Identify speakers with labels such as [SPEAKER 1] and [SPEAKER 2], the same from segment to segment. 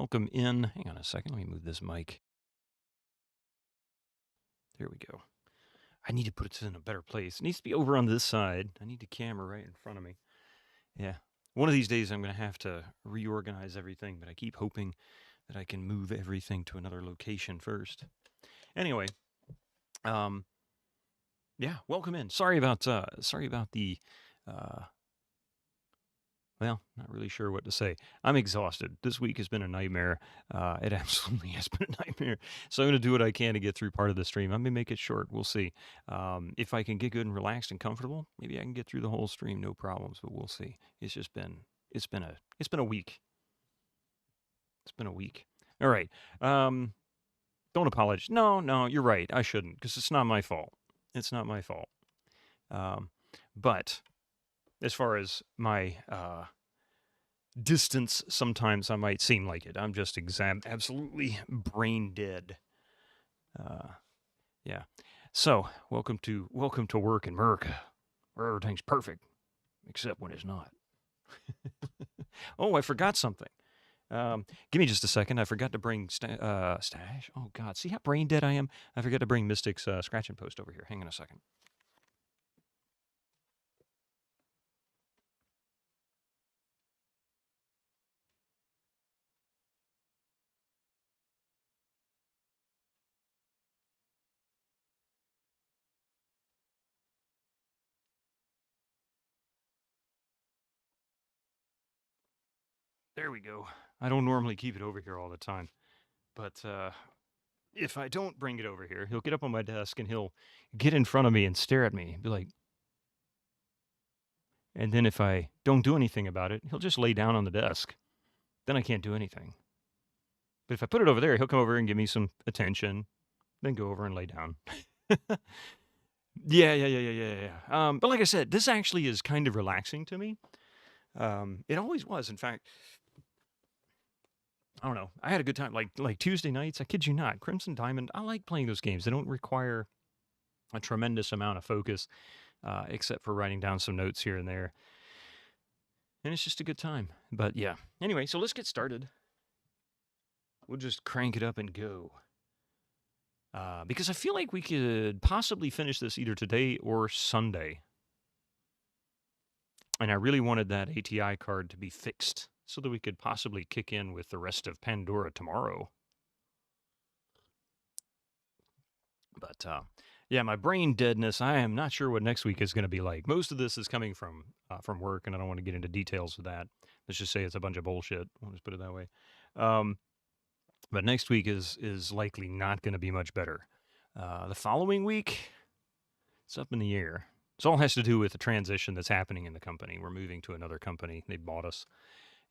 [SPEAKER 1] welcome in. Hang on a second. Let me move this mic. There we go. I need to put it in a better place. It needs to be over on this side. I need the camera right in front of me. Yeah. One of these days I'm going to have to reorganize everything, but I keep hoping that I can move everything to another location first. Anyway, yeah, welcome in. Sorry about the well, not really sure what to say. I'm exhausted. This week has been a nightmare. It absolutely has been a nightmare. So I'm going to do what I can to get through part of the stream. I'm going to make it short. We'll see. If I can get good and relaxed and comfortable, maybe I can get through the whole stream, no problems, but we'll see. It's been a week. It's been a week. All right. Don't apologize. No, you're right. I shouldn't, because it's not my fault. It's not my fault. But as far as my distance, sometimes I might seem like it. I'm just absolutely brain dead. Yeah. So welcome to work in America, where everything's perfect, except when it's not. Oh, I forgot something. Give me just a second. I forgot to bring stash. Oh God, see how brain dead I am. I forgot to bring Mystic's scratch and post over here. Hang on a second. There we go. I don't normally keep it over here all the time, but if I don't bring it over here, he'll get up on my desk and he'll get in front of me and stare at me and be like, and then if I don't do anything about it, he'll just lay down on the desk. Then I can't do anything. But if I put it over there, he'll come over and give me some attention, then go over and lay down. Yeah. But like I said, this actually is kind of relaxing to me. It always was. In fact, I don't know. I had a good time. Like Tuesday nights, I kid you not, Crimson Diamond, I like playing those games. They don't require a tremendous amount of focus, except for writing down some notes here and there. And it's just a good time. But yeah. Anyway, so let's get started. We'll just crank it up and go. Because I feel like we could possibly finish this either today or Sunday. And I really wanted that ATI card to be fixed so that we could possibly kick in with the rest of Pandora tomorrow. But yeah, my brain deadness, I am not sure what next week is going to be like. Most of this is coming from work, and I don't want to get into details of that. Let's just say it's a bunch of bullshit. I'll just put it that way. But next week is likely not going to be much better. The following week, it's up in the air. It all has to do with the transition that's happening in the company. We're moving to another company. They bought us.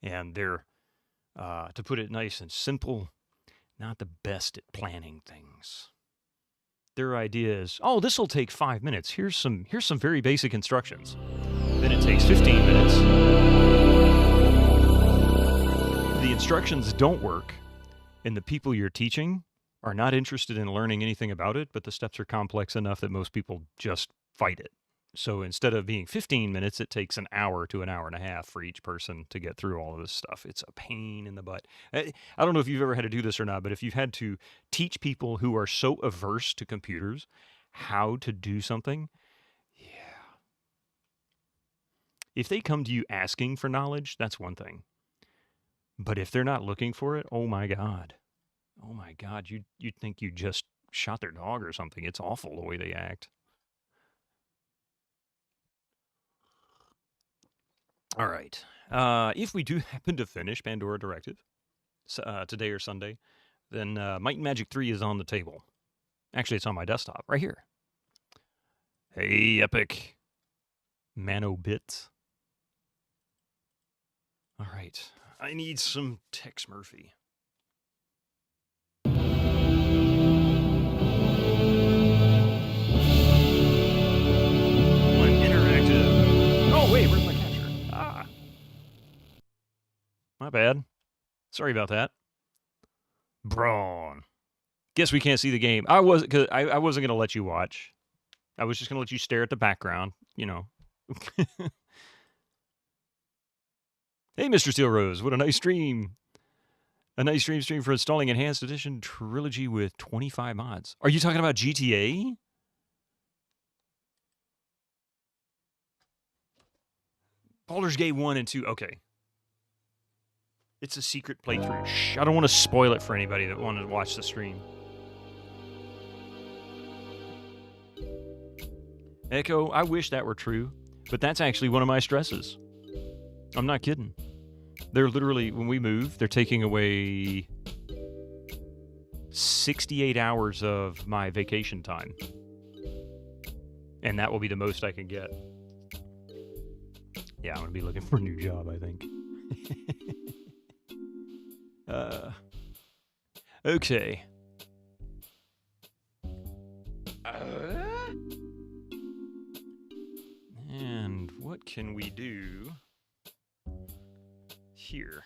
[SPEAKER 1] And they're, to put it nice and simple, not the best at planning things. Their idea is, oh, this will take 5 minutes. Here's some very basic instructions. Then it takes 15 minutes. The instructions don't work, and the people you're teaching are not interested in learning anything about it, but the steps are complex enough that most people just fight it. So instead of being 15 minutes, it takes an hour to an hour and a half for each person to get through all of this stuff. It's a pain in the butt. I don't know if you've ever had to do this or not, but if you've had to teach people who are so averse to computers how to do something, yeah. If they come to you asking for knowledge, that's one thing. But if they're not looking for it, oh my God, you'd think you just shot their dog or something. It's awful the way they act. All right. If we do happen to finish Pandora Directive today or Sunday, then Might and Magic 3 is on the table. Actually, it's on my desktop right here. Hey, Epic. Manobit. All right. I need some Tex Murphy. Interactive. Oh, wait, where's my capture? My bad. Sorry about that. Brawn. Guess we can't see the game. I wasn't going to let you watch. I was just going to let you stare at the background, you know. Hey, Mr. Steel Rose, what a nice stream. A nice stream for installing Enhanced Edition Trilogy with 25 mods. Are you talking about GTA? Baldur's Gate 1 and 2. Okay. It's a secret playthrough. Shh, I don't want to spoil it for anybody that wanted to watch the stream. Echo, I wish that were true, but that's actually one of my stresses. I'm not kidding. They're literally, when we move, they're taking away 68 hours of my vacation time. And that will be the most I can get. Yeah, I'm going to be looking for a new job, I think. Okay. And what can we do here?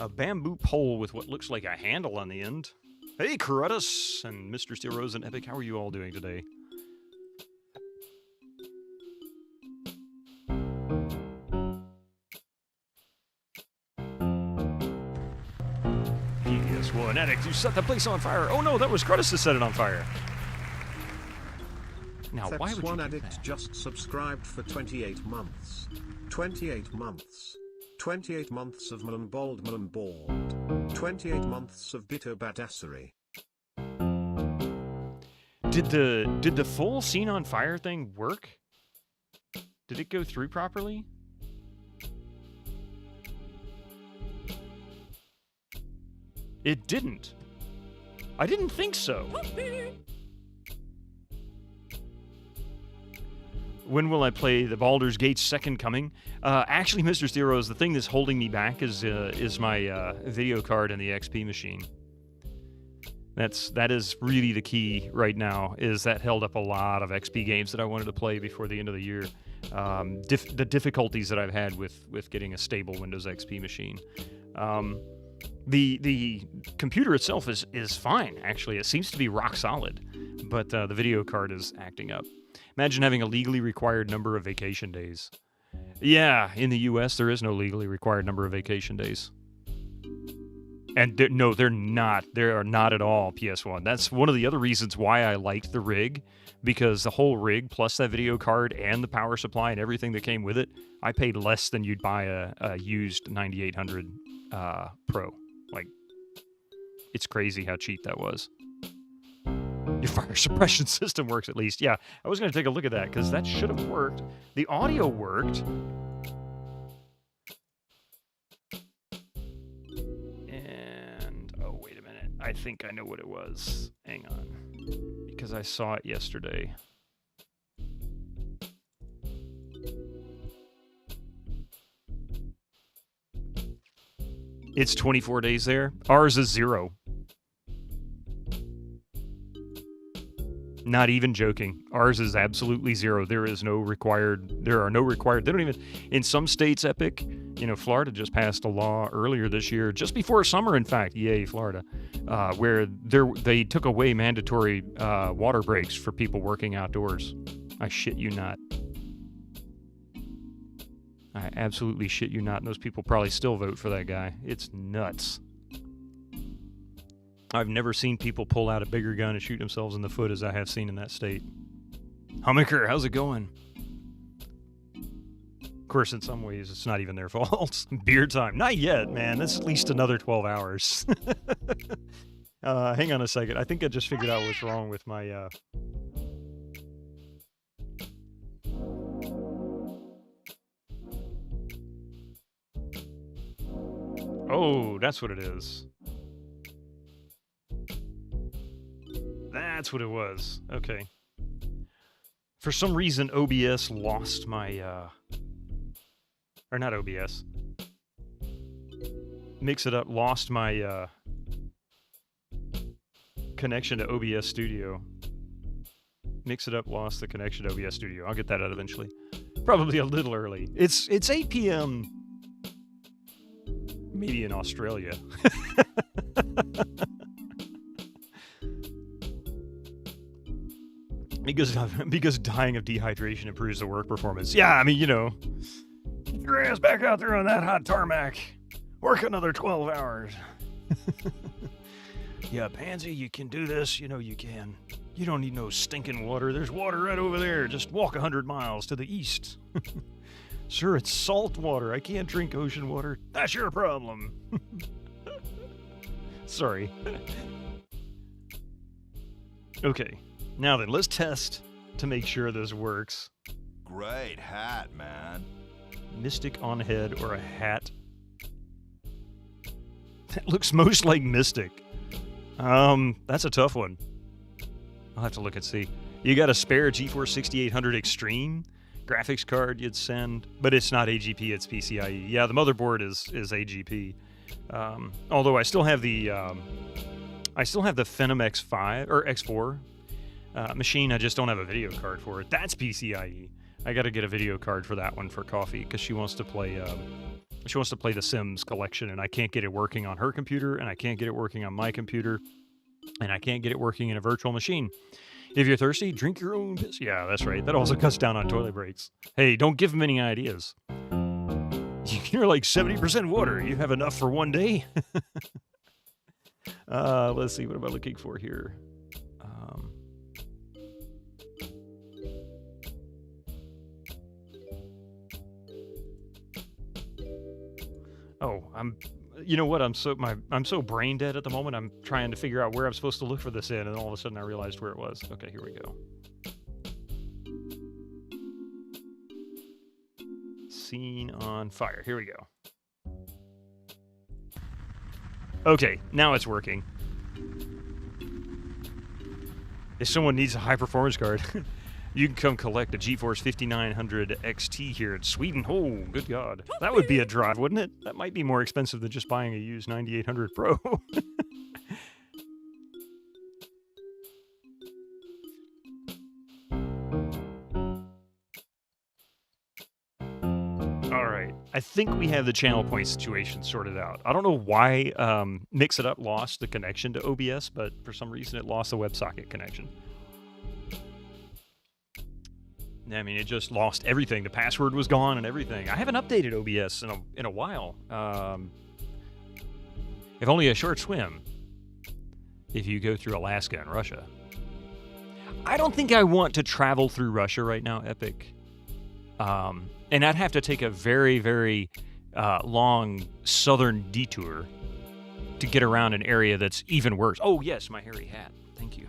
[SPEAKER 1] A bamboo pole with what looks like a handle on the end. Hey, Carutus and Mr. Steel Rose and Epic, how are you all doing today? PS1 Addict, you set the place on fire. Oh no, that was Carutus that set it on fire. Now, why would you do
[SPEAKER 2] Addict
[SPEAKER 1] that?
[SPEAKER 2] just subscribed for 28 months. 28 months. 28 months of Melon Bald. 28 months of bitter badassery.
[SPEAKER 1] Did the full scene on fire thing work? Did it go through properly? It didn't. I didn't think so. When will I play the Baldur's Gate Second Coming? Actually, Mr. Steros, the thing that's holding me back is my video card and the XP machine. That is really the key right now. Is that held up a lot of XP games that I wanted to play before the end of the year. The difficulties that I've had with getting a stable Windows XP machine. The computer itself is fine. Actually, it seems to be rock solid, but the video card is acting up. Imagine having a legally required number of vacation days. Yeah, in the U.S., there is no legally required number of vacation days. And no, they're not. They are not at all PS1. That's one of the other reasons why I liked the rig, because the whole rig, plus that video card and the power supply and everything that came with it, I paid less than you'd buy a used 9800 Pro. Like, it's crazy how cheap that was. Your fire suppression system works at least. Yeah, I was going to take a look at that because that should have worked. The audio worked. And, oh, wait a minute. I think I know what it was. Hang on. Because I saw it yesterday. It's 24 days there. Ours is 0. Not even joking. Ours is absolutely 0. There are no required. They don't even, in some states, Epic, Florida just passed a law earlier this year, just before summer, in fact, yay, Florida, where they took away mandatory water breaks for people working outdoors. I shit you not. I absolutely shit you not. And those people probably still vote for that guy. It's nuts. I've never seen people pull out a bigger gun and shoot themselves in the foot as I have seen in that state. Hummicker, how's it going? Of course, in some ways, it's not even their fault. Beer time. Not yet, man. That's at least another 12 hours. Hang on a second. I think I just figured out what's wrong with my... Oh, that's what it is. That's what it was. Okay. For some reason, OBS lost my, or not OBS. Mix It Up lost my, connection to OBS Studio. Mix It Up lost the connection to OBS Studio. I'll get that out eventually. Probably a little early. It's 8 p.m. maybe in Australia. Because dying of dehydration improves the work performance. Yeah, I mean, get your ass back out there on that hot tarmac. Work another 12 hours. Yeah, Pansy, you can do this. You know you can. You don't need no stinking water. There's water right over there. Just walk 100 miles to the east. Sir, it's salt water. I can't drink ocean water. That's your problem. Sorry. Okay, now then, let's test to make sure this works.
[SPEAKER 3] Great hat, man.
[SPEAKER 1] Mystic on head or a hat? That looks most like Mystic. That's a tough one. I'll have to look and see. You got a spare GeForce 6800 Extreme graphics card you'd send, but it's not AGP, it's PCIe. Yeah, the motherboard is AGP. Although I still have the Phenom X5 or X4 machine. I just don't have a video card for it. That's PCIe. I got to get a video card for that one for Coffee because she wants to play. She wants to play the Sims collection, and I can't get it working on her computer, and I can't get it working on my computer, and I can't get it working in a virtual machine. If you're thirsty, drink your own piss. Yeah, that's right. That also cuts down on toilet breaks. Hey, don't give them any ideas. You're like 70% water. You have enough for one day? Let's see. What am I looking for here? Oh, you know what? I'm so brain dead at the moment. I'm trying to figure out where I'm supposed to look for this in, and all of a sudden I realized where it was. Okay, here we go. Scene on fire. Here we go. Okay, now it's working. If someone needs a high performance card, you can come collect a GeForce 5900 XT here in Sweden. Oh, good God. That would be a drive, wouldn't it? That might be more expensive than just buying a used 9800 Pro. Alright, I think we have the channel point situation sorted out. I don't know why Mix It Up lost the connection to OBS, but for some reason it lost the WebSocket connection. I mean, it just lost everything. The password was gone and everything. I haven't updated OBS in a while. If only a short swim. If you go through Alaska and Russia. I don't think I want to travel through Russia right now, Epic. And I'd have to take a very, very long southern detour to get around an area that's even worse. Oh, yes, my hairy hat. Thank you.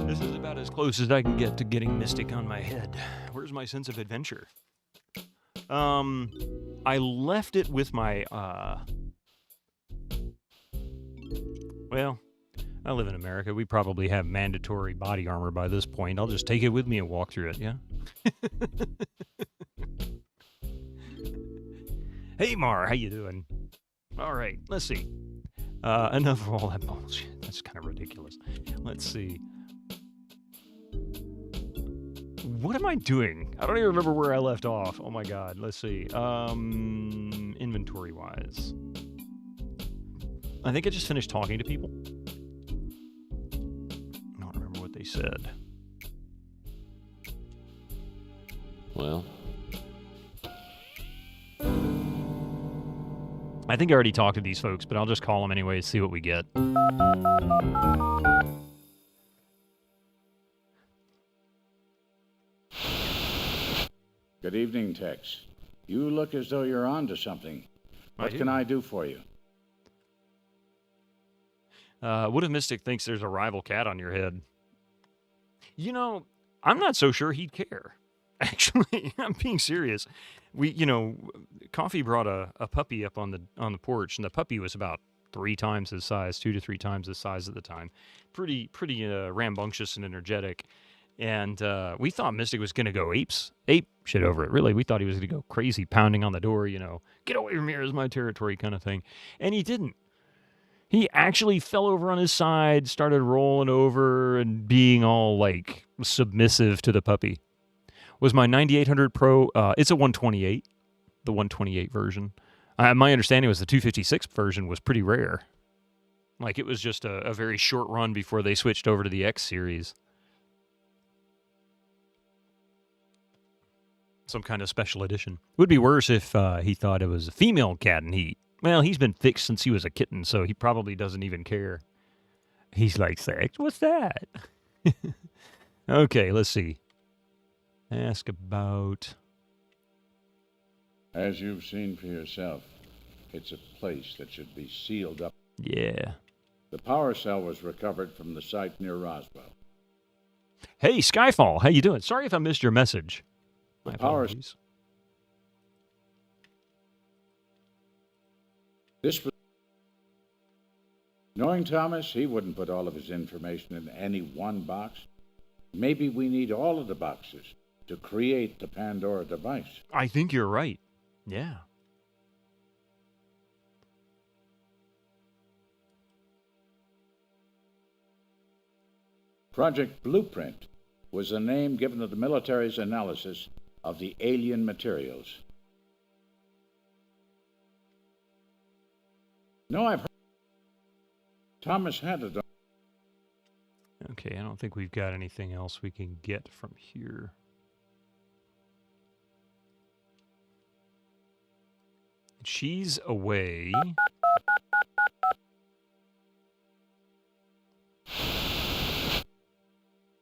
[SPEAKER 1] This is about as close as I can get to getting Mystic on my head. Where's my sense of adventure? I left it with my, well, I live in America. We probably have mandatory body armor by this point. I'll just take it with me and walk through it, yeah? Hey, Mar, how you doing? All right, let's see. Enough of all that bullshit. That's kind of ridiculous. Let's see. What am I doing? I don't even remember where I left off. Oh my God. Let's see. Inventory wise. I think I just finished talking to people. I don't remember what they said.
[SPEAKER 4] Well,
[SPEAKER 1] I think I already talked to these folks, but I'll just call them anyway, see what we get.
[SPEAKER 5] Good evening, Tex. You look as though you're on to something. What can I do for you?
[SPEAKER 1] What if Mystic thinks there's a rival cat on your head? You know, I'm not so sure he'd care. Actually, I'm being serious. Coffee brought a puppy up on the porch, and the puppy was about 3 times his size, 2 to 3 times his size at the time. Pretty rambunctious and energetic. And we thought Mystic was going to go ape shit over it. Really, we thought he was going to go crazy, pounding on the door, get away from here, it's my territory kind of thing. And he didn't. He actually fell over on his side, started rolling over and being all, like, submissive to the puppy. Was my 9800 Pro, it's a 128, the 128 version. My understanding was the 256 version was pretty rare. Like, it was just a very short run before they switched over to the X series. Some kind of special edition. Would be worse if he thought it was a female cat in heat. Well, he's been fixed since he was a kitten, so he probably doesn't even care. He's like, sex? What's that? Okay, let's see. Ask about...
[SPEAKER 5] As you've seen for yourself, it's a place that should be sealed up.
[SPEAKER 1] Yeah.
[SPEAKER 5] The power cell was recovered from the site near Roswell.
[SPEAKER 1] Hey, Skyfall, how you doing? Sorry if I missed your message. My apologies.
[SPEAKER 5] This was... Knowing Thomas, he wouldn't put all of his information in any one box. Maybe we need all of the boxes to create the Pandora device.
[SPEAKER 1] I think you're right. Yeah.
[SPEAKER 5] Project Blueprint was the name given to the military's analysis of the alien materials. No, I've heard Thomas had it.
[SPEAKER 1] Okay, I don't think we've got anything else we can get from here. She's away.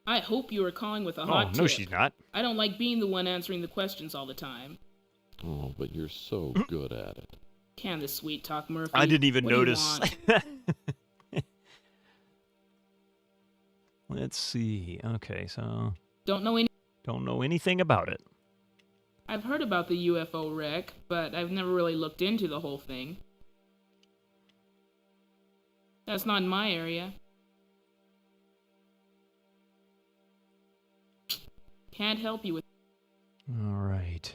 [SPEAKER 6] I hope you are calling with a hot tip.
[SPEAKER 1] No, she's not.
[SPEAKER 6] I don't like being the one answering the questions all the time.
[SPEAKER 4] Oh, but you're so good at it.
[SPEAKER 6] Can the sweet talk, Murphy?
[SPEAKER 1] I didn't even
[SPEAKER 6] What do you
[SPEAKER 1] notice.
[SPEAKER 6] want?
[SPEAKER 1] Let's see. Okay, so
[SPEAKER 6] Don't know
[SPEAKER 1] anything about it.
[SPEAKER 6] I've heard about the UFO wreck, but I've never really looked into the whole thing. That's not in my area. Can't help you with...
[SPEAKER 1] All right.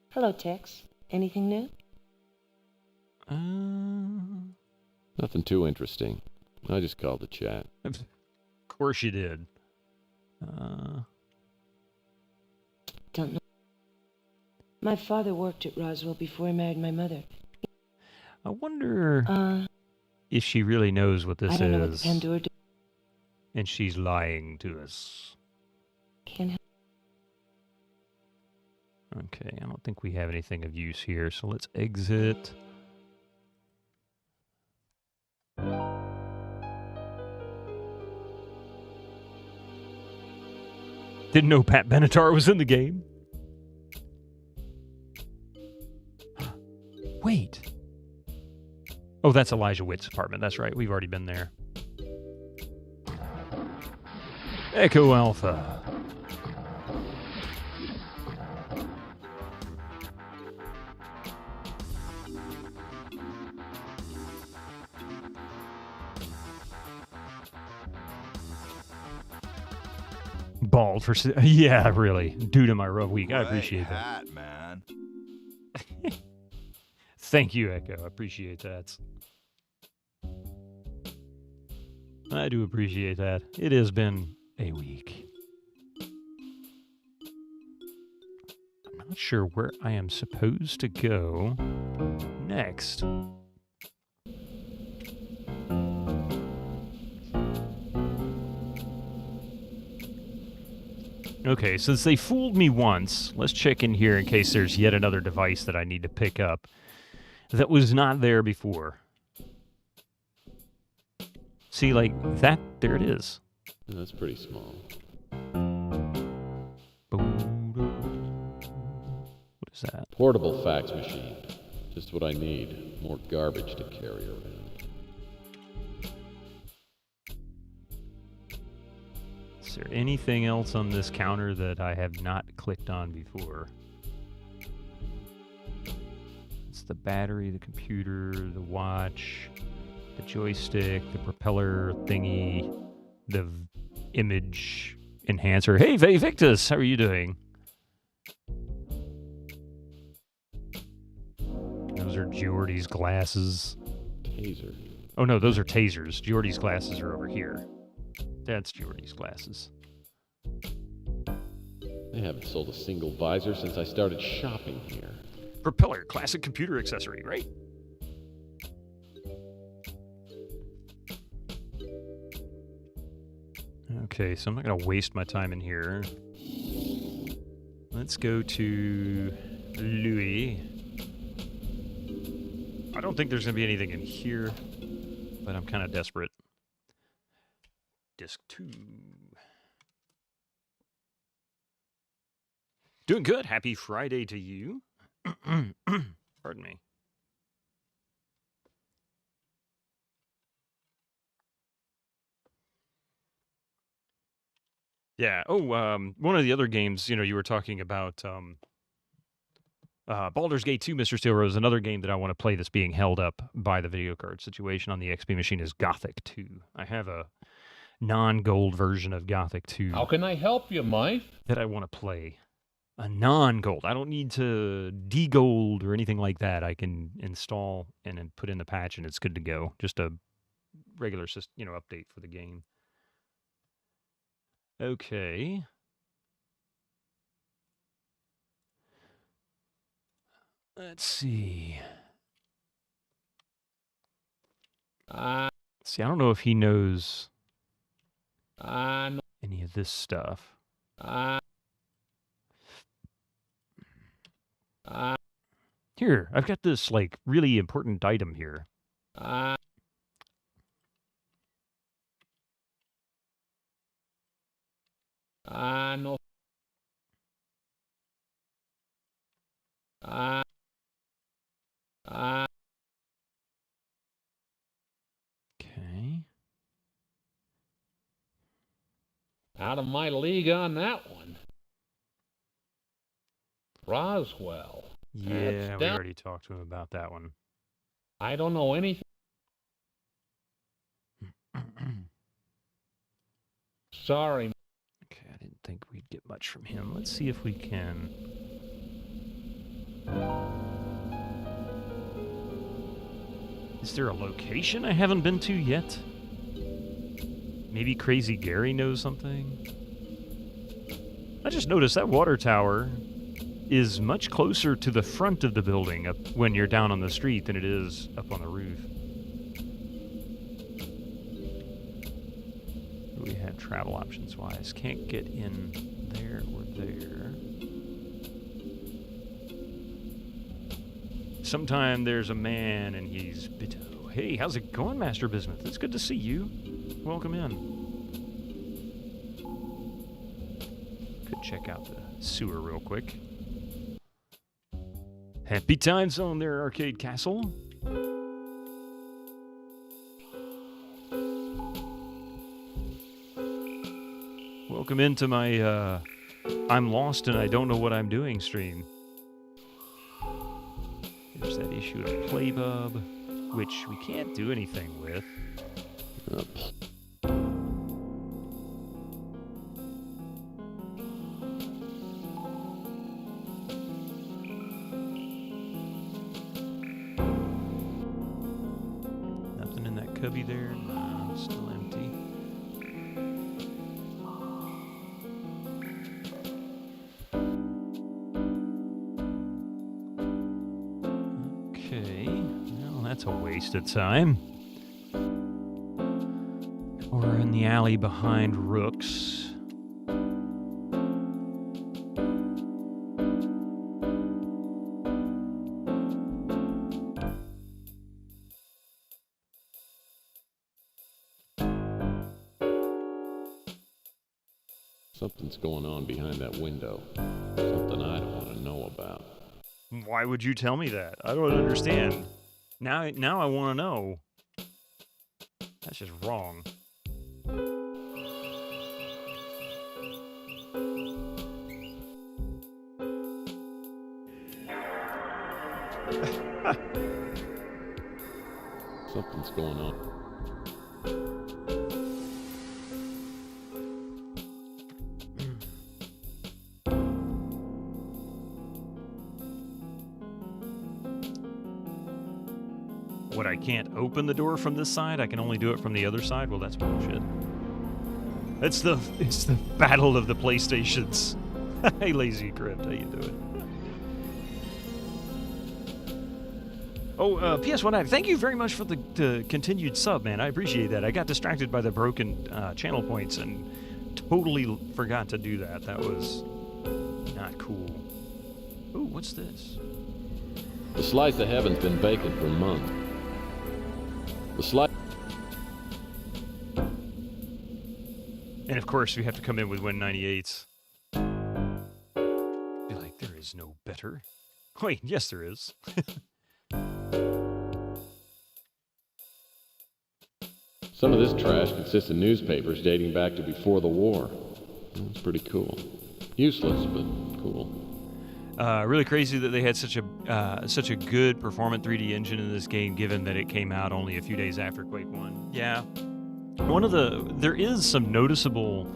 [SPEAKER 7] Hello, Tex. Anything new?
[SPEAKER 4] Nothing too interesting. I just called to chat.
[SPEAKER 1] Of course you did.
[SPEAKER 7] Don't know. My father worked at Roswell before he married my mother.
[SPEAKER 1] I wonder if she really knows what this
[SPEAKER 7] I don't know what
[SPEAKER 1] is,
[SPEAKER 7] the Pandora
[SPEAKER 1] and she's lying to us.
[SPEAKER 7] can help.
[SPEAKER 1] Okay, I don't think we have anything of use here, so let's exit. Didn't know Pat Benatar was in the game. Wait. Oh, that's Elijah Witt's apartment. That's right. We've already been there. Echo Alpha. Bald for... Yeah, really. Due to my rough week. I appreciate
[SPEAKER 3] Great
[SPEAKER 1] that.
[SPEAKER 3] hat, man.
[SPEAKER 1] Thank you, Echo. I appreciate that. I do appreciate that. It has been a week. I'm not sure where I am supposed to go next. Okay, since they fooled me once, let's check in here in case there's yet another device that I need to pick up that was not there before. See, like, that, there it is.
[SPEAKER 4] That's pretty small.
[SPEAKER 1] What is that?
[SPEAKER 4] Portable fax machine. Just what I need. More garbage to carry around.
[SPEAKER 1] Is there anything else on this counter that I have not clicked on before? It's the battery, the computer, the watch, the joystick, the propeller thingy, the image enhancer. Hey, Victus, how are you doing? are Geordie's glasses.
[SPEAKER 4] Taser.
[SPEAKER 1] Oh no, those are tasers. Geordie's glasses are over here. That's Geordie's glasses.
[SPEAKER 4] They haven't sold a single visor since I started shopping here.
[SPEAKER 1] Propeller, classic computer accessory, right? Okay, so I'm not going to waste my time in here. Let's go to Louis. I don't think there's going to be anything in here, but I'm kind of desperate. Disc 2. Doing good. Happy Friday to you. Pardon me. Yeah. Oh, one of the other games, you were talking about Baldur's Gate 2, Mr. Steel Rose. Another game that I want to play that's being held up by the video card situation on the XP machine is Gothic 2. I have a non-gold version of Gothic 2.
[SPEAKER 8] How can I help you, Mike?
[SPEAKER 1] That I want to play. A non-gold. I don't need to de-gold or anything like that. I can install and then put in the patch and it's good to go. Just a regular update for the game. Okay. Let's see. See, I don't know if he knows any of this stuff. Here, I've got this, really important item here.
[SPEAKER 8] No.
[SPEAKER 1] Okay.
[SPEAKER 8] Out of my league on that one. Roswell.
[SPEAKER 1] Yeah, we already talked to him about that one.
[SPEAKER 8] I don't know anything. Sorry.
[SPEAKER 1] Okay, I didn't think we'd get much from him. Let's see if we can. Is there a location I haven't been to yet? Maybe Crazy Gary knows something? I just noticed that water tower is much closer to the front of the building up when you're down on the street than it is up on the roof. What do we have travel options wise? Can't get in there or there. Sometime there's a man and he's Bito. Hey, how's it going, Master Bismuth? It's good to see you. Welcome in. Could check out the sewer real quick. Happy time zone there, Arcade Castle. Welcome into my I'm lost and I don't know what I'm doing stream. There's that issue of Playbub, which we can't do anything with. Nothing in that cubby there? No, still empty. Okay, well, that's a waste of time. We're in the alley behind Rooks.
[SPEAKER 4] Something's going on behind that window. Something I don't want to know about.
[SPEAKER 1] Why would you tell me that? I don't understand. Now I want to know. That's just wrong.
[SPEAKER 4] Something's going on.
[SPEAKER 1] what, I can't open the door from this side? I can only do it from the other side? Well, that's bullshit. It's the battle of the PlayStations. Hey, Lazy Crypt, how you doing? Oh, PS1, thank you very much for the continued sub, man. I appreciate that. I got distracted by the broken channel points and totally forgot to do that. That was not cool. Ooh, what's this?
[SPEAKER 4] The slice of heaven's been baking for months. The slice...
[SPEAKER 1] And of course, we have to come in with Win 98s. Be like, there is no better. Wait, yes there is.
[SPEAKER 4] Some of this trash consists of newspapers dating back to before the war. It's pretty cool. Useless, but cool.
[SPEAKER 1] Really crazy that they had such a good performant 3D engine in this game, given that it came out only a few days after Quake 1. Yeah. There is some noticeable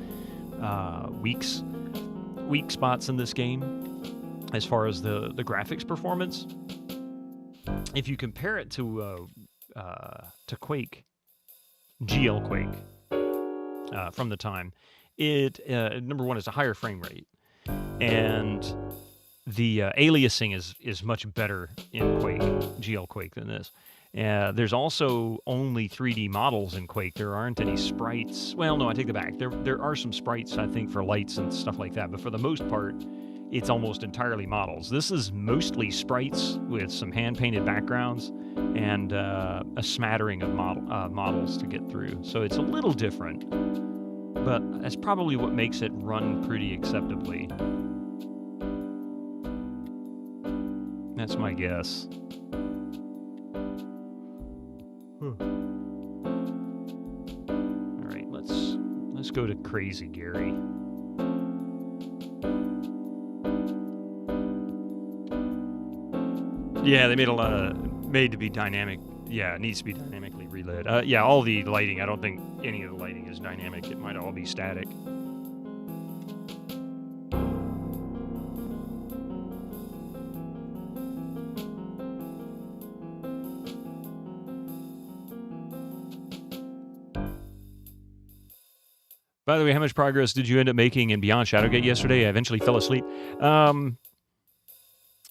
[SPEAKER 1] weak spots in this game as far as the graphics performance. If you compare it to Quake, GL Quake, from the time, it number one is a higher frame rate, and the aliasing is much better in Quake, GL Quake, than this. There's also only 3D models in Quake. There aren't any sprites. Well, no, I take that back. There are some sprites, I think, for lights and stuff like that, but for the most part, it's almost entirely models. This is mostly sprites with some hand-painted backgrounds and a smattering of models to get through. So it's a little different, but that's probably what makes it run pretty acceptably. That's my guess. All right, let's go to Crazy Gary. Yeah, they made to be dynamic. Yeah, it needs to be dynamically relit. Yeah, all the lighting. I don't think any of the lighting is dynamic. It might all be static. By the way, how much progress did you end up making in Beyond Shadowgate yesterday? I eventually fell asleep.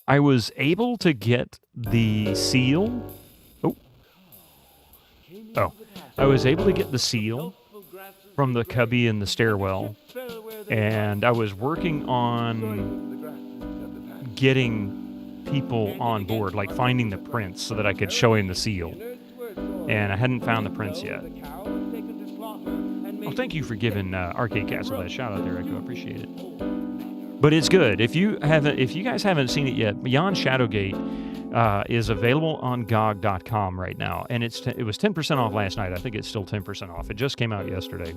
[SPEAKER 1] I was able to get the seal. Oh. I was able to get the seal from the cubby in the stairwell, and I was working on getting people on board, like finding the prince so that I could show him the seal. And I hadn't found the prince yet. Well, thank you for giving Arcade Castle that shout out there, Echo. I appreciate it. But it's good. If you guys haven't seen it yet, Beyond Shadowgate is available on GOG.com right now, and it was 10% off last night. I think it's still 10% off. It just came out yesterday.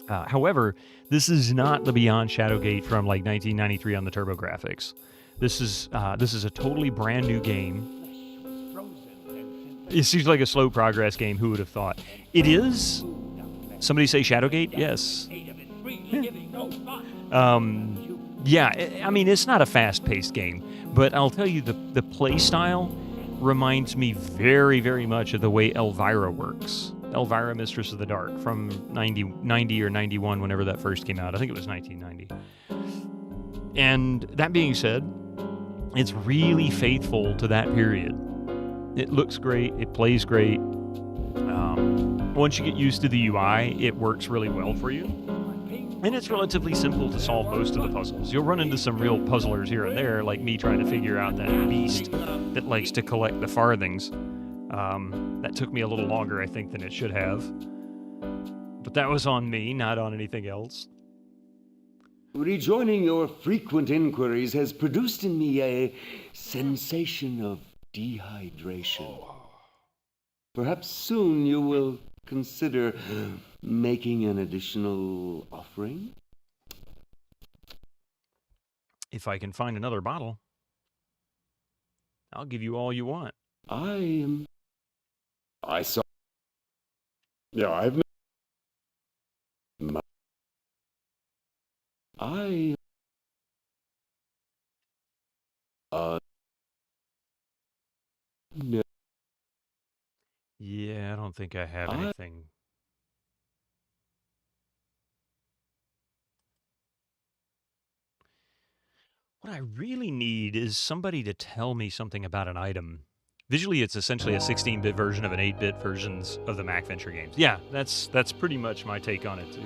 [SPEAKER 1] However, this is not the Beyond Shadowgate from like 1993 on the TurboGrafx. This is a totally brand new game. It seems like a slow progress game. Who would have thought? It is. Somebody say Shadowgate? Yes. Yeah, I mean, it's not a fast-paced game, but I'll tell you, the play style reminds me very, very much of the way Elvira works. Elvira, Mistress of the Dark, from 90 or 91, whenever that first came out. I think it was 1990. And that being said, it's really faithful to that period. It looks great. It plays great. Once you get used to the UI, it works really well for you. And it's relatively simple to solve most of the puzzles. You'll run into some real puzzlers here and there, like me trying to figure out that beast that likes to collect the farthings. That took me a little longer, I think, than it should have. But that was on me, not on anything else.
[SPEAKER 9] Rejoining your frequent inquiries has produced in me a sensation of dehydration. Perhaps soon you will consider making an additional offering?
[SPEAKER 1] If I can find another bottle, I'll give you all you want.
[SPEAKER 9] I saw... Yeah, I've... I... No.
[SPEAKER 1] Yeah, I don't think I have
[SPEAKER 4] I-
[SPEAKER 1] anything. What I really need is somebody to tell me something about an item. Visually, it's essentially a 16-bit version of an 8-bit versions of the MacVenture games. Yeah, that's pretty much my take on it too.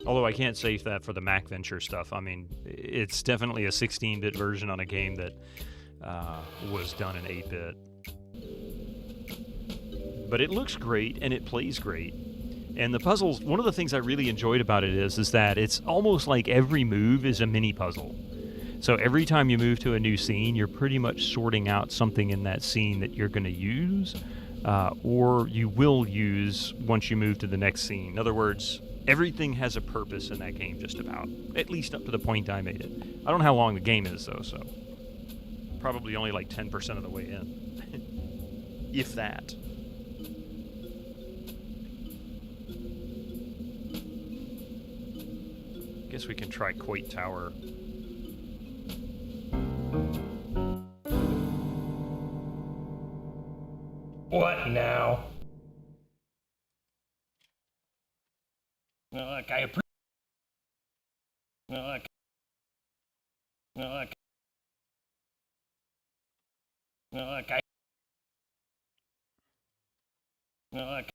[SPEAKER 1] Although I can't say that for the MacVenture stuff. I mean, it's definitely a 16-bit version on a game that was done in 8-bit. But it looks great and it plays great. And the puzzles, one of the things I really enjoyed about it is that it's almost like every move is a mini puzzle. So every time you move to a new scene, you're pretty much sorting out something in that scene that you're going to use, or you will use once you move to the next scene. In other words, everything has a purpose in that game, just about. At least up to the point I made it. I don't know how long the game is, though, so probably only like 10% of the way in. If that. Guess we can try Coit Tower.
[SPEAKER 10] What now? Look, I appreciate. Look. Look. Look, I. Look.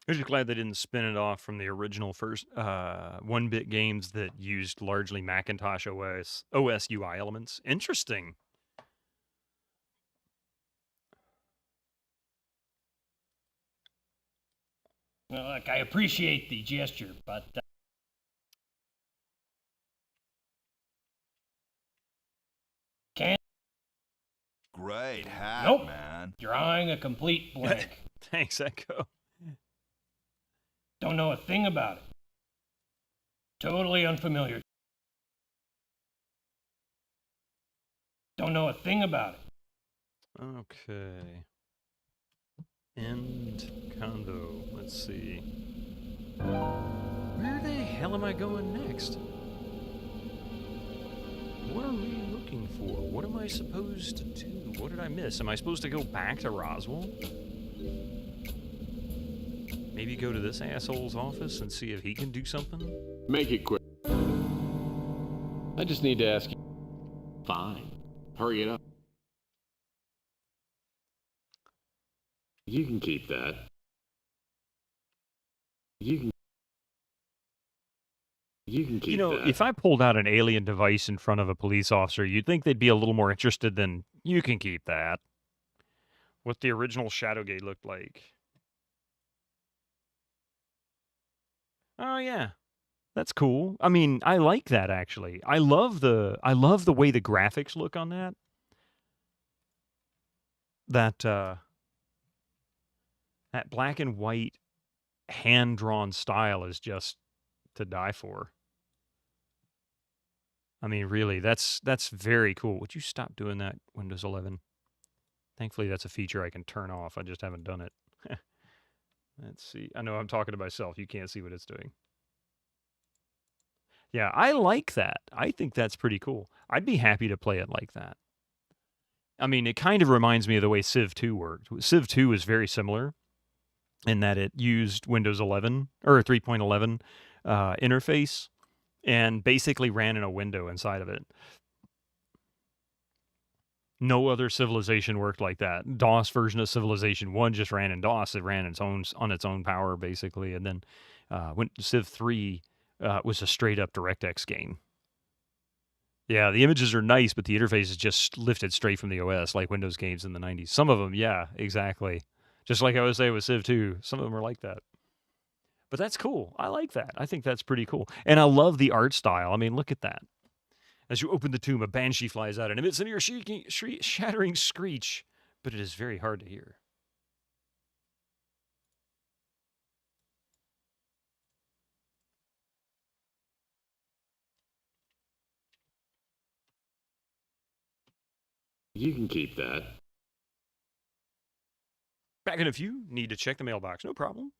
[SPEAKER 1] I'm just glad they didn't spin it off from the original first 1-bit games that used largely Macintosh OS UI elements. Interesting.
[SPEAKER 10] Look, I appreciate the gesture, but can't.
[SPEAKER 3] Great hat,
[SPEAKER 10] Nope.
[SPEAKER 3] man.
[SPEAKER 10] Drawing a complete blank.
[SPEAKER 1] Thanks, Echo.
[SPEAKER 10] Don't know a thing about it. Totally unfamiliar. Don't know a thing about it.
[SPEAKER 1] Okay. End convo. Let's see. Where the hell am I going next? What are we looking for? What am I supposed to do? What did I miss? Am I supposed to go back to Roswell? Maybe go to this asshole's office and see if he can do something?
[SPEAKER 4] Make it quick. I just need to ask you. Fine. Hurry it up. You can keep that. You can keep
[SPEAKER 1] You know,
[SPEAKER 4] that.
[SPEAKER 1] if I pulled out an alien device in front of a police officer, you'd think they'd be a little more interested than, you can keep that. What the original Shadowgate looked like. Oh yeah. That's cool. I mean, I like that actually. I love the way the graphics look on that. That black and white hand-drawn style is just to die for. I mean, really, that's very cool. Would you stop doing that, Windows 11? Thankfully, that's a feature I can turn off. I just haven't done it. Let's see. I know I'm talking to myself. You can't see what it's doing. Yeah, I like that. I think that's pretty cool. I'd be happy to play it like that. I mean, it kind of reminds me of the way Civ 2 worked. Civ 2 is very similar in that it used Windows 11 or 3.11 interface and basically ran in a window inside of it. No other civilization worked like that. DOS version of Civilization 1 just ran in DOS. It ran on its own power, basically. And then when Civ 3 was a straight-up DirectX game. Yeah, the images are nice, but the interface is just lifted straight from the OS, like Windows games in the 90s. Some of them, yeah, exactly. Just like I was saying with Civ 2, some of them are like that. But that's cool. I like that. I think that's pretty cool. And I love the art style. I mean, look at that. As you open the tomb, a banshee flies out and emits an ear-shattering screech, but it is very hard to hear.
[SPEAKER 4] You can keep that.
[SPEAKER 1] Back in a few. Need to check the mailbox. No problem.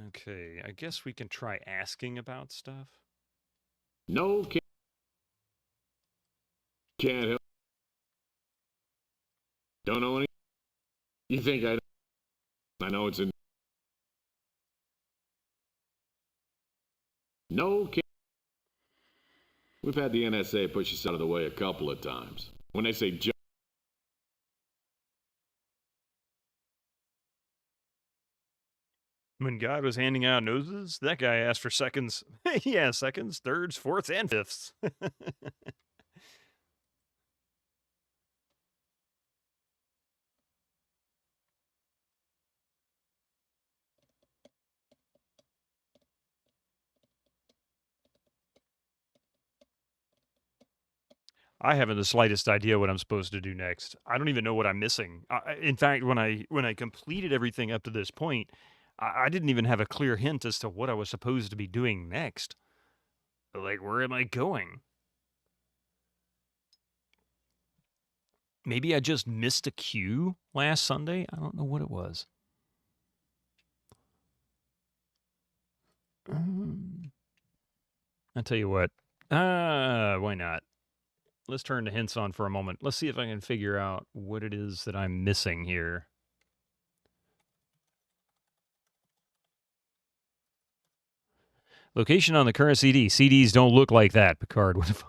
[SPEAKER 1] Okay, I guess we can try asking about stuff.
[SPEAKER 4] No, can't help. Don't know any? You think I know it's in... No kidding. We've had the NSA push us out of the way a couple of times. When they say
[SPEAKER 1] When God was handing out noses, that guy asked for seconds. Yeah, seconds, thirds, fourths, and fifths. I haven't the slightest idea what I'm supposed to do next. I don't even know what I'm missing. In fact, when I completed everything up to this point, I didn't even have a clear hint as to what I was supposed to be doing next. Like, where am I going? Maybe I just missed a cue last Sunday? I don't know what it was. I'll tell you what. Why not? Let's turn the hints on for a moment. Let's see if I can figure out what it is that I'm missing here. Location on the current CD. CDs don't look like that, Picard. What if...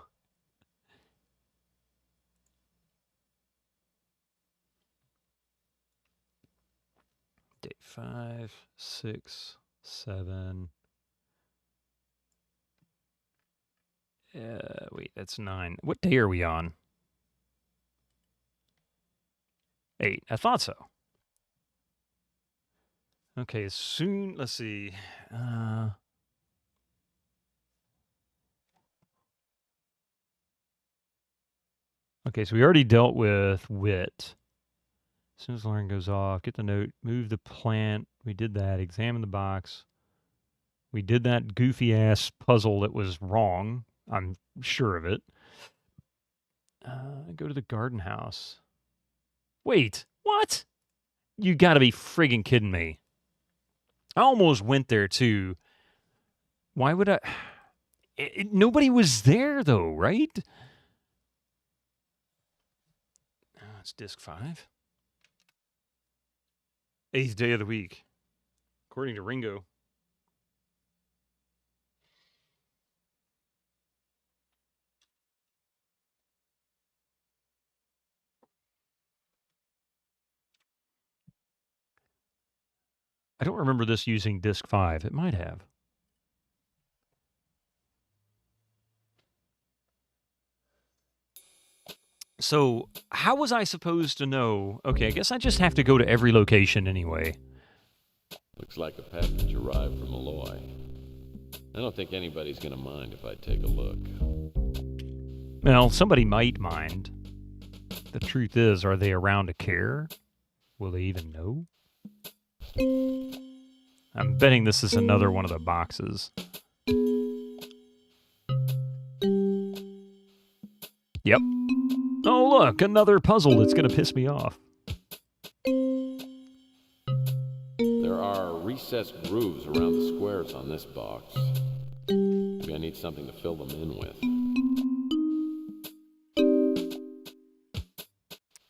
[SPEAKER 1] Day 5, 6, 7. Wait, that's 9. What day are we on? 8. I thought so. Okay, soon. Let's see. Okay, so we already dealt with wit. As soon as the alarm goes off, get the note, move the plant. We did that. Examine the box. We did that goofy-ass puzzle that was wrong. I'm sure of it. Go to the garden house. Wait, what? You gotta be friggin' kidding me. I almost went there, too. Why would I... nobody was there, though, right? It's disc 5. 8th day of the week, according to Ringo. I don't remember this using disc 5. It might have. So, how was I supposed to know? Okay, I guess I just have to go to every location anyway.
[SPEAKER 4] Looks like a package arrived from Malloy. I don't think anybody's gonna mind if I take a look.
[SPEAKER 1] Well, somebody might mind. The truth is, are they around to care? Will they even know? I'm betting this is another one of the boxes. Yep. Oh, look, another puzzle that's going to piss me off.
[SPEAKER 4] There are recessed grooves around the squares on this box. Maybe I need something to fill them in with.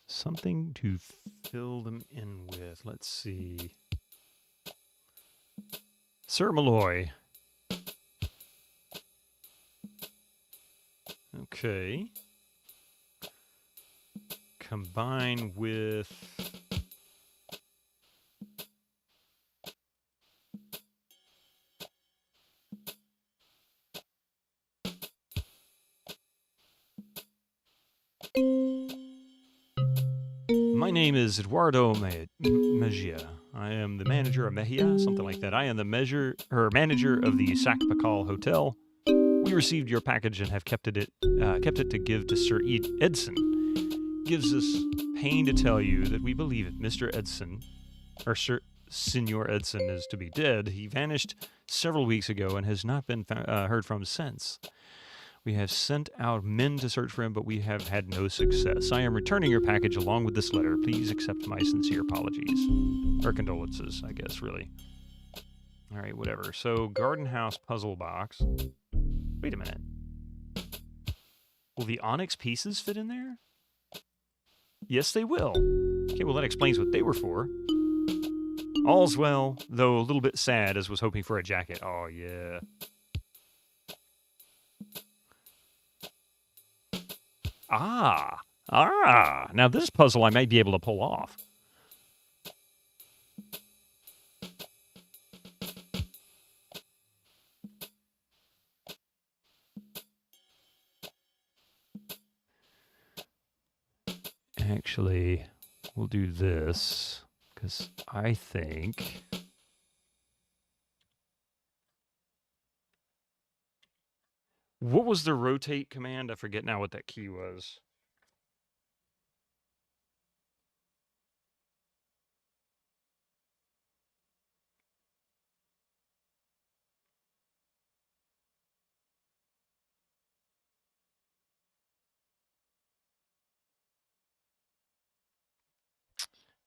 [SPEAKER 1] Something to fill them in with. Let's see. Sir Malloy. Okay. Combine with... My name is Eduardo Mejia. I am the manager of Mejia, something like that. I am the manager of the Sacpacal Hotel. We received your package and have kept it to give to Sir Edson. Gives us pain to tell you that we believe it. Mr. Edson, or Senor Edson, is to be dead. He vanished several weeks ago and has not been heard from since. We have sent out men to search for him, but we have had no success. I am returning your package along with this letter. Please accept my sincere apologies. Or condolences, I guess, really. All right, whatever. So, garden house puzzle box. Wait a minute. Will the onyx pieces fit in there? Yes, they will. Okay, well, that explains what they were for. All's well, though a little bit sad, as was hoping for a jacket. Oh, yeah. Now this puzzle I might be able to pull off. Actually, we'll do this, because I think... What was the rotate command? I forget now what that key was.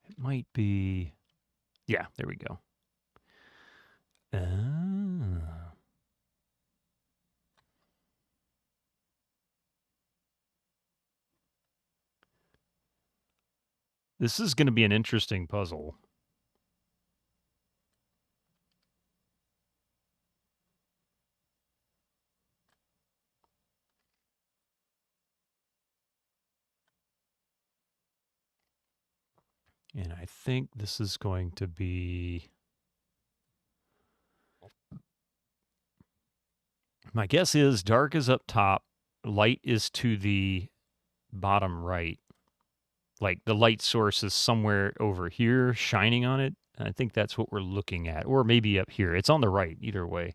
[SPEAKER 1] It might be... Yeah, there we go. This is going to be an interesting puzzle. And I think this is going to be... My guess is dark is up top, light is to the bottom right. Like the light source is somewhere over here shining on it. I think that's what we're looking at. Or maybe up here. It's on the right, either way.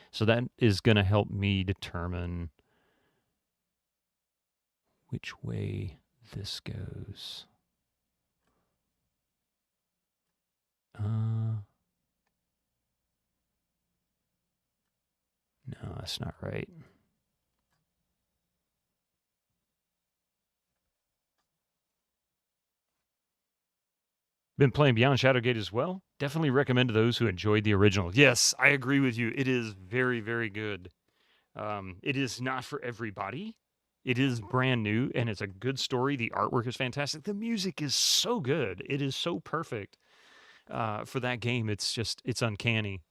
[SPEAKER 1] So that is going to help me determine which way this goes. No, that's not right. Been playing Beyond Shadowgate as well. Definitely recommend to those who enjoyed the original. Yes, I agree with you. It is very, very good. It is not for everybody. It is brand new, and it's a good story. The artwork is fantastic. The music is so good. It is so perfect for that game. It's uncanny.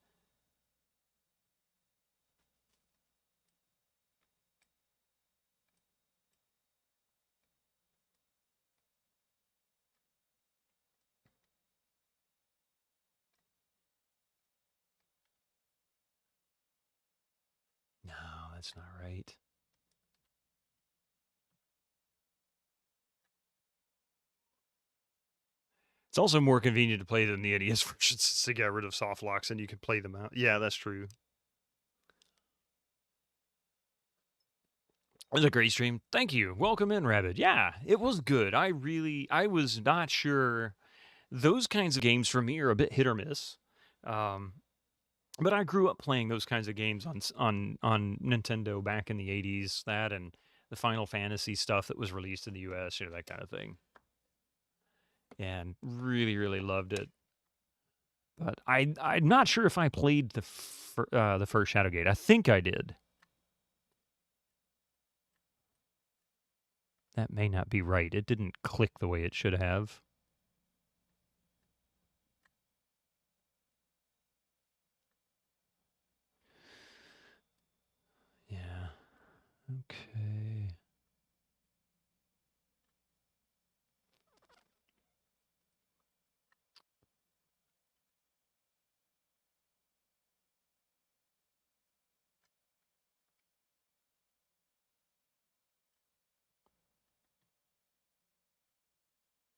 [SPEAKER 1] No, that's not right. It's also more convenient to play than the NES version since they got rid of soft locks and you can play them out. Yeah, that's true. It was a great stream. Thank you. Welcome in, Rabbit. Yeah, it was good. I was not sure. Those kinds of games for me are a bit hit or miss. But I grew up playing those kinds of games on Nintendo back in the 80s, that and the Final Fantasy stuff that was released in the US, that kind of thing. And really, really loved it. But I'm not sure if I played the first Shadowgate. I think I did. That may not be right. It didn't click the way it should have. Yeah. Okay.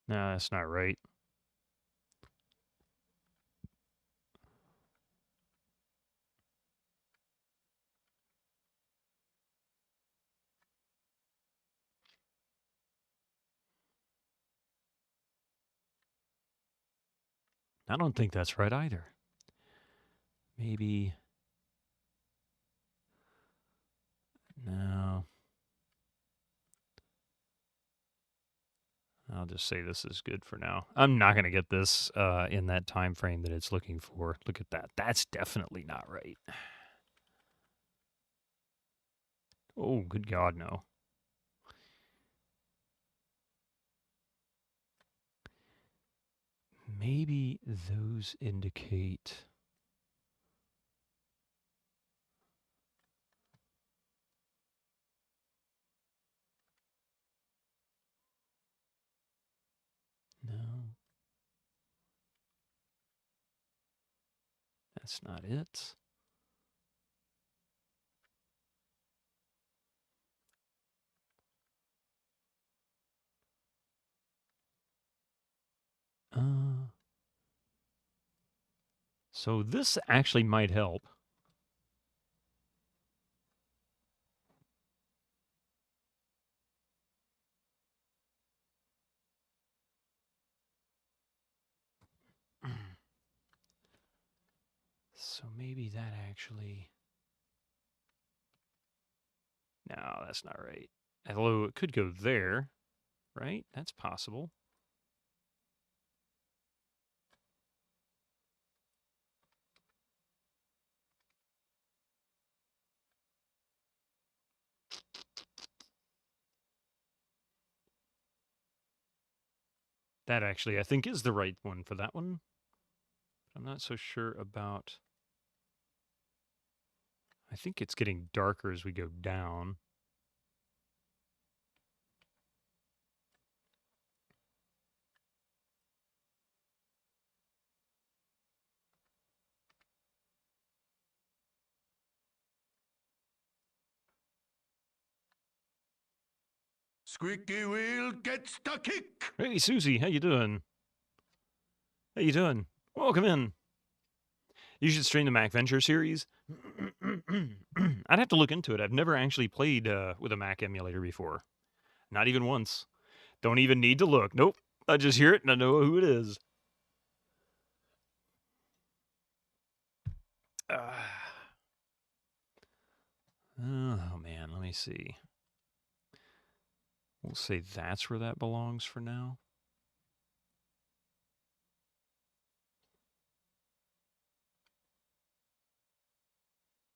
[SPEAKER 1] No, that's not right. I don't think that's right either. Maybe. No. I'll just say this is good for now. I'm not going to get this in that time frame that it's looking for. Look at that. That's definitely not right. Oh, good God, no. maybe those indicate... No. That's not it. So this actually might help. So maybe that actually... No, that's not right. Although it could go there, right? That's possible. That actually, I think, is the right one for that one. I'm not so sure about... I think it's getting darker as we go down.
[SPEAKER 3] Squeaky wheel gets the kick.
[SPEAKER 1] Hey, Susie, how you doing? How you doing? Welcome in. You should stream the Mac Venture series. I'd have to look into it. I've never actually played with a Mac emulator before. Not even once. Don't even need to look. Nope. I just hear it and I know who it is. Oh, man. Let me see. We'll say that's where that belongs for now.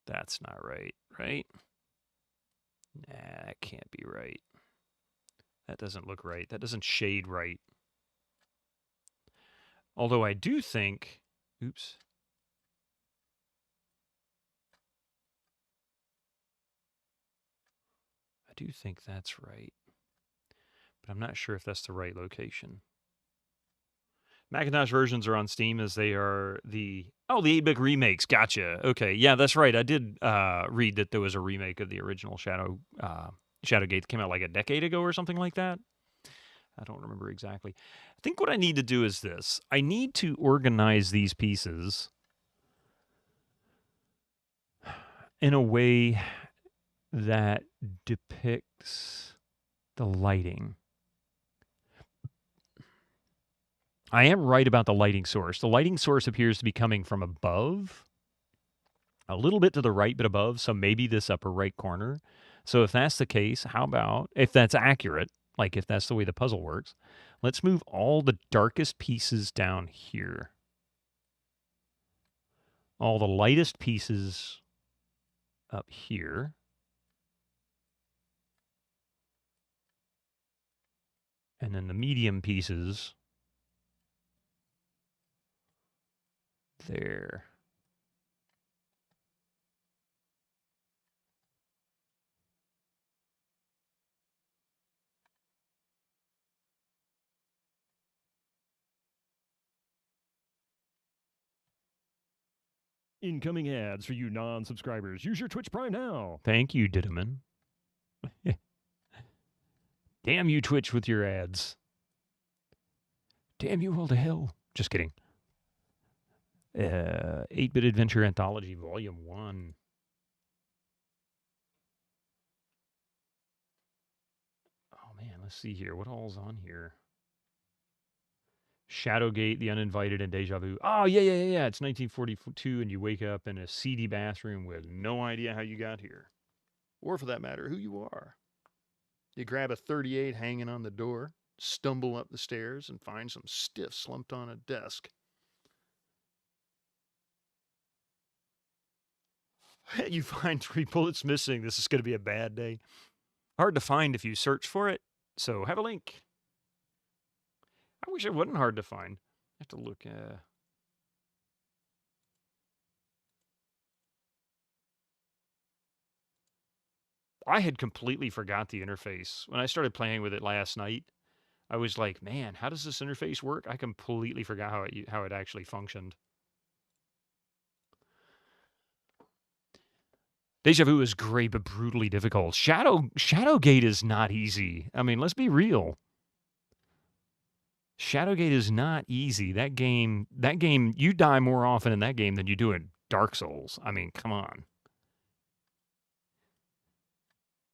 [SPEAKER 1] That's not right, right? Nah, that can't be right. That doesn't look right. That doesn't shade right. Although I do think... Oops. I do think that's right. But I'm not sure if that's the right location. Macintosh versions are on Steam as they are the... Oh, the 8-bit remakes. Gotcha. Okay, yeah, that's right. I did read that there was a remake of the original Shadowgate that came out like a decade ago or something like that. I don't remember exactly. I think what I need to do is this. I need to organize these pieces in a way that depicts the lighting. I am right about the lighting source. The lighting source appears to be coming from above, a little bit to the right, but above, so maybe this upper right corner. So if that's the case, how about, if that's accurate, like if that's the way the puzzle works, let's move all the darkest pieces down here. All the lightest pieces up here. And then the medium pieces there. Incoming ads for you non-subscribers. Use your Twitch Prime now. Thank you, Dittaman. Damn you, Twitch, with your ads. Damn you all to hell. Just kidding. 8-Bit Adventure Anthology, Volume 1. Oh, man, let's see here. What all's on here? Shadowgate, The Uninvited, and Deja Vu. Oh, yeah. It's 1942, and you wake up in a seedy bathroom with no idea how you got here. Or, for that matter, who you are. You grab a 38 hanging on the door, stumble up the stairs, and find some stiff slumped on a desk. You find 3 bullets missing. This is going to be a bad day. Hard to find if you search for it, so have a link. I wish it wasn't hard to find. have to look. I had completely forgot the interface when I started playing with it last night. I was like, man, how does this interface work? I completely forgot how it actually functioned. Deja Vu is great, but brutally difficult. Shadowgate is not easy. I mean, let's be real. Shadowgate is not easy. That game, you die more often in that game than you do in Dark Souls. I mean, come on.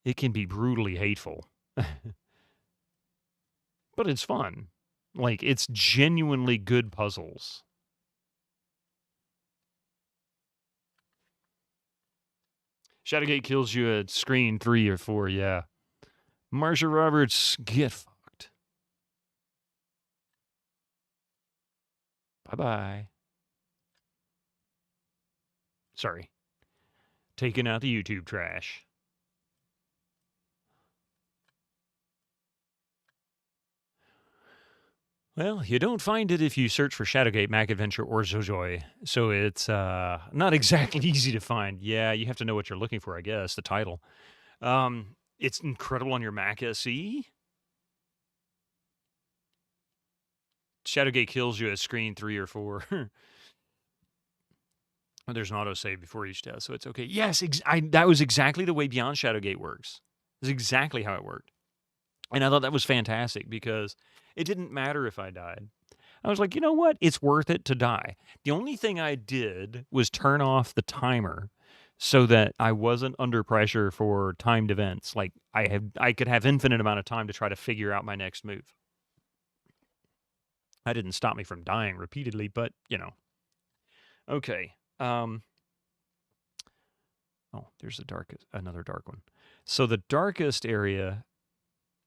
[SPEAKER 1] It can be brutally hateful. But it's fun. Like, it's genuinely good puzzles. Shadowgate kills you at screen 3 or 4, yeah. Marsha Roberts, get fucked. Bye-bye. Sorry. Taking out the YouTube trash. Well, you don't find it if you search for Shadowgate, Mac Adventure, or Zojoi. So it's not exactly easy to find. Yeah, you have to know what you're looking for, I guess, the title. It's incredible on your Mac SE. Shadowgate kills you at screen 3 or 4. There's an autosave before each death, so it's okay. Yes, that was exactly the way Beyond Shadowgate works. It's exactly how it worked. And I thought that was fantastic because it didn't matter if I died. I was like, you know what? It's worth it to die. The only thing I did was turn off the timer so that I wasn't under pressure for timed events. Like I could have infinite amount of time to try to figure out my next move. That didn't stop me from dying repeatedly, but you know. Okay. Oh, there's another dark one. So the darkest area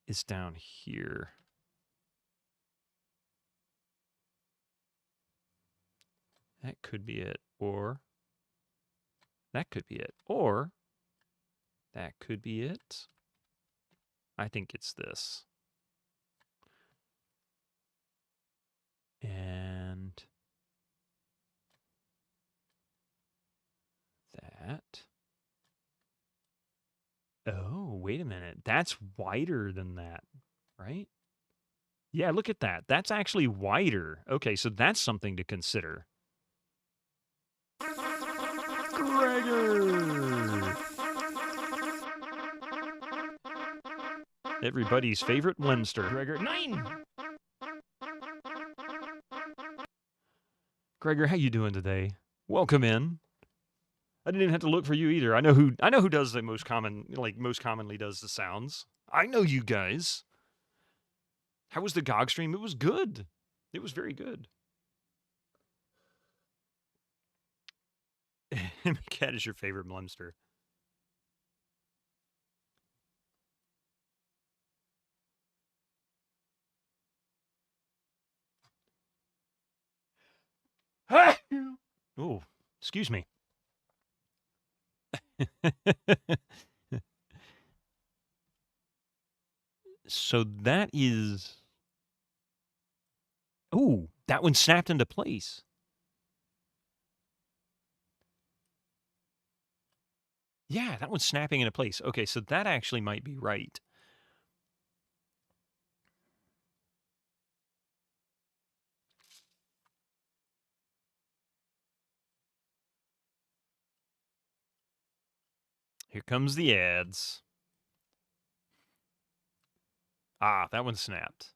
[SPEAKER 1] is down here. That could be it. Or that could be it. Or that could be it. I think it's this. And that. Oh, wait a minute. That's wider than that, right? Yeah, look at that. That's actually wider. Okay, so that's something to consider. Gregor! Everybody's favorite Lemster.
[SPEAKER 10] Gregor, 9!
[SPEAKER 1] Gregor, how you doing today? Welcome in. I didn't even have to look for you either. I know who does the most commonly does the sounds. I know you guys. How was the GOG stream? It was good. It was very good. Cat is your favorite Mlemster. Oh, excuse me. So that is... Oh, that one snapped into place. Yeah, that one's snapping into place. Okay, so that actually might be right. Here comes the ads. Ah, that one snapped.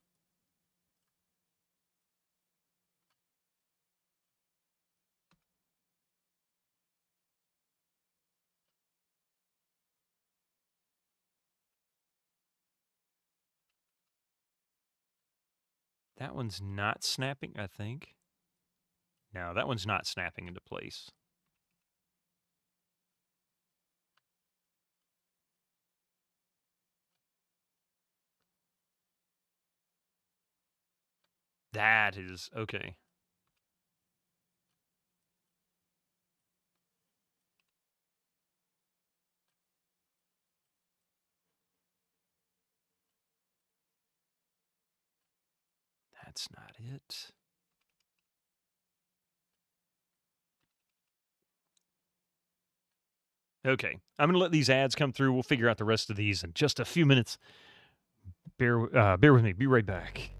[SPEAKER 1] That one's not snapping, I think. No, that one's not snapping into place. That is... Okay. That's not it. Okay, I'm going to let these ads come through. We'll figure out the rest of these in just a few minutes. Bear with me. Be right back.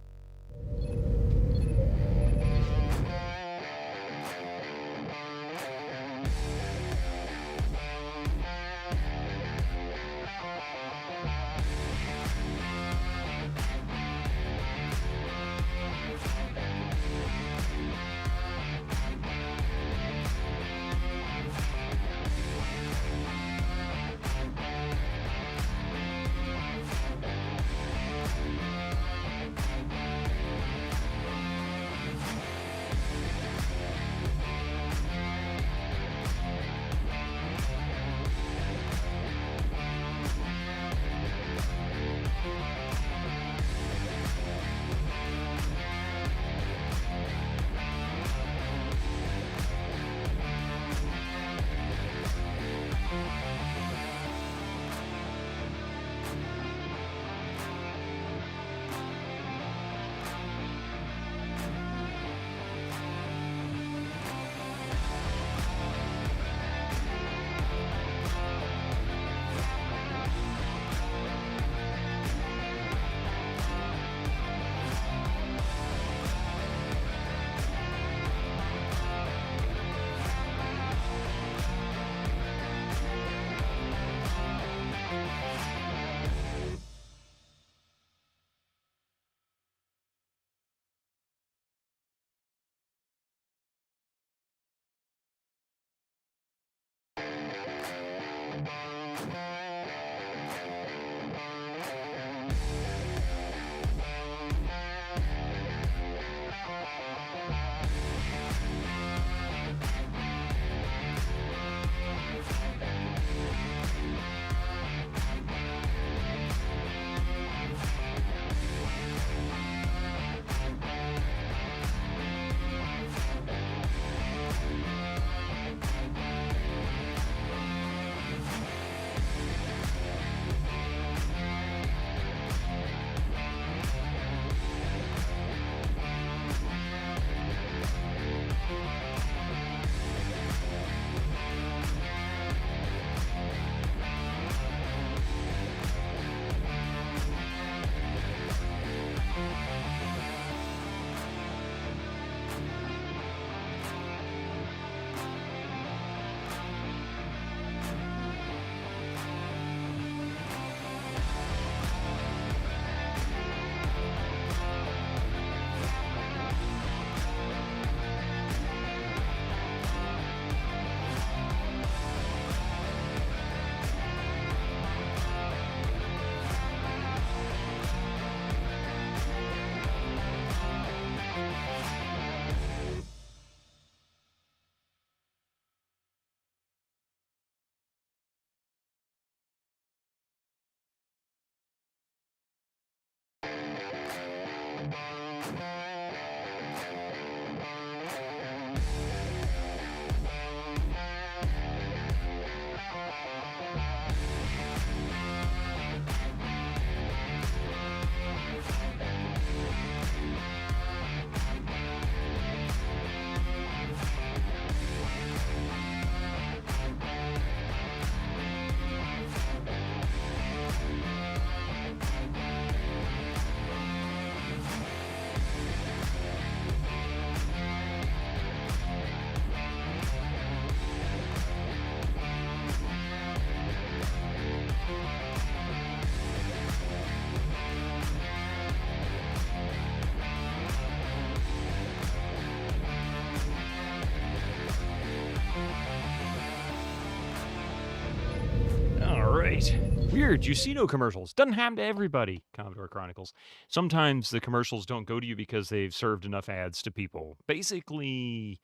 [SPEAKER 1] Right. Weird. You see no commercials. Doesn't happen to everybody, Commodore Chronicles. Sometimes the commercials don't go to you because they've served enough ads to people. Basically,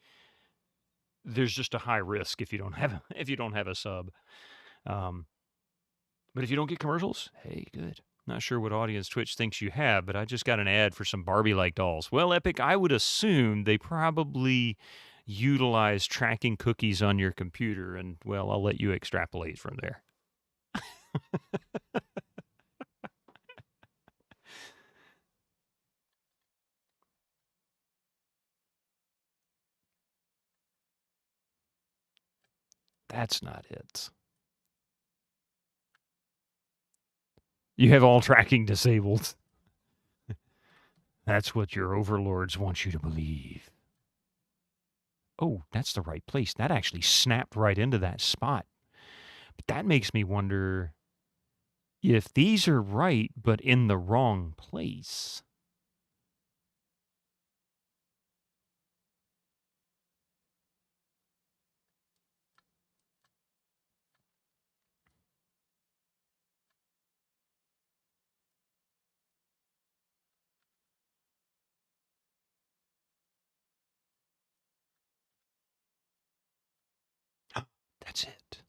[SPEAKER 1] there's just a high risk if you don't have a sub. But if you don't get commercials, hey, good. Not sure what audience Twitch thinks you have, but I just got an ad for some Barbie-like dolls. Well, Epic, I would assume they probably utilize tracking cookies on your computer, and, well, I'll let you extrapolate from there. That's not it. You have all tracking disabled. That's what your overlords want you to believe. Oh, that's the right place. That actually snapped right into that spot. But that makes me wonder if these are right, but in the wrong place. That's it.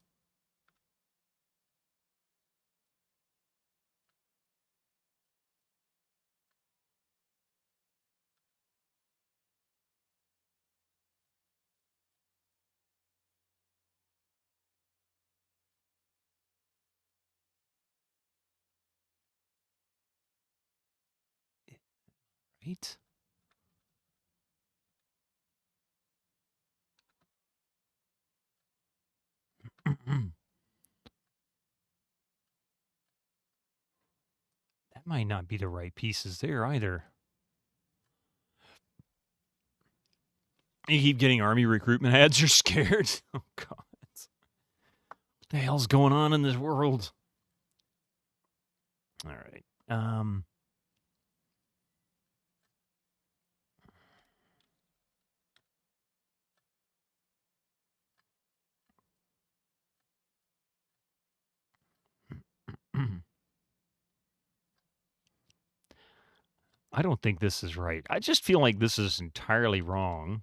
[SPEAKER 1] Right? That might not be the right pieces there either. You keep getting army recruitment ads, you're scared. Oh, God. What the hell's going on in this world? All right. I don't think this is right. I just feel like this is entirely wrong.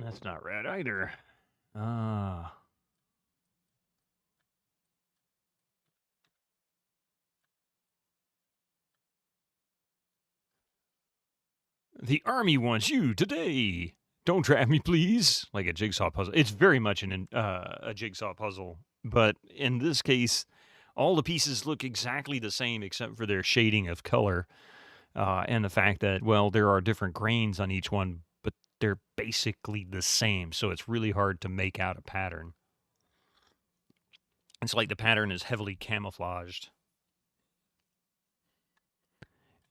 [SPEAKER 1] That's not right either. The army wants you today. Don't trap me, please. Like a jigsaw puzzle. It's very much a jigsaw puzzle. But in this case, all the pieces look exactly the same except for their shading of color. And the fact that, well, there are different grains on each one, but they're basically the same. So it's really hard to make out a pattern. It's like the pattern is heavily camouflaged.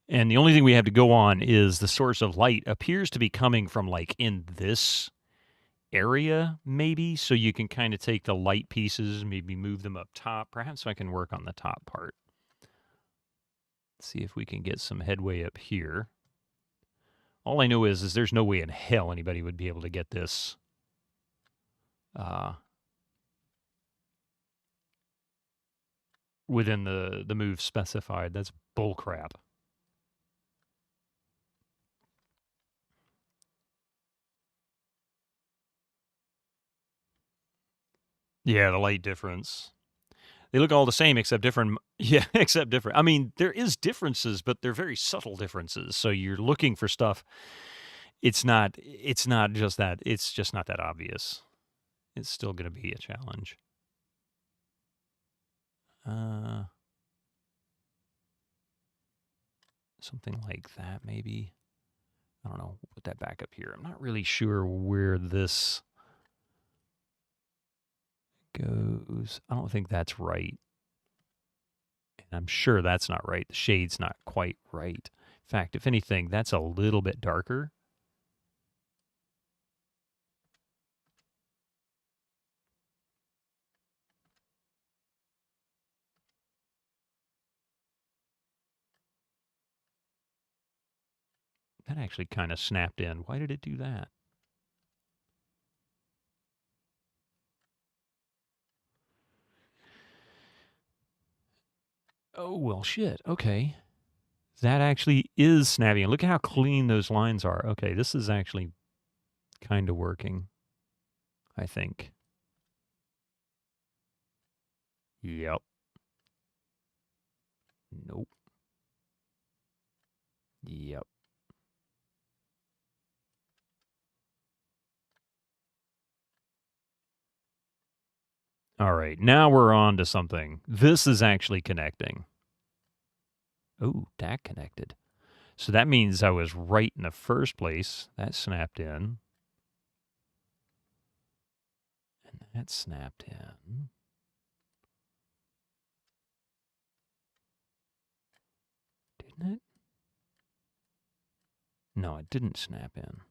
[SPEAKER 1] And the only thing we have to go on is the source of light appears to be coming from like in this area, maybe. So you can kind of take the light pieces, maybe move them up top. Perhaps I can work on the top part. See if we can get some headway up here. All I know is there's no way in hell anybody would be able to get this within the move specified. That's bullcrap. Yeah, the light difference. They look all the same except different. Yeah, except different. I mean, there is differences, but they're very subtle differences. So you're looking for stuff. It's not just that. It's just not that obvious. It's still going to be a challenge. Something like that, maybe. I don't know. Put that back up here. I'm not really sure where this goes. I don't think that's right. And I'm sure that's not right. The shade's not quite right. In fact, if anything, that's a little bit darker. That actually kind of snapped in. Why did it do that? Oh, well, shit. Okay. That actually is snapping. Look at how clean those lines are. Okay, this is actually kind of working, I think. Yep. Nope. Yep. All right, now we're on to something. This is actually connecting. Oh, that connected. So that means I was right in the first place. That snapped in. And that snapped in. Didn't it? No, it didn't snap in.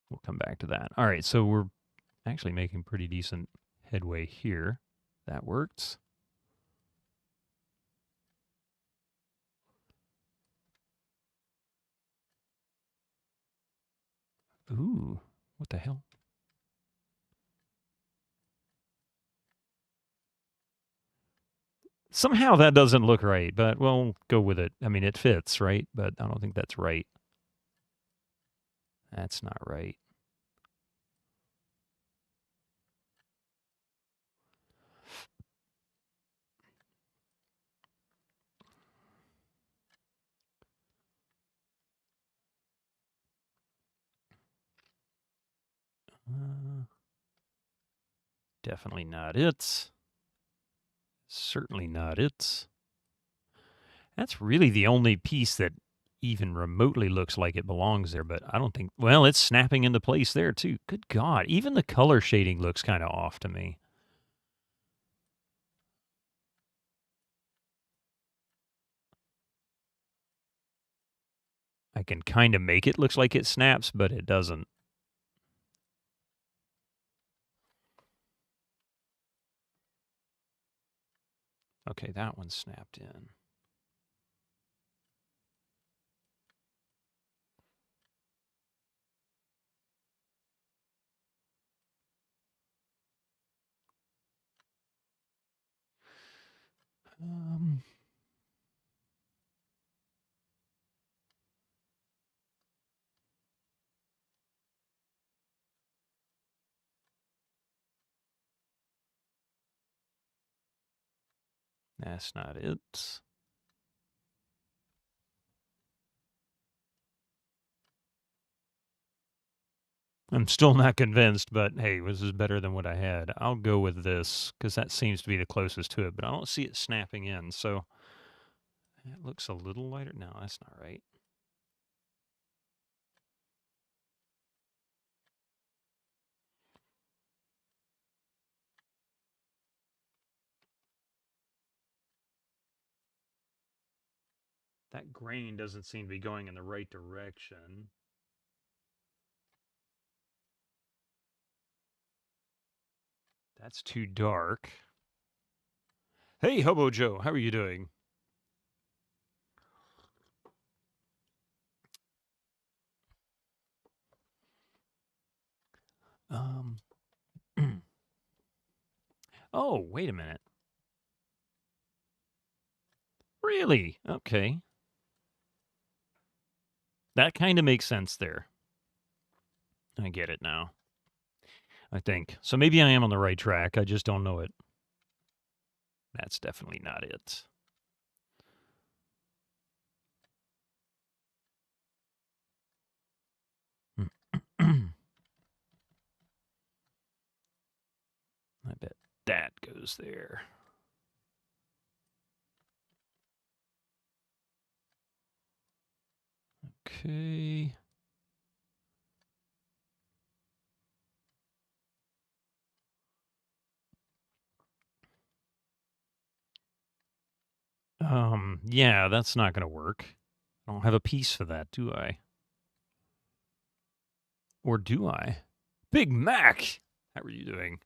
[SPEAKER 1] We'll come back to that. All right, so we're actually making pretty decent headway here. That works. Ooh, what the hell? Somehow that doesn't look right, but we'll go with it. I mean, it fits, right? But I don't think that's right. That's not right. Definitely not it. Certainly not it. That's really the only piece that even remotely looks like it belongs there, but I don't think, well, it's snapping into place there too. Good God. Even the color shading looks kind of off to me. I can kind of make it looks like it snaps, but it doesn't. Okay, that one snapped in. That's not it. I'm still not convinced, but hey, this is better than what I had. I'll go with this because that seems to be the closest to it, but I don't see it snapping in. So it looks a little lighter. No, that's not right. That grain doesn't seem to be going in the right direction. That's too dark. Hey, Hobo Joe, how are you doing? Oh, wait a minute. Really? Okay. That kind of makes sense there. I get it now. I think. So maybe I am on the right track. I just don't know it. That's definitely not it. I bet that goes there. Okay. Yeah, that's not going to work. I don't have a piece for that, do I? Or do I? Big Mac! How are you doing?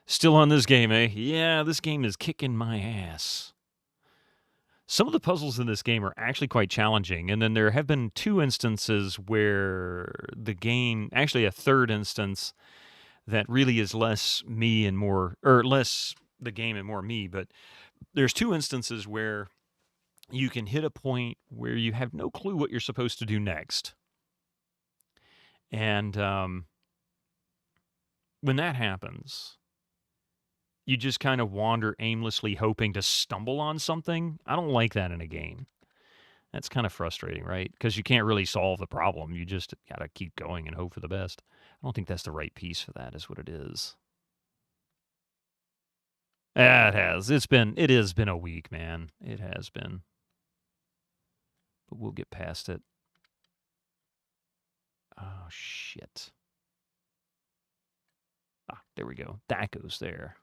[SPEAKER 1] Still on this game, eh? Yeah, this game is kicking my ass. Some of the puzzles in this game are actually quite challenging, and then there have been 2 instances where the game, actually a third instance, that really is less me and more, or less the game and more me, but there's 2 instances where you can hit a point where you have no clue what you're supposed to do next. And when that happens, you just kind of wander aimlessly hoping to stumble on something. I don't like that in a game. That's kind of frustrating, right? Because you can't really solve the problem. You just got to keep going and hope for the best. I don't think that's the right piece for that, is what it is. Yeah, it has. It has been a week, man. It has been. But we'll get past it. Oh, shit. Ah, there we go. That goes there.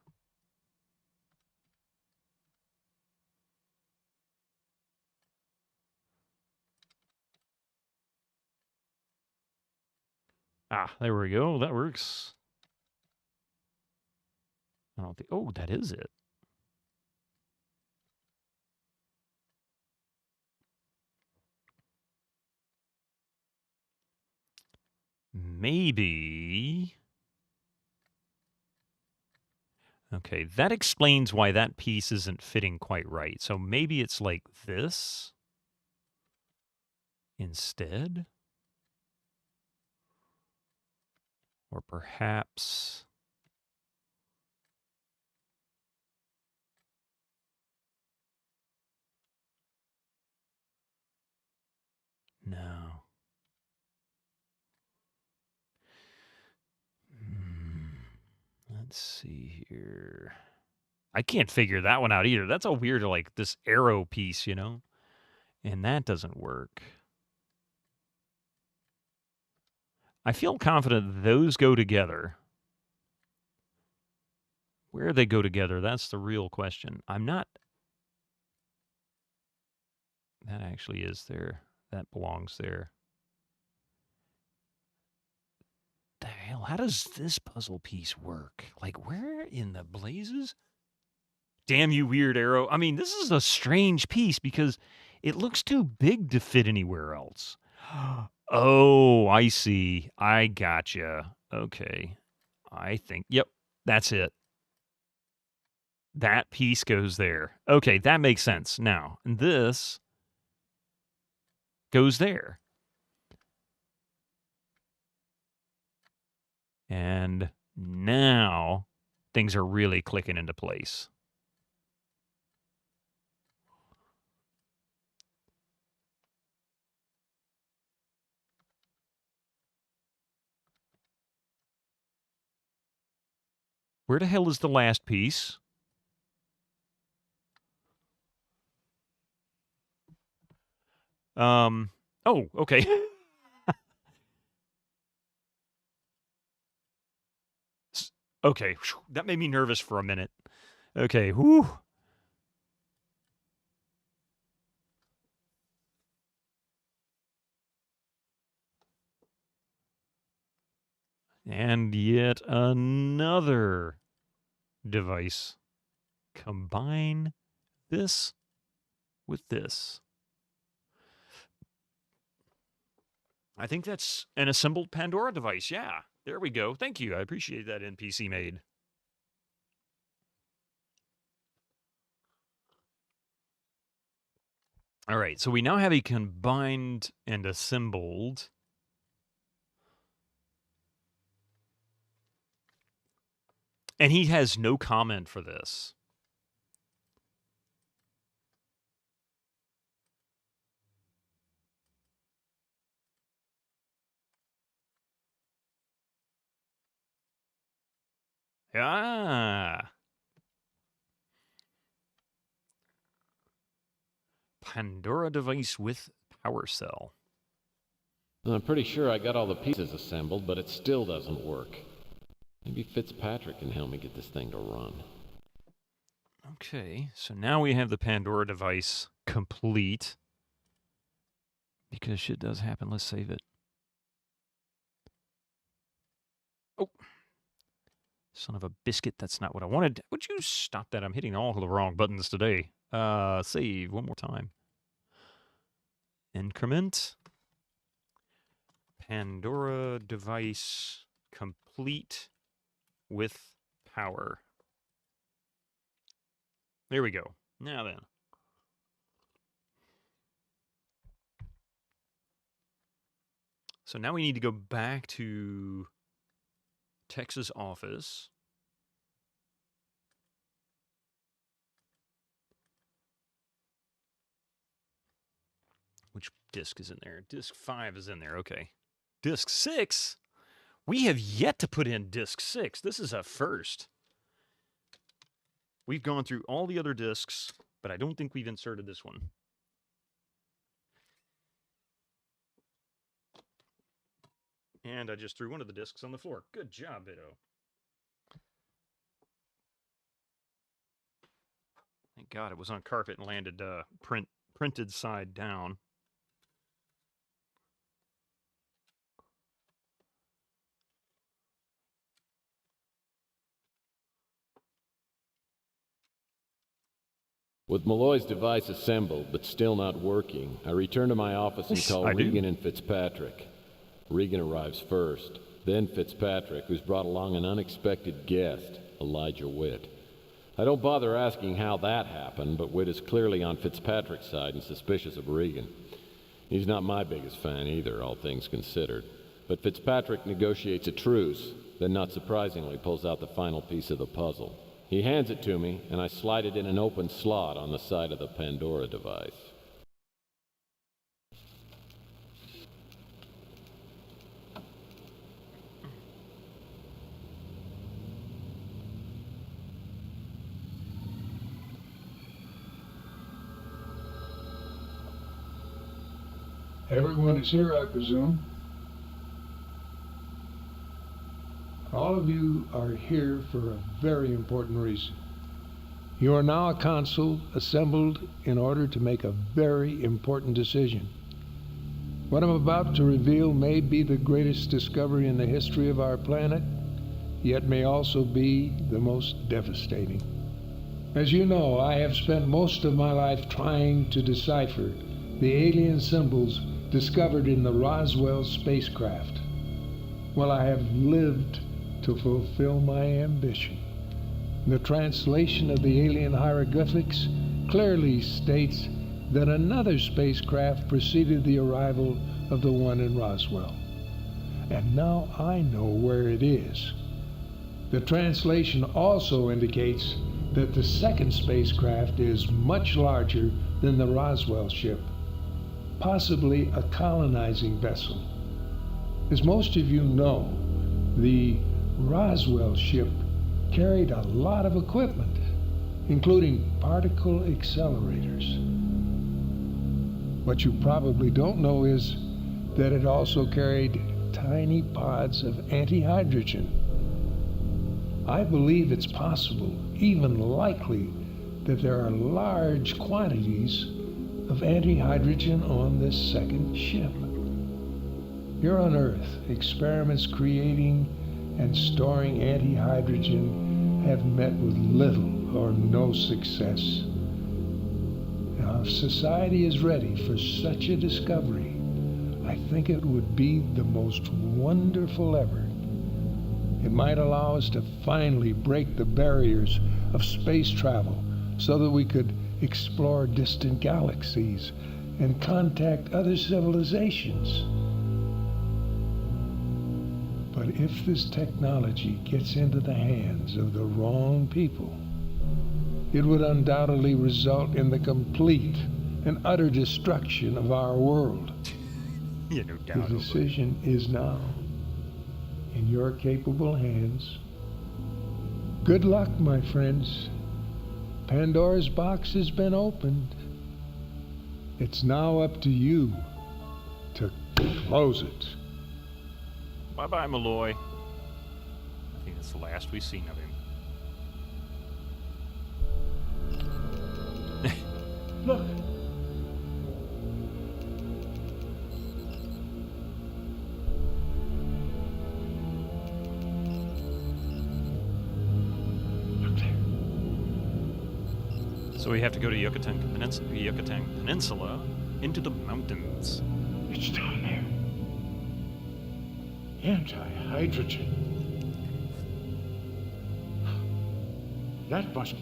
[SPEAKER 1] Ah, there we go. That works. I don't think. Oh, that is it. Maybe. Okay, that explains why that piece isn't fitting quite right. So maybe it's like this instead? Or perhaps... No. Let's see here. I can't figure that one out either. That's a weird, like, this arrow piece, you know? And that doesn't work. I feel confident those go together. Where they go together, that's the real question. I'm not... That actually is there. That belongs there. The hell? How does this puzzle piece work? Like, where in the blazes? Damn you, weird arrow. I mean, this is a strange piece because it looks too big to fit anywhere else. Oh, I see. I gotcha. Okay. I think, yep, that's it. That piece goes there. Okay, that makes sense. Now, this goes there. And now things are really clicking into place. Where the hell is the last piece? Oh, okay. Okay, that made me nervous for a minute. Okay, whew. And yet another device. Combine this with this. I think that's an assembled Pandora device. Yeah, there we go. Thank you. I appreciate that NPC made. All right, so we now have a combined and assembled. And he has no comment for this. Ah. Pandora device with power cell.
[SPEAKER 4] I'm pretty sure I got all the pieces assembled, but it still doesn't work. Maybe Fitzpatrick can help me get this thing to run.
[SPEAKER 1] Okay, so now we have the Pandora device complete. Because shit does happen. Let's save it. Oh. Son of a biscuit. That's not what I wanted. Would you stop that? I'm hitting all the wrong buttons today. Save one more time. Increment. Pandora device complete with power. There we go. Now then. So now we need to go back to Tex's office. Which disc is in there? Disc 5 is in there. Okay. Disc 6? We have yet to put in disc 6. This is a first. We've gone through all the other discs, but I don't think we've inserted this one. And I just threw one of the discs on the floor. Good job, Biddo. Thank God it was on carpet and landed printed side down.
[SPEAKER 4] With Malloy's device assembled but still not working, I return to my office and call Regan and Fitzpatrick. Regan arrives first, then Fitzpatrick, who's brought along an unexpected guest, Elijah Witt. I don't bother asking how that happened, but Witt is clearly on Fitzpatrick's side and suspicious of Regan. He's not my biggest fan either, all things considered. But Fitzpatrick negotiates a truce, then not surprisingly pulls out the final piece of the puzzle. He hands it to me, and I slide it in an open slot on the side of the Pandora device.
[SPEAKER 11] Everyone is here, I presume. All of you are here for a very important reason. You are now a council assembled in order to make a very important decision. What I'm about to reveal may be the greatest discovery in the history of our planet, yet may also be the most devastating. As you know, I have spent most of my life trying to decipher the alien symbols discovered in the Roswell spacecraft. Well, I have lived to fulfill my ambition. The translation of the alien hieroglyphics clearly states that another spacecraft preceded the arrival of the one in Roswell. And now I know where it is. The translation also indicates that the second spacecraft is much larger than the Roswell ship, possibly a colonizing vessel. As most of you know, the Roswell ship carried a lot of equipment, including particle accelerators. What you probably don't know is that it also carried tiny pods of antihydrogen. I believe it's possible, even likely, that there are large quantities of antihydrogen on this second ship. Here on Earth, experiments creating and storing antihydrogen have met with little or no success. Now, if society is ready for such a discovery, I think it would be the most wonderful ever. It might allow us to finally break the barriers of space travel so that we could explore distant galaxies and contact other civilizations. But if this technology gets into the hands of the wrong people, it would undoubtedly result in the complete and utter destruction of our world.
[SPEAKER 1] Yeah, no doubt.
[SPEAKER 11] The decision is now in your capable hands. Good luck, my friends. Pandora's box has been opened. It's now up to you to close it.
[SPEAKER 1] Bye-bye, Malloy. I think that's the last we've seen of him.
[SPEAKER 11] Look.
[SPEAKER 1] So we have to go to Yucatan Peninsula into the mountains.
[SPEAKER 5] It's down there. Anti-hydrogen. That must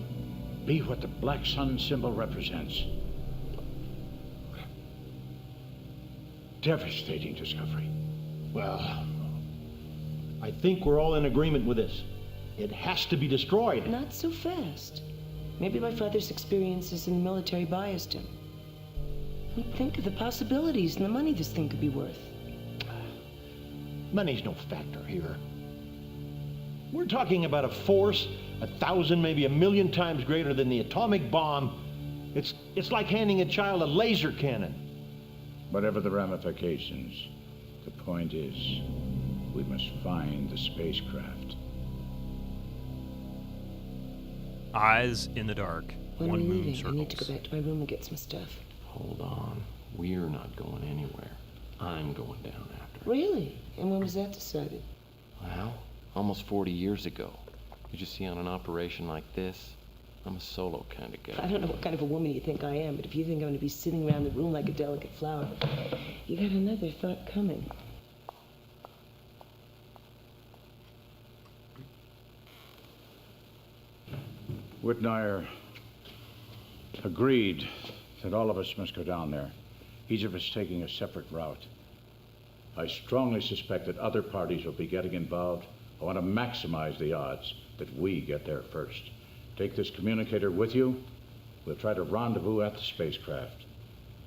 [SPEAKER 5] be what the black sun symbol represents. Devastating discovery.
[SPEAKER 12] Well, I think we're all in agreement with this. It has to be destroyed.
[SPEAKER 7] Not so fast. Maybe my father's experiences in the military biased him. Think of the possibilities and the money this thing could be worth.
[SPEAKER 12] Money's no factor here. We're talking about a force 1,000, maybe 1,000,000 times greater than the atomic bomb. It's like handing a child a laser cannon.
[SPEAKER 5] Whatever the ramifications, the point is, we must find the spacecraft.
[SPEAKER 1] Eyes in the dark.
[SPEAKER 7] When
[SPEAKER 1] One
[SPEAKER 7] we're
[SPEAKER 1] moon
[SPEAKER 7] leaving,
[SPEAKER 1] circles.
[SPEAKER 7] I need to go back to my room and get some stuff.
[SPEAKER 4] Hold on. We're not going anywhere. I'm going down after.
[SPEAKER 7] Really? And when was that decided?
[SPEAKER 4] Well, almost 40 years ago. You just see, on an operation like this, I'm a solo kind of guy.
[SPEAKER 7] I don't know what kind of a woman you think I am, but if you think I'm going to be sitting around the room like a delicate flower, you got another thought coming.
[SPEAKER 5] Whitnire agreed that all of us must go down there, each of us taking a separate route. I strongly suspect that other parties will be getting involved. I want to maximize the odds that we get there first. Take this communicator with you. We'll try to rendezvous at the spacecraft.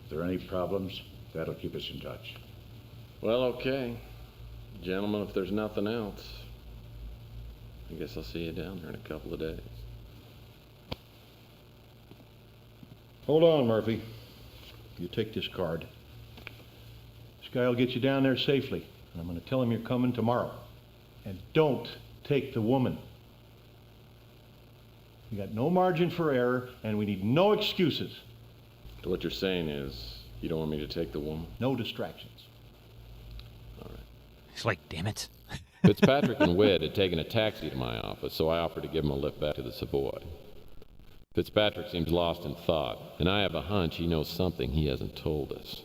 [SPEAKER 5] If there are any problems, that'll keep us in touch.
[SPEAKER 4] Well, okay. Gentlemen, if there's nothing else, I guess I'll see you down there in a couple of days.
[SPEAKER 12] Hold on, Murphy. You take this card. This guy will get you down there safely. And I'm going to tell him you're coming tomorrow. And don't take the woman. We got no margin for error, and we need no excuses.
[SPEAKER 4] So what you're saying is, you don't want me to take the woman?
[SPEAKER 12] No distractions.
[SPEAKER 4] All right.
[SPEAKER 1] He's like, damn it.
[SPEAKER 4] Fitzpatrick and Wed had taken a taxi to my office, so I offered to give him a lift back to the Savoy. Fitzpatrick seems lost in thought, and I have a hunch he knows something he hasn't told us.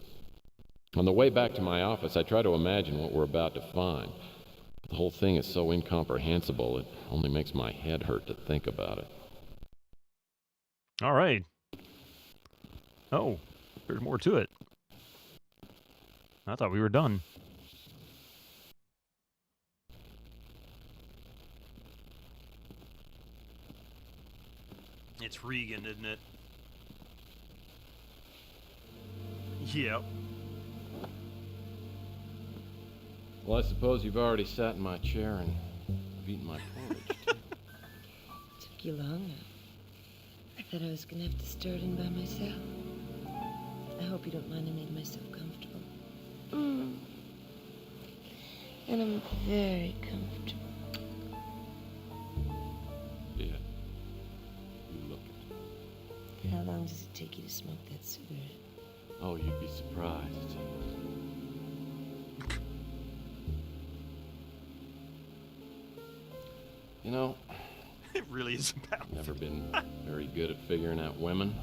[SPEAKER 4] On the way back to my office, I try to imagine what we're about to find. But the whole thing is so incomprehensible, it only makes my head hurt to think about it.
[SPEAKER 1] All right. Oh, there's more to it. I thought we were done. It's Regan, isn't it? Yep.
[SPEAKER 4] Well, I suppose you've already sat in my chair and eaten my porridge, too.
[SPEAKER 7] Took you long. I thought I was going to have to start in by myself. I hope you don't mind I made myself comfortable. And I'm very comfortable.
[SPEAKER 4] Yeah. You look it.
[SPEAKER 7] How long does it take you to smoke that cigarette?
[SPEAKER 4] Oh, you'd be surprised. You know,
[SPEAKER 1] It really is about.
[SPEAKER 4] never been very good at figuring out women.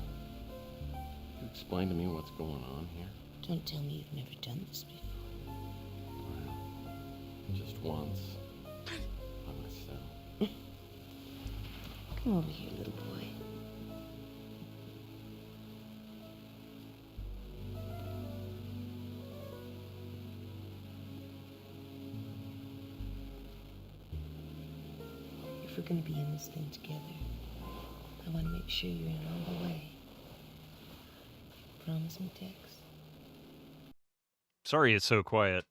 [SPEAKER 4] Can you explain to me what's going on here?
[SPEAKER 7] Don't tell me you've never done this before.
[SPEAKER 4] Well, just once. By myself.
[SPEAKER 7] Come over here, little boy. If we're going to be in this thing together, I want to make sure you're in all the way. Promise me, Tex?
[SPEAKER 1] Sorry it's so quiet.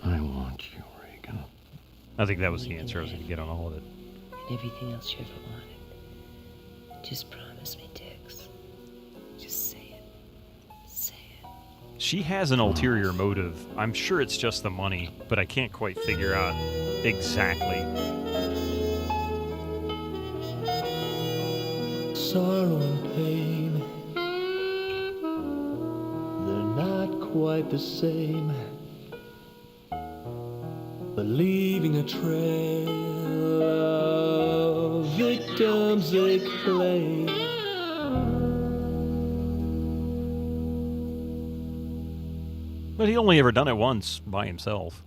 [SPEAKER 4] I want you, Regan.
[SPEAKER 1] I think that was the answer I was going to get on all of it.
[SPEAKER 7] And everything else you ever wanted. Just promise me, Tex. Just say it. Say it.
[SPEAKER 1] She has an ulterior motive. I'm sure it's just the money, but I can't quite figure out exactly.
[SPEAKER 13] Sorrow and pain, they're not quite the same, but leaving a trail of victims they claim.
[SPEAKER 1] But he only ever done it once by himself.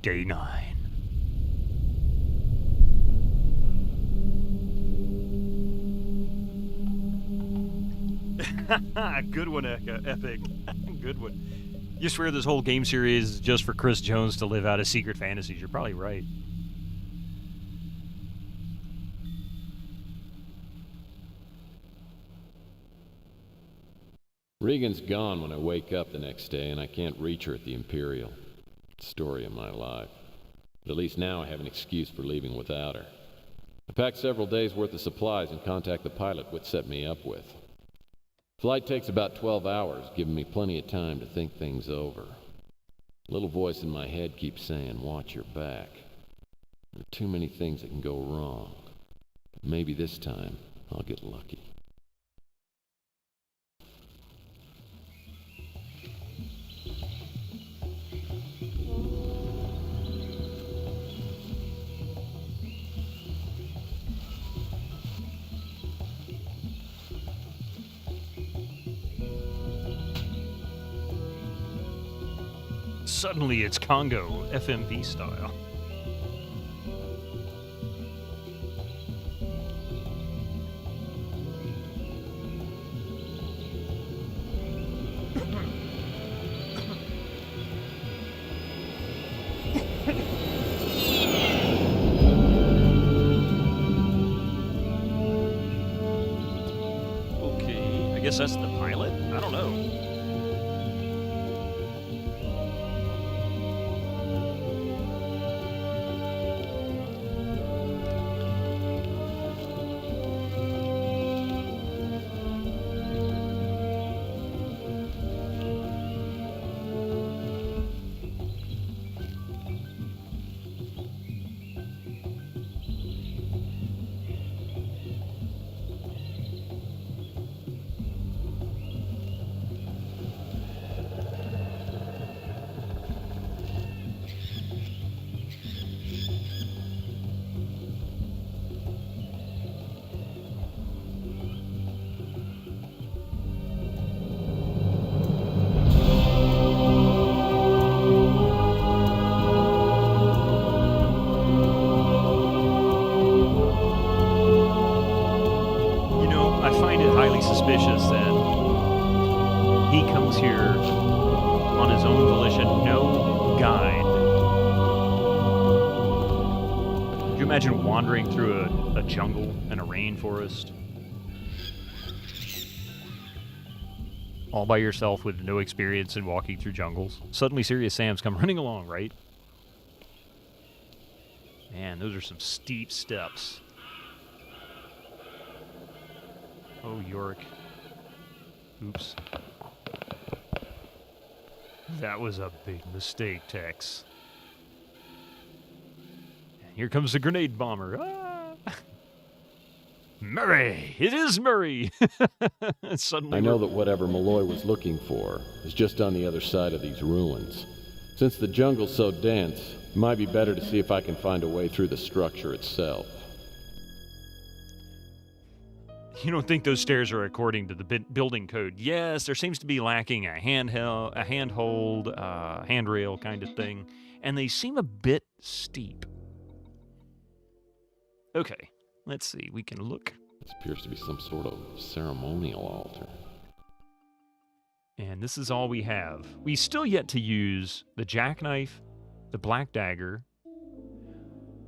[SPEAKER 1] Day 9. Good one, Epic. Good one. You swear this whole game series is just for Chris Jones to live out his secret fantasies. You're probably right.
[SPEAKER 4] Regan's gone when I wake up the next day, and I can't reach her at the Imperial. Story of my life. But at least now I have an excuse for leaving without her. I packed several days' worth of supplies and contact the pilot Whit set me up with. Flight takes about 12 hours, giving me plenty of time to think things over. A little voice in my head keeps saying, watch your back. There are too many things that can go wrong. But maybe this time I'll get lucky.
[SPEAKER 1] Suddenly it's Congo, FMV style. Okay, I guess that's the pilot? I don't know. Suspicious that he comes here on his own volition, no guide. Could you imagine wandering through a jungle and a rainforest? All by yourself with no experience in walking through jungles. Suddenly Serious Sam's come running along, right? Man, those are some steep steps. Oh, York. Oops. That was a big mistake, Tex. Here comes the grenade bomber. Ah! Murray! It is Murray! Suddenly
[SPEAKER 4] I know that whatever Malloy was looking for is just on the other side of these ruins. Since the jungle's so dense, it might be better to see if I can find a way through the structure itself.
[SPEAKER 1] You don't think those stairs are according to the building code? Yes, there seems to be lacking a handhold, handrail kind of thing, and they seem a bit steep. Okay, let's see. We can look.
[SPEAKER 4] This appears to be some sort of ceremonial altar.
[SPEAKER 1] And this is all we have. We still yet to use the jackknife, the black dagger.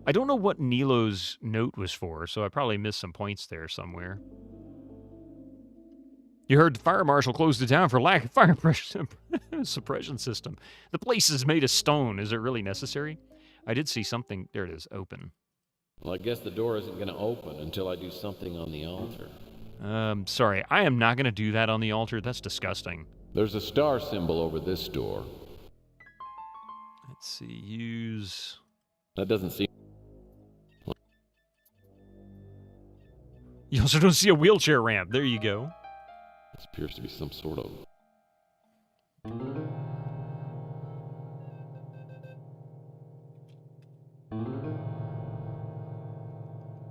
[SPEAKER 1] I don't know what Nilo's note was for, so I probably missed some points there somewhere. You heard the fire marshal closed the town for lack of fire suppression system. The place is made of stone. Is it really necessary? I did see something. There it is, open.
[SPEAKER 4] Well, I guess the door isn't going to open until I do something on the altar.
[SPEAKER 1] Sorry, I am not going to do that on the altar. That's disgusting.
[SPEAKER 4] There's a star symbol over this door.
[SPEAKER 1] Let's see, use...
[SPEAKER 4] That doesn't seem...
[SPEAKER 1] You also don't see a wheelchair ramp. There you go.
[SPEAKER 4] This appears to be some sort of...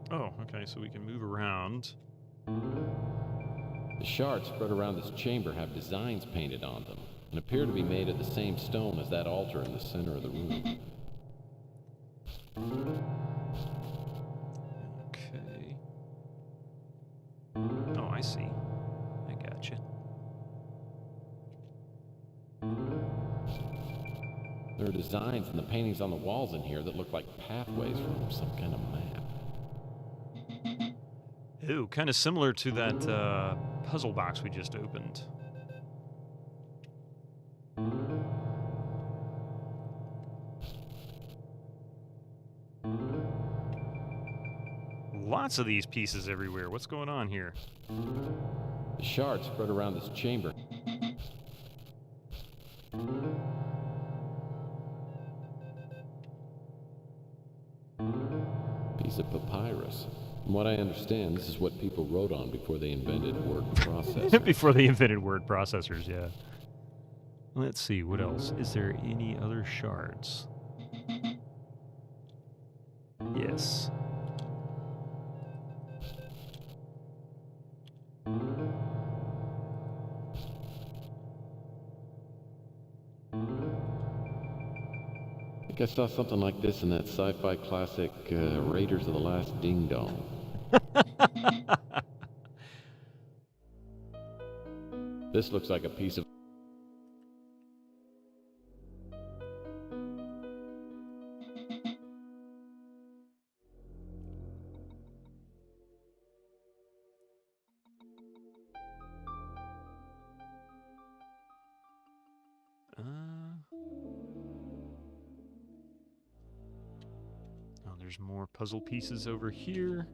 [SPEAKER 1] Oh, okay, so we can move around.
[SPEAKER 4] The shards spread around this chamber have designs painted on them and appear to be made of the same stone as that altar in the center of the room.
[SPEAKER 1] Okay. Oh, I see. I gotcha.
[SPEAKER 4] There are designs and the paintings on the walls in here that look like pathways from some kind of map.
[SPEAKER 1] Ooh, kind of similar to that puzzle box we just opened. Lots of these pieces everywhere. What's going on here?
[SPEAKER 4] The shards spread around this chamber. Piece of papyrus. From what I understand, this is what people wrote on before they invented word processors.
[SPEAKER 1] Before they invented word processors, yeah. Let's see, what else? Is there any other shards? Yes.
[SPEAKER 4] I think I saw something like this in that sci-fi classic Raiders of the Last Ding Dong. This looks like a piece of...
[SPEAKER 1] Oh, there's more puzzle pieces over here.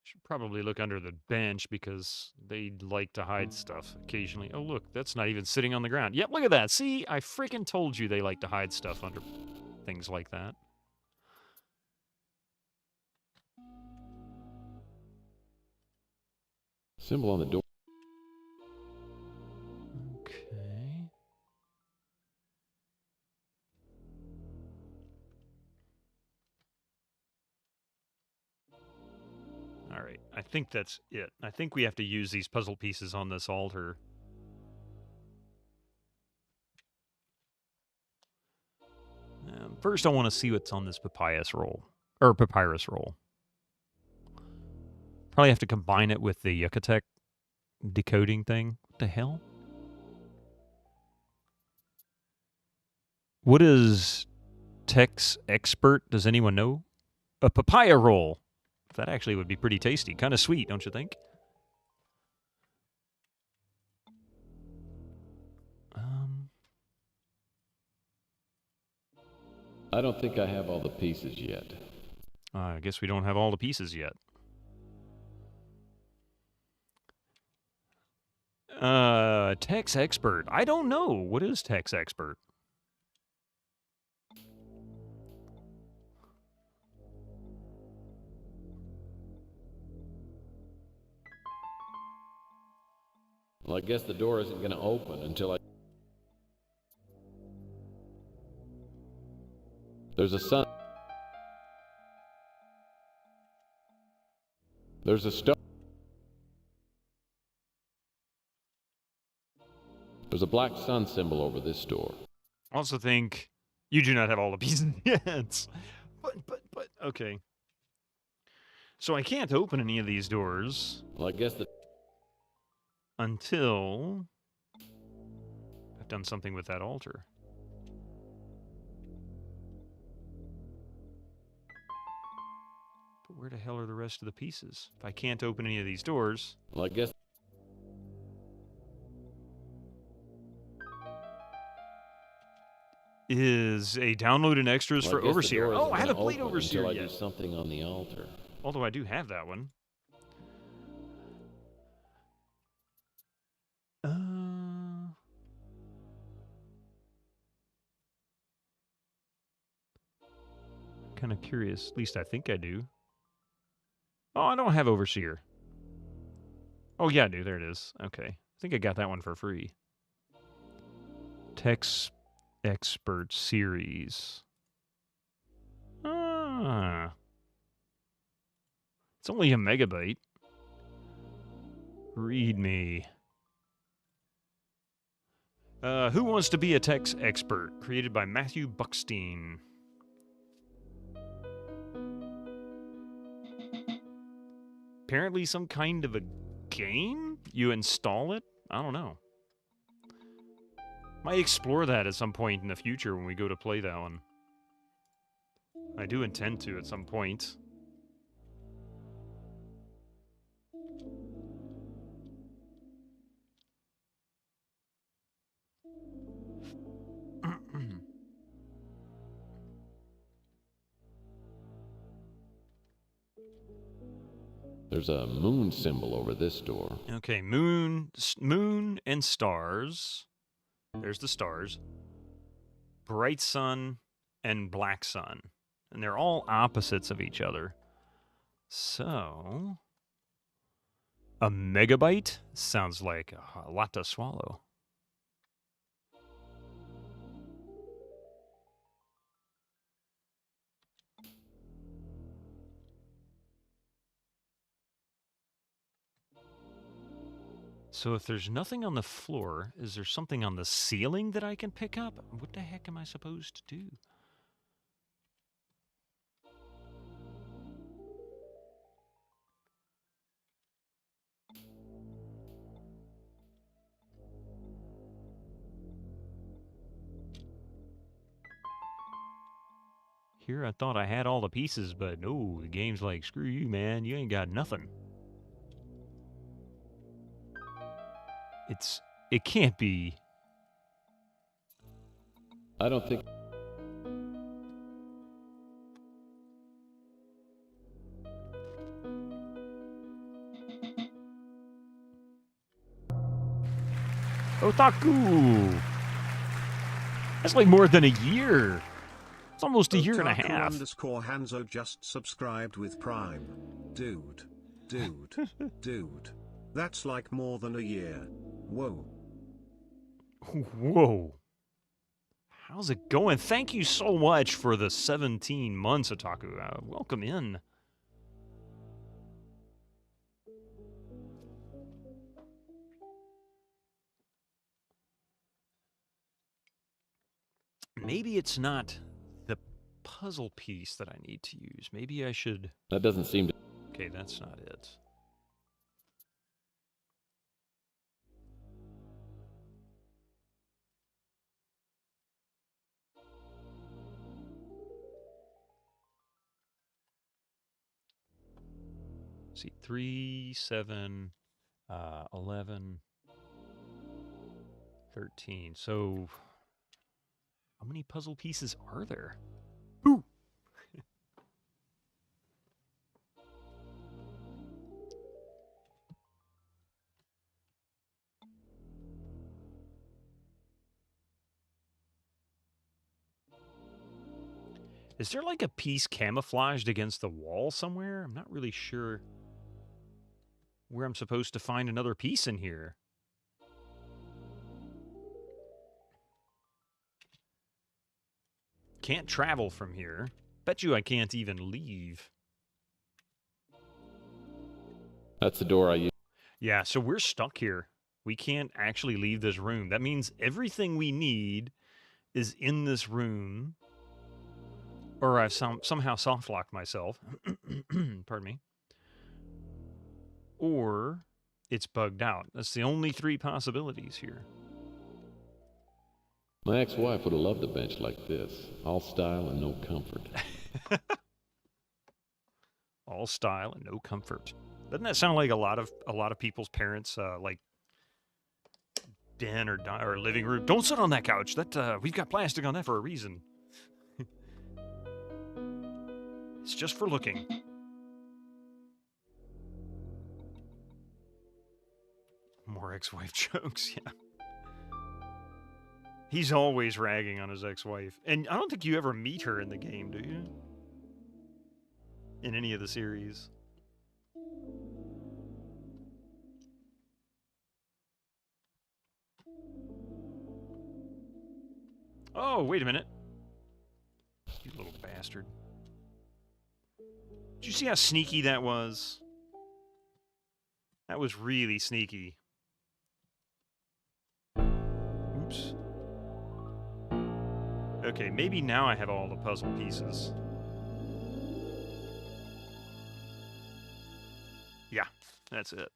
[SPEAKER 1] Should probably look under the bench because they like to hide stuff occasionally. Oh, look, that's not even sitting on the ground. Yep, look at that. See, I freaking told you they like to hide stuff under things like that.
[SPEAKER 4] Symbol on the door.
[SPEAKER 1] Okay. All right, I think that's it. I think we have to use these puzzle pieces on this altar. First, I want to see what's on this papyrus roll. Probably have to combine it with the Yucatec decoding thing. What the hell? What is Tex Expert? Does anyone know? A papaya roll. That actually would be pretty tasty. Kind of sweet, don't you think?
[SPEAKER 4] I don't think I have all the pieces yet.
[SPEAKER 1] I guess we don't have all the pieces yet. Tex Expert. I don't know. What is Tex Expert?
[SPEAKER 4] Well, I guess the door isn't going to open until I... There's a sun. There's a star. There's a black sun symbol over this door.
[SPEAKER 1] I also think you do not have all the pieces yet. But, okay. So I can't open any of these doors.
[SPEAKER 4] Well, I guess the...
[SPEAKER 1] Until I've done something with that altar. But where the hell are the rest of the pieces? If I can't open any of these doors...
[SPEAKER 4] Well, I guess...
[SPEAKER 1] Is a download and extras for Overseer. Oh, I haven't played Overseer
[SPEAKER 4] yet.
[SPEAKER 1] yet.
[SPEAKER 4] I do something on the altar.
[SPEAKER 1] Although I do have that one. Kind of curious. At least I think I do. Oh, I don't have Overseer. Oh, yeah, I do. There it is. Okay. I think I got that one for free. Tex Expert Series. Ah. It's only a megabyte. Read me. Who Wants to Be a Tex Expert? Created by Matthew Buckstein. Apparently some kind of a game? You install it? I don't know. Might explore that at some point in the future when we go to play that one. I do intend to at some point.
[SPEAKER 4] There's a moon symbol over this door.
[SPEAKER 1] Okay, moon and stars. There's the stars. Bright sun and black sun. And they're all opposites of each other. So, a megabyte sounds like a lot to swallow. So if there's nothing on the floor, is there something on the ceiling that I can pick up? What the heck am I supposed to do? Here I thought I had all the pieces, but no, the game's like, screw you, man, you ain't got nothing. It can't be.
[SPEAKER 4] I don't think...
[SPEAKER 1] Otaku! That's like more than a year. It's almost a year and a half.
[SPEAKER 2] Otaku _Hanzo just subscribed with Prime. Dude. That's like more than a year. Whoa.
[SPEAKER 1] Whoa. How's it going? Thank you so much for the 17 months, Otaku. Welcome in. Maybe it's not the puzzle piece that I need to use. Maybe I should...
[SPEAKER 4] That doesn't seem to...
[SPEAKER 1] Okay, that's not it. See, 3, 7, 11, 13. So, how many puzzle pieces are there? Ooh! Is there like a piece camouflaged against the wall somewhere? I'm not really sure where I'm supposed to find another piece in here. Can't travel from here. Bet you I can't even leave.
[SPEAKER 4] That's the door I use.
[SPEAKER 1] Yeah, so we're stuck here. We can't actually leave this room. That means everything we need is in this room. Or I've somehow soft-locked myself. Pardon me. Or it's bugged out. That's the only 3 possibilities here.
[SPEAKER 4] My ex-wife would have loved a bench like this. All style and no comfort.
[SPEAKER 1] All style and no comfort. Doesn't that sound like a lot of people's parents like den or living room? Don't sit on that couch. That we've got plastic on that for a reason. It's just for looking. More ex-wife jokes, yeah. He's always ragging on his ex-wife. And I don't think you ever meet her in the game, do you? In any of the series. Oh, wait a minute. You little bastard. Did you see how sneaky that was? That was really sneaky. Oops. Okay, maybe now I have all the puzzle pieces. Yeah, that's it.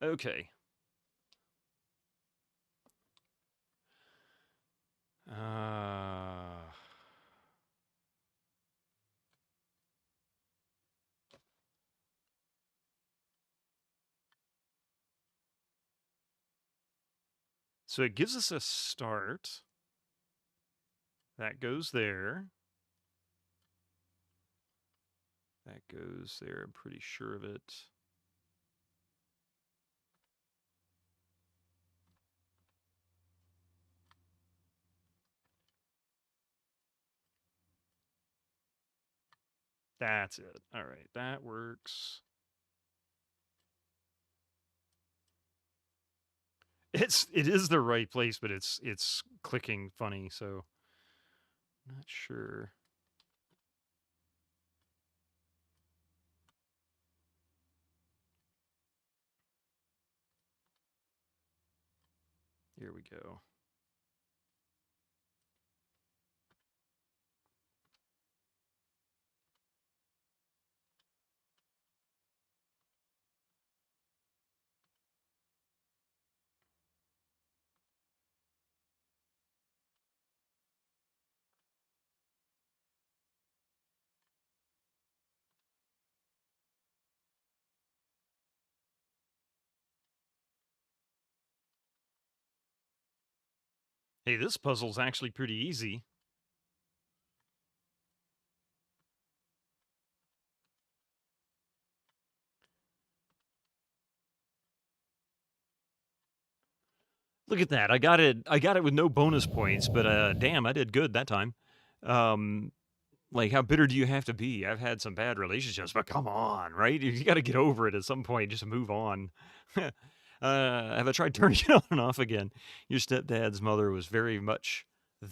[SPEAKER 1] Okay. So it gives us a start. That goes there. That goes there. I'm pretty sure of it. That's it. All right, that works. It is the right place, but it's clicking funny, so not sure. Here we go. Hey, this puzzle's actually pretty easy. Look at that. I got it with no bonus points, but damn, I did good that time. Like, how bitter do you have to be? I've had some bad relationships, but come on, right? You got to get over it at some point. Just move on. Have I tried turning it on and off again? Your stepdad's mother was very much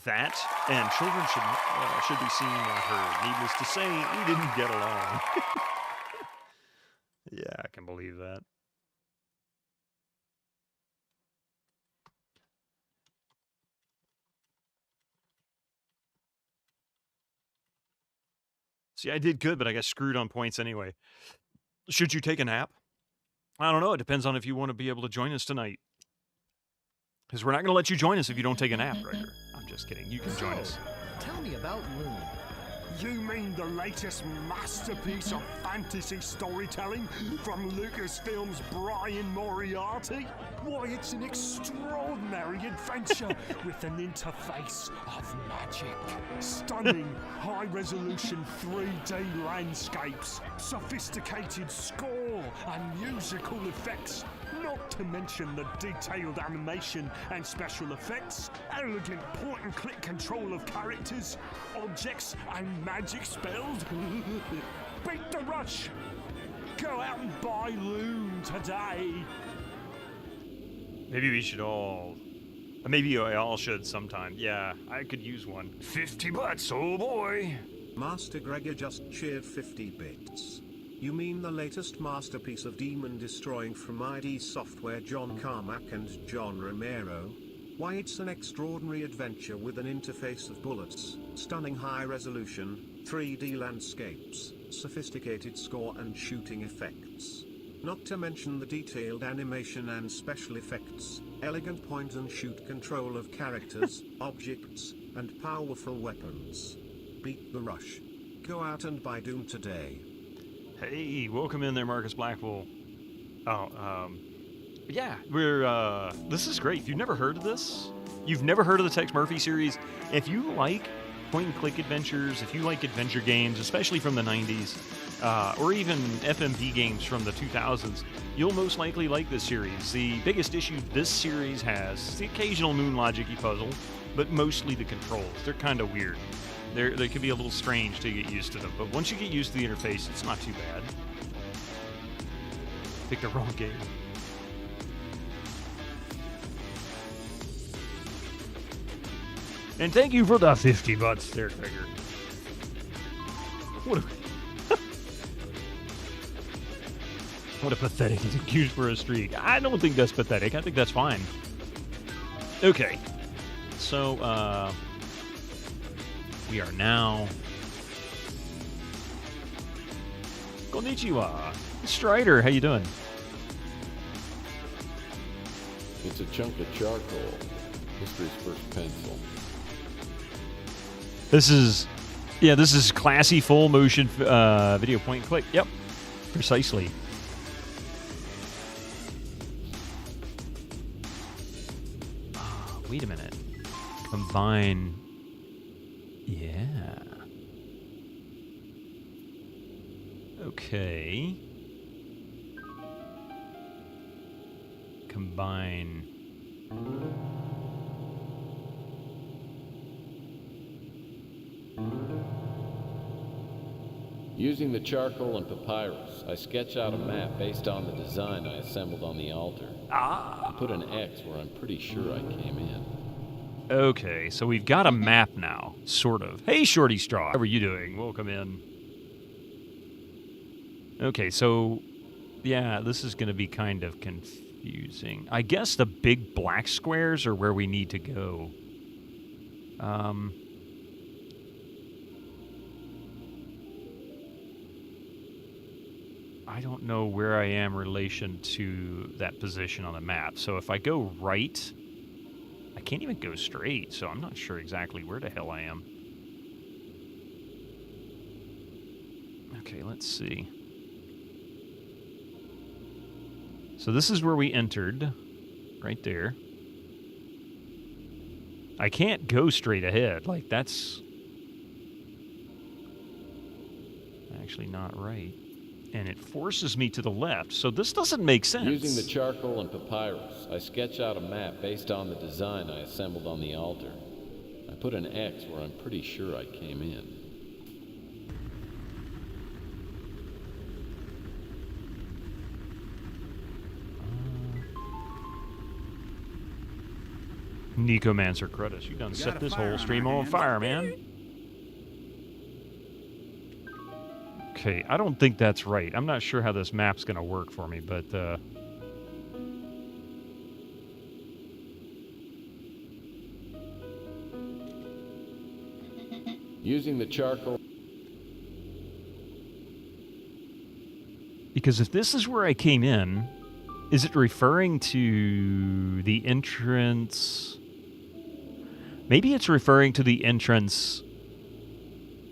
[SPEAKER 1] that, and children should be seen, not heard. Needless to say, we didn't get along. Yeah, I can believe that. See, I did good, but I got screwed on points anyway. Should you take a nap? I don't know. It depends on if you want to be able to join us tonight. Because we're not going to let you join us if you don't take a nap, Riker. I'm just kidding. You can join us.
[SPEAKER 3] Tell me about Moon.
[SPEAKER 14] You mean the latest masterpiece of fantasy storytelling from Lucasfilm's Brian Moriarty? Why, it's an extraordinary adventure with an interface of magic. Stunning, high-resolution 3D landscapes, sophisticated score and musical effects, not to mention the detailed animation and special effects, elegant point-and-click control of characters, objects and magic spells. Beat the rush! Go out and buy Loon today!
[SPEAKER 1] Maybe we should all... Maybe I all should sometime. Yeah, I could use one. 50 bucks, oh boy!
[SPEAKER 2] Master Gregor just cheered 50 bits. You mean the latest masterpiece of demon destroying from ID Software, John Carmack and John Romero? Why, it's an extraordinary adventure with an interface of bullets, stunning high-resolution, 3D landscapes, sophisticated score and shooting effects. Not to mention the detailed animation and special effects, elegant point-and-shoot control of characters, objects, and powerful weapons. Beat the rush. Go out and buy Doom today.
[SPEAKER 1] Hey, welcome in there, Marcus Blackwell. Yeah, this is great. If you've never heard of this, you've never heard of the Tex Murphy series, if you like point-and-click adventures, if you like adventure games, especially from the 90s, or even FMV games from the 2000s, you'll most likely like this series. The biggest issue this series has is the occasional Moon Logic-y puzzle, but mostly the controls. They're kind of weird. They can be a little strange to get used to them, but once you get used to the interface, it's not too bad. Picked the wrong game. And thank you for the 50 bucks there, Gregor. What a pathetic excuse for a streak. I don't think that's pathetic. I think that's fine. Okay. So, We are now... Konnichiwa. Strider, how you doing?
[SPEAKER 4] It's a chunk of charcoal. History's first pencil.
[SPEAKER 1] This is classy full motion video point and click. Yep, precisely. Wait a minute. Combine. Yeah. Okay. Combine.
[SPEAKER 4] Using the charcoal and papyrus, I sketch out a map based on the design I assembled on the altar. I put an X where I'm pretty sure I came in.
[SPEAKER 1] Okay, so we've got a map now, sort of. Hey, Shorty Straw, how are you doing? Welcome in. Okay, so, yeah, this is going to be kind of confusing. I guess the big black squares are where we need to go. I don't know where I am in relation to that position on the map. So if I go right, I can't even go straight, so I'm not sure exactly where the hell I am. Okay, let's see. So this is where we entered, right there. I can't go straight ahead, like that's actually not right. And it forces me to the left, so this doesn't make sense.
[SPEAKER 4] Using the charcoal and papyrus, I sketch out a map based on the design I assembled on the altar. I put an X where I'm pretty sure I came in.
[SPEAKER 1] Necomancer Credits, you done set this whole stream on fire, man. Okay, I don't think that's right. I'm not sure how this map's going to work for me, but...
[SPEAKER 4] Using the charcoal...
[SPEAKER 1] Because if this is where I came in, is it referring to the entrance... Maybe it's referring to the entrance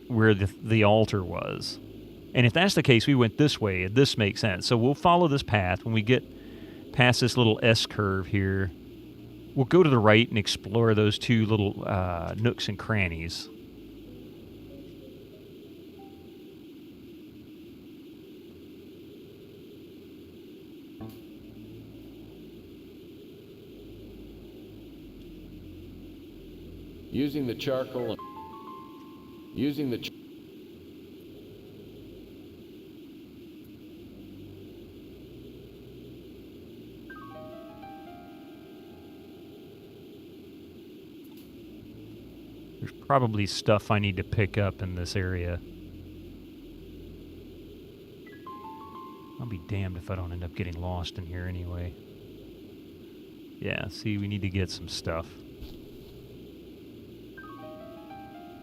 [SPEAKER 1] where the altar was. And if that's the case, we went this way, and this makes sense. So we'll follow this path. When we get past this little S-curve here, we'll go to the right and explore those two little nooks and crannies.
[SPEAKER 4] Using the charcoal and... Using the...
[SPEAKER 1] There's probably stuff I need to pick up in this area. I'll be damned if I don't end up getting lost in here anyway. Yeah, see, we need to get some stuff.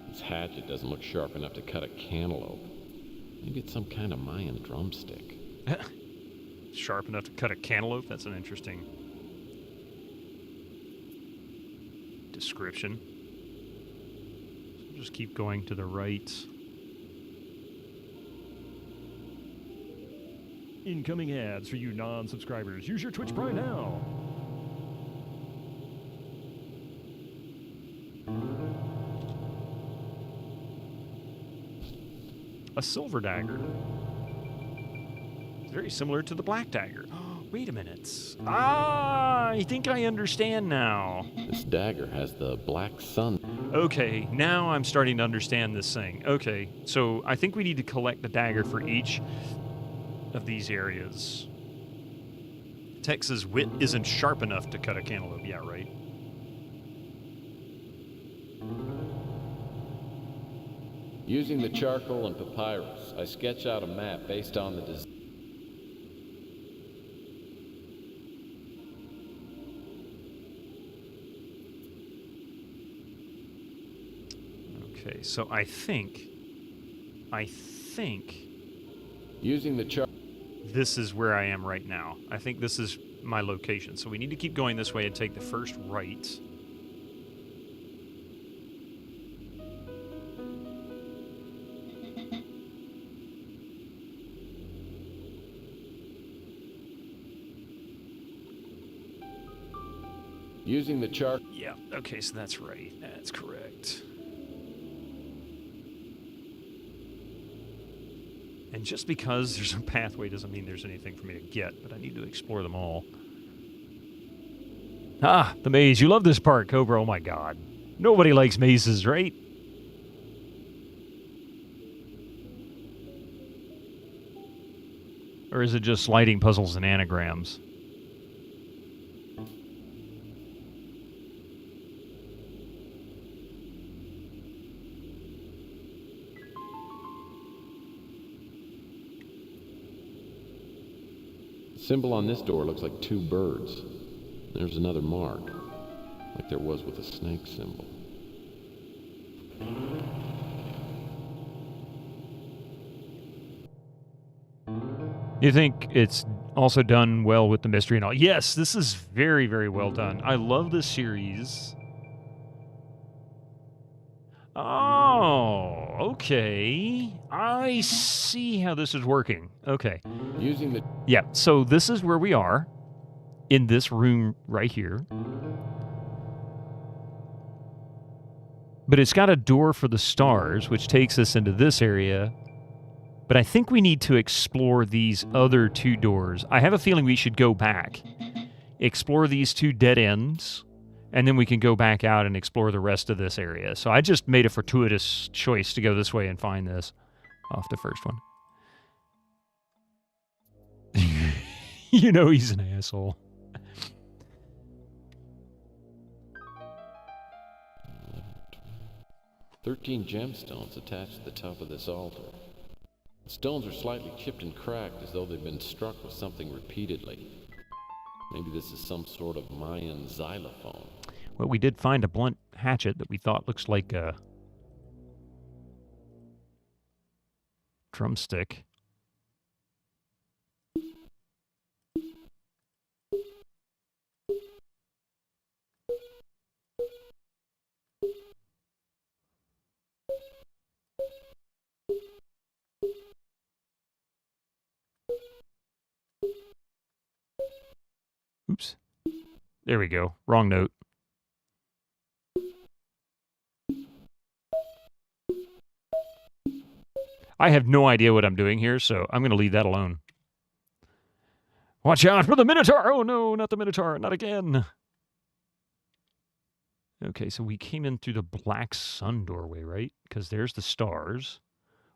[SPEAKER 4] This hatchet doesn't look sharp enough to cut a cantaloupe. Maybe it's some kind of Mayan drumstick.
[SPEAKER 1] Sharp enough to cut a cantaloupe? That's an interesting description. So we'll just keep going to the right. Incoming ads for you non-subscribers. Use your Twitch Prime now. A silver dagger. It's very similar to the black dagger. Wait a minute. I think I understand now.
[SPEAKER 4] This dagger has the black sun.
[SPEAKER 1] Okay, now I'm starting to understand this thing. Okay, so I think we need to collect the dagger for each of these areas. Tex's wit isn't sharp enough to cut a cantaloupe. Yeah, right.
[SPEAKER 4] Using the charcoal and papyrus, I sketch out a map based on the design.
[SPEAKER 1] Okay, so I think
[SPEAKER 4] using the chart.
[SPEAKER 1] This is where I am right now. I think this is my location. So we need to keep going this way and take the first right.
[SPEAKER 4] Using the chart.
[SPEAKER 1] Yeah, okay, so that's right. That's correct. And just because there's a pathway doesn't mean there's anything for me to get, but I need to explore them all. Ah, the maze. You love this part, Cobra. Oh my god. Nobody likes mazes, right? Or is it just sliding puzzles and anagrams?
[SPEAKER 4] The symbol on this door looks like two birds. There's another mark, like there was with the snake symbol.
[SPEAKER 1] You think it's also done well with the mystery and all? Yes, this is very, very well done. I love this series. Oh, okay. I see how this is working. Okay.
[SPEAKER 4] Using the...
[SPEAKER 1] Yeah, so this is where we are. In this room right here. But it's got a door for the stars, which takes us into this area. But I think we need to explore these other two doors. I have a feeling we should go back. Explore these two dead ends. And then we can go back out and explore the rest of this area. So I just made a fortuitous choice to go this way and find this off the first one. You know he's an asshole.
[SPEAKER 4] 13 gemstones attached to the top of this altar. The stones are slightly chipped and cracked as though they've been struck with something repeatedly. Maybe this is some sort of Mayan xylophone.
[SPEAKER 1] Well, we did find a blunt hatchet that we thought looks like a drumstick. Oops. There we go. Wrong note. I have no idea what I'm doing here, so I'm going to leave that alone. Watch out for the Minotaur! Oh no, not the Minotaur, not again. Okay, so we came in through the Black Sun doorway, right? Because there's the stars.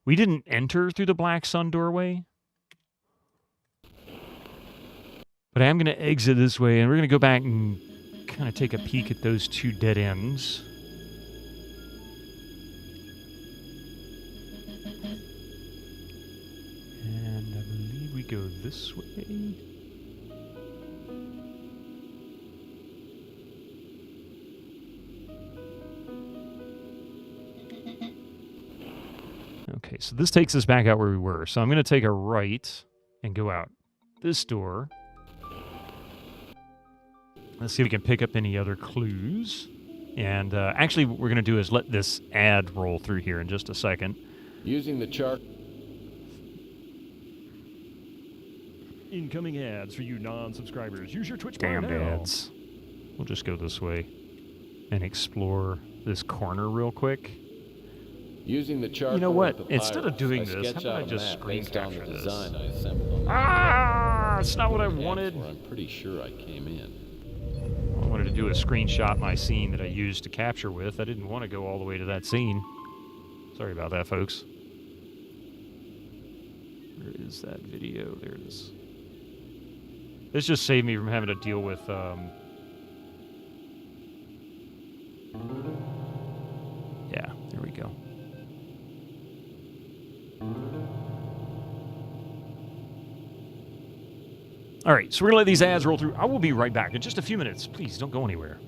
[SPEAKER 1] We didn't enter through the Black Sun doorway. But I am going to exit this way, and we're going to go back and kind of take a peek at those two dead ends. And I believe we go this way. Okay, so this takes us back out where we were. So I'm going to take a right and go out this door. Let's see if we can pick up any other clues. And actually what we're going to do is let this ad roll through here in just a second.
[SPEAKER 4] Using the chart.
[SPEAKER 15] Incoming ads for you non-subscribers. Use your Twitch
[SPEAKER 1] Damn
[SPEAKER 15] bar now.
[SPEAKER 1] ads. We'll just go this way and explore this corner real quick.
[SPEAKER 4] Using the chart.
[SPEAKER 1] You know what? Instead of doing this, how about I just screen capture this? Ah! It's not what I wanted.
[SPEAKER 4] I'm pretty sure I came in.
[SPEAKER 1] I wanted to do a screenshot my scene that I used to capture with. I didn't want to go all the way to that scene. Sorry about that, folks. Where is that video? There it is. This just saved me from having to deal with, yeah, there we go. All right, so we're going to let these ads roll through. I will be right back in just a few minutes. Please don't go anywhere.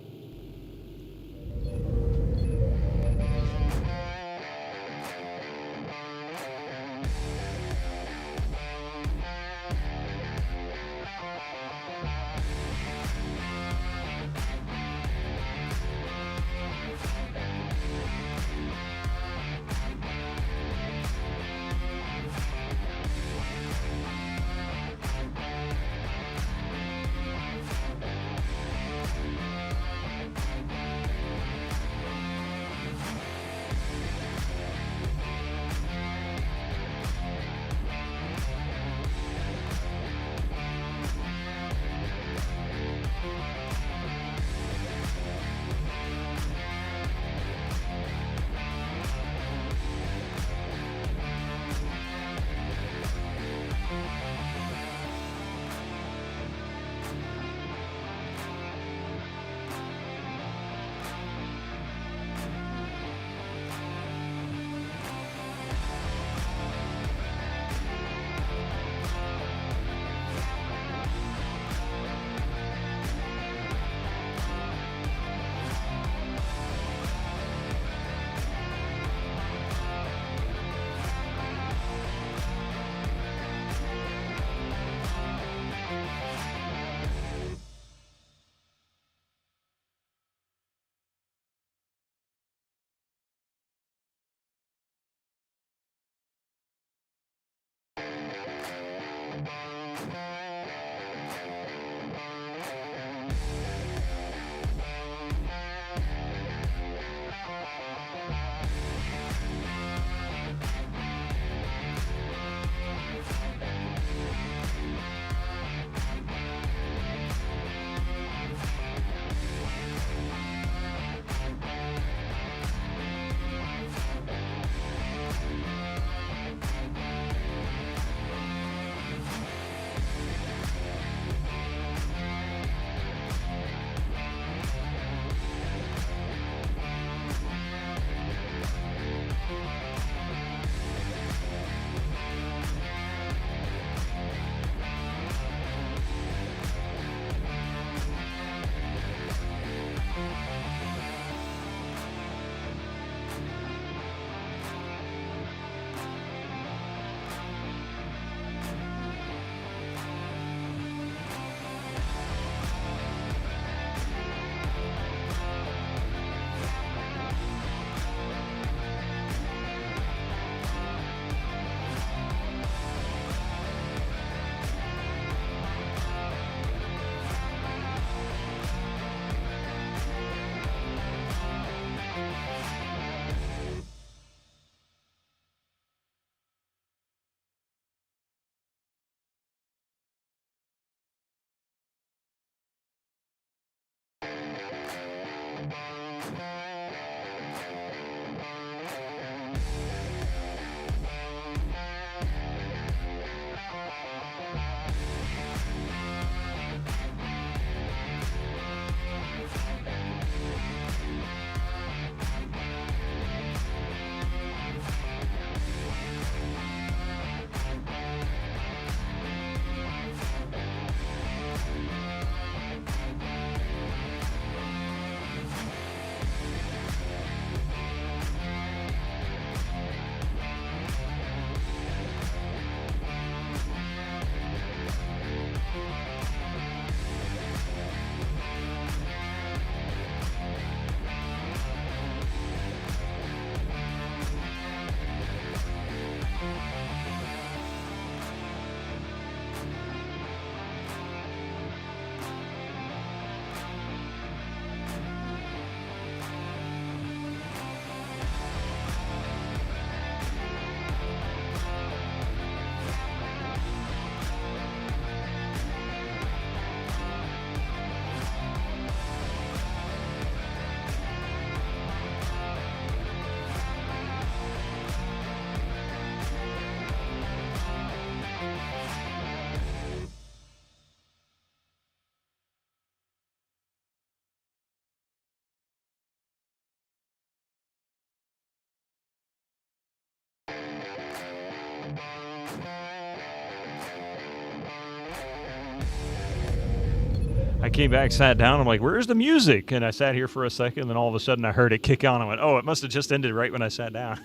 [SPEAKER 1] I came back, sat down. I'm like, where's the music? And I sat here for a second, and then all of a sudden I heard it kick on. I went, oh, it must have just ended right when I sat down.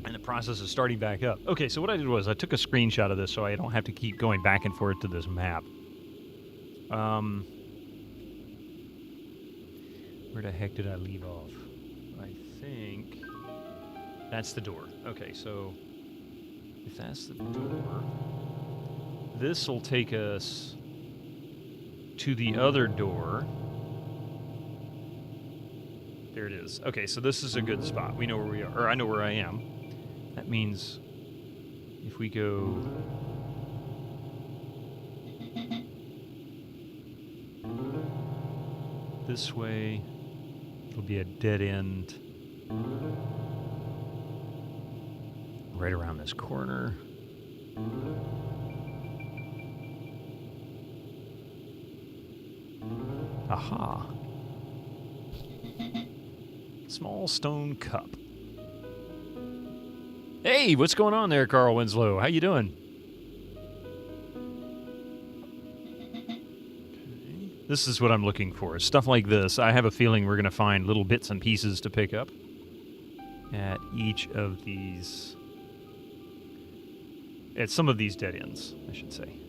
[SPEAKER 1] And the process is starting back up. Okay, so what I did was I took a screenshot of this so I don't have to keep going back and forth to this map. Where the heck did I leave off? I think that's the door. Okay, so if that's the door, this will take us to the other door. There it is. Okay, so this is a good spot. We know where we are, or I know where I am. That means if we go this way, it'll be a dead end right around this corner. Aha. Small stone cup. Hey, what's going on there, Carl Winslow? How you doing? Okay. This is what I'm looking for. Stuff like this. I have a feeling we're going to find little bits and pieces to pick up at each of these... at some of these dead ends, I should say.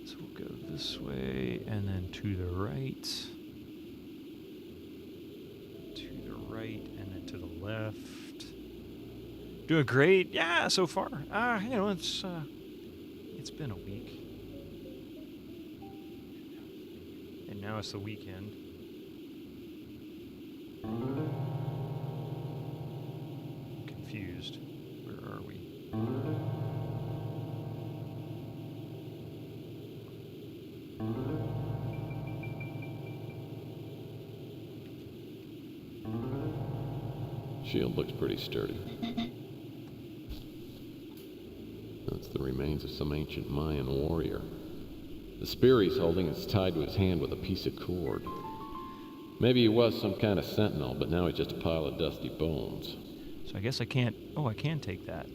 [SPEAKER 1] So we'll go this way, and then to the right. To the right, and then to the left. Doing great. Yeah, so far. You know, it's been a week. And now it's the weekend. I'm confused. Where are we?
[SPEAKER 4] Shield looks pretty sturdy. That's the remains of some ancient Mayan warrior. The spear he's holding is tied to his hand with a piece of cord. Maybe he was some kind of sentinel, but now he's just a pile of dusty bones.
[SPEAKER 1] So I guess I can't... Oh, I can take that.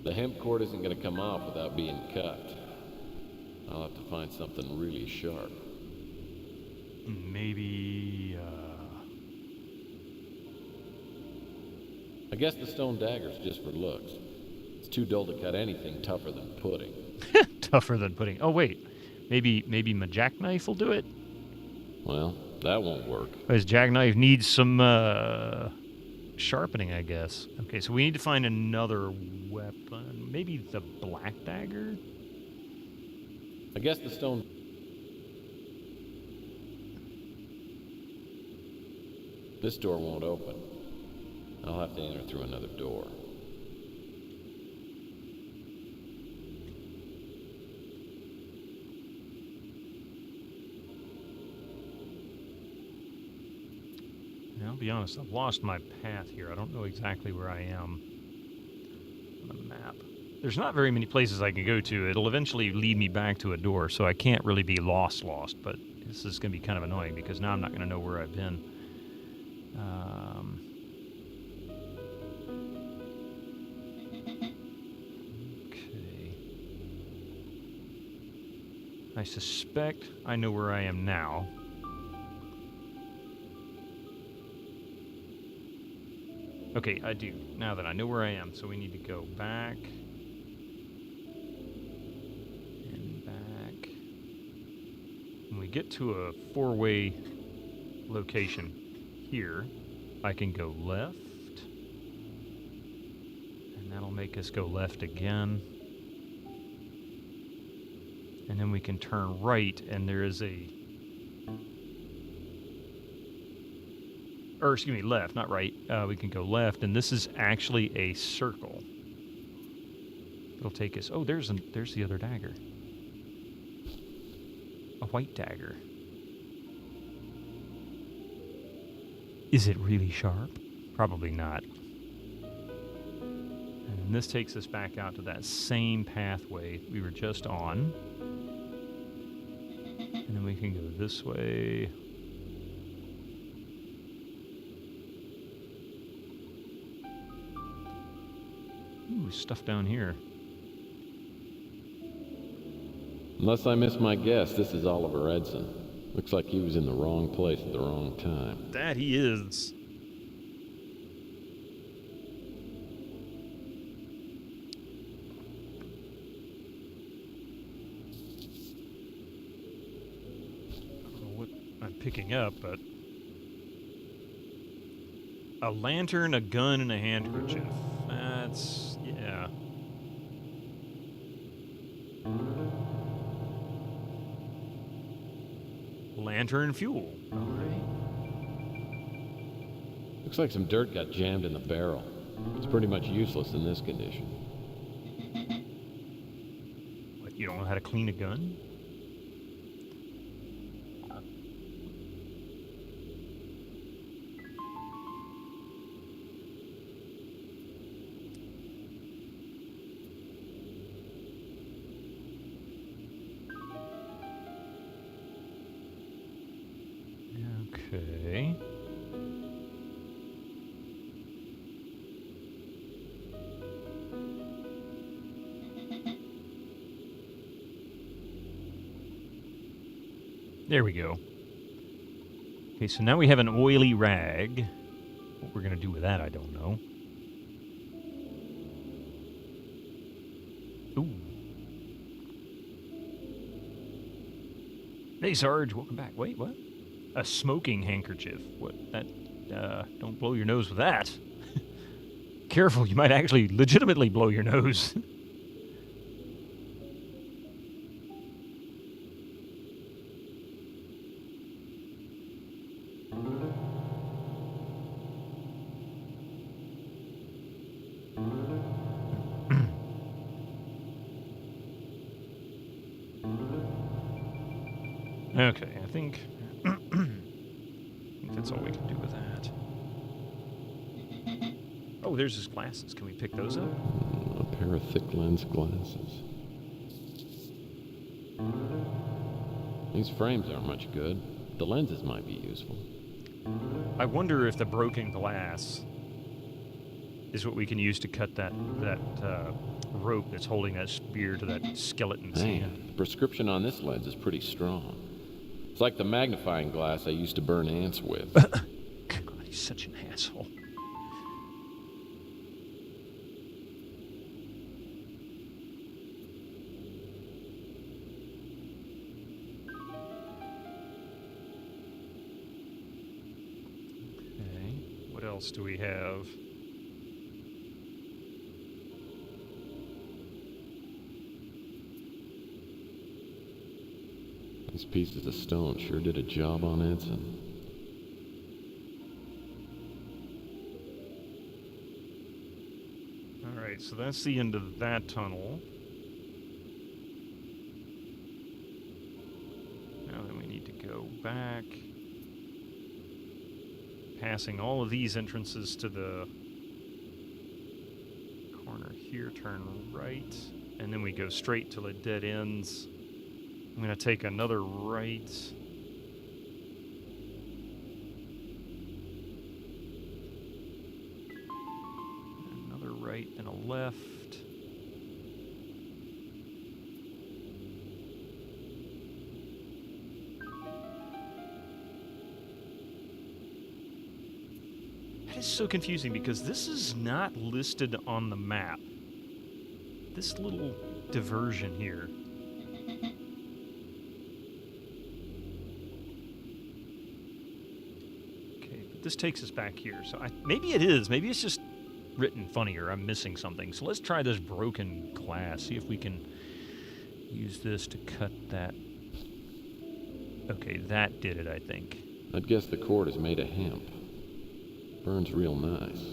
[SPEAKER 4] The hemp cord isn't going to come off without being cut. I'll have to find something really sharp.
[SPEAKER 1] Maybe,
[SPEAKER 4] I guess the stone dagger's just for looks. It's too dull to cut anything tougher than pudding.
[SPEAKER 1] Tougher than pudding. Oh, wait. Maybe my jackknife will do it?
[SPEAKER 4] Well, that won't work.
[SPEAKER 1] His jackknife needs some, sharpening, I guess. Okay, so we need to find another weapon. Maybe the black dagger?
[SPEAKER 4] I guess the stone... This door won't open. I'll have to enter through another door.
[SPEAKER 1] I'll be honest, I've lost my path here. I don't know exactly where I am on the map. There's not very many places I can go to. It'll eventually lead me back to a door, so I can't really be lost, but this is going to be kind of annoying because now I'm not going to know where I've been. Okay. I suspect I know where I am now. Okay, I do. Now that I know where I am, so we need to go back. And back. When we get to a four-way location here, I can go left. And that'll make us go left again. And then we can turn right, and there is a... Or, excuse me, left, not right. We can go left, and this is actually a circle. It'll take us... Oh, there's the other dagger. A white dagger. Is it really sharp? Probably not. And this takes us back out to that same pathway we were just on. And then we can go this way. Ooh, stuff down here.
[SPEAKER 4] Unless I miss my guess, this is Oliver Edson. Looks like he was in the wrong place at the wrong time.
[SPEAKER 1] That he is. I don't know what I'm picking up, but a lantern, a gun, and a handkerchief. That's, yeah. Lantern fuel. All right.
[SPEAKER 4] Looks like some dirt got jammed in the barrel. It's pretty much useless in this condition.
[SPEAKER 1] What, you don't know how to clean a gun? Okay. There we go. Okay, so now we have an oily rag. What we're going to do with that, I don't know. Ooh. Hey, Sarge, welcome back. Wait, what? A smoking handkerchief. What? That, don't blow your nose with that. Careful, you might actually legitimately blow your nose. Okay, I think that's all we can do with that. Oh, there's his glasses. Can we pick those up?
[SPEAKER 4] A pair of thick lens glasses. These frames aren't much good. The lenses might be useful.
[SPEAKER 1] I wonder if the broken glass is what we can use to cut that rope that's holding that spear to that skeleton's hand.
[SPEAKER 4] Man, the prescription on this lens is pretty strong. It's like the magnifying glass I used to burn ants with.
[SPEAKER 1] God, he's such an asshole. Okay, what else do we have?
[SPEAKER 4] These pieces of stone sure did a job on Edson.
[SPEAKER 1] Alright, so that's the end of that tunnel. Now then we need to go back. Passing all of these entrances to the corner here, turn right, and then we go straight till it dead ends. I'm going to take another right. Another right and a left. That is so confusing because this is not listed on the map. This little diversion here. This takes us back here, so maybe it is. Maybe it's just written funnier. I'm missing something. So let's try this broken glass. See if we can use this to cut that. Okay, that did it, I think.
[SPEAKER 4] I'd guess the cord is made of hemp. Burns real nice.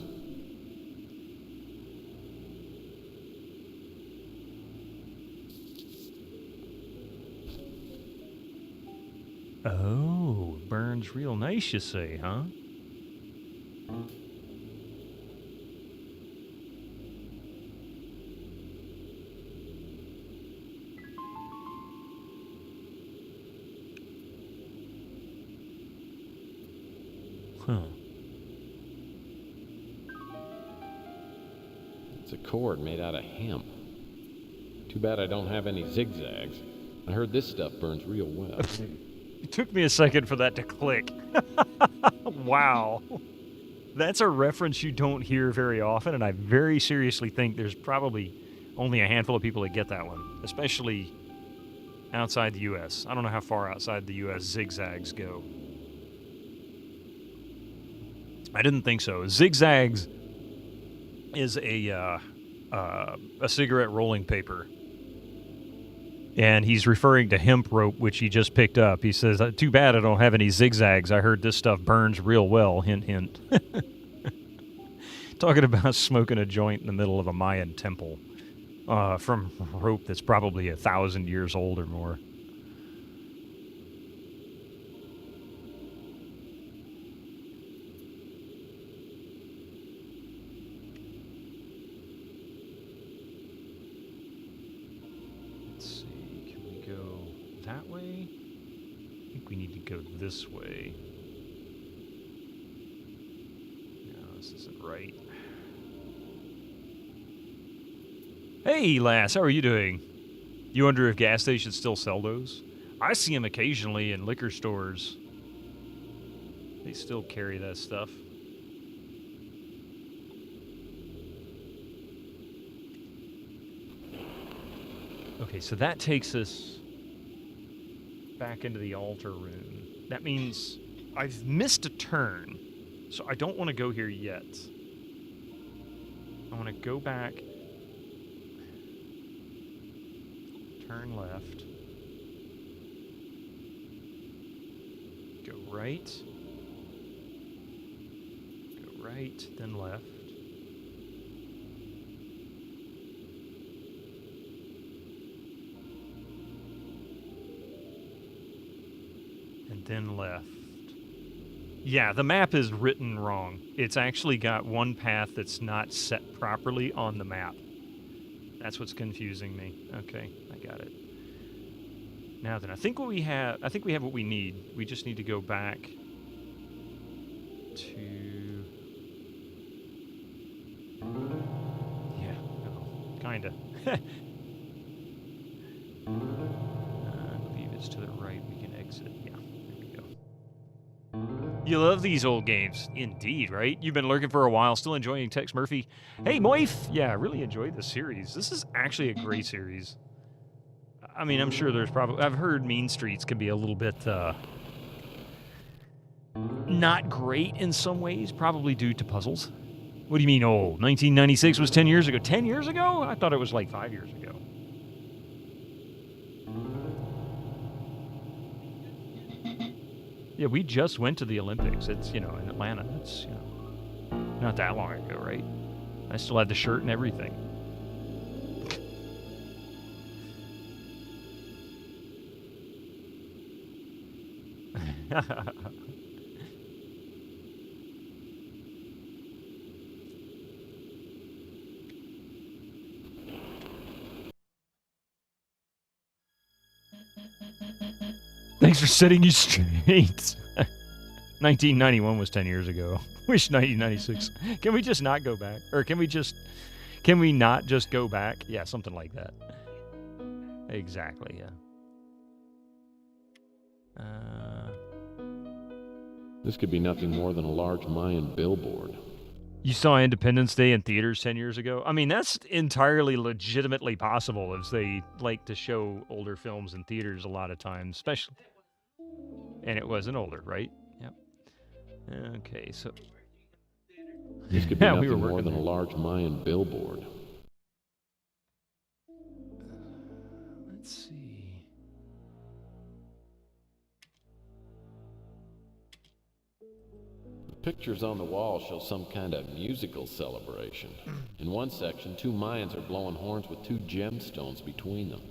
[SPEAKER 1] Oh, burns real nice, you say, huh? Huh.
[SPEAKER 4] It's a cord made out of hemp. Too bad I don't have any zigzags. I heard this stuff burns real well.
[SPEAKER 1] It took me a second for that to click. Wow. That's a reference you don't hear very often, and I very seriously think there's probably only a handful of people that get that one, especially outside the U.S. I don't know how far outside the U.S. zigzags go. I didn't think so. Zigzags is a cigarette rolling paper. And he's referring to hemp rope, which he just picked up. He says, too bad I don't have any zigzags. I heard this stuff burns real well. Hint, hint. Talking about smoking a joint in the middle of a Mayan temple from rope that's probably 1,000 years old or more. That way? I think we need to go this way. No, this isn't right. Hey, lass, how are you doing? You wonder if gas stations still sell those? I see them occasionally in liquor stores. They still carry that stuff. Okay, so that takes us back into the altar room. That means I've missed a turn, so I don't want to go here yet. I want to go back, turn left, go right, then left. Then left. Yeah, the map is written wrong. It's actually got one path that's not set properly on the map. That's what's confusing me. Okay, I got it. Now then, I think we have what we need. We just need to go back to... Yeah, no, kinda. I believe it's to the right. We can exit. Yeah. You love these old games. Indeed, right? You've been lurking for a while, still enjoying Tex Murphy. Hey, Moif! Yeah, I really enjoyed this series. This is actually a great series. I mean, I'm sure there's probably... I've heard Mean Streets can be a little bit, not great in some ways, probably due to puzzles. What do you mean old? 1996 was 10 years ago. 10 years ago? I thought it was like 5 years ago. Yeah, we just went to the Olympics. It's, in Atlanta. It's, not that long ago, right? I still had the shirt and everything. Thanks for setting you straight. 1991 was 10 years ago. Wish 1996. Can we just not go back? Or can we not just go back? Yeah, something like that. Exactly, yeah.
[SPEAKER 4] This could be nothing more than a large Mayan billboard.
[SPEAKER 1] You saw Independence Day in theaters 10 years ago? I mean, that's entirely legitimately possible, as they like to show older films in theaters a lot of times, especially. And it wasn't older, right? Yep. Okay, so...
[SPEAKER 4] This could be nothing more than a large Mayan billboard.
[SPEAKER 1] Let's see.
[SPEAKER 4] The pictures on the wall show some kind of musical celebration. In one section, 2 Mayans are blowing horns with 2 gemstones between them.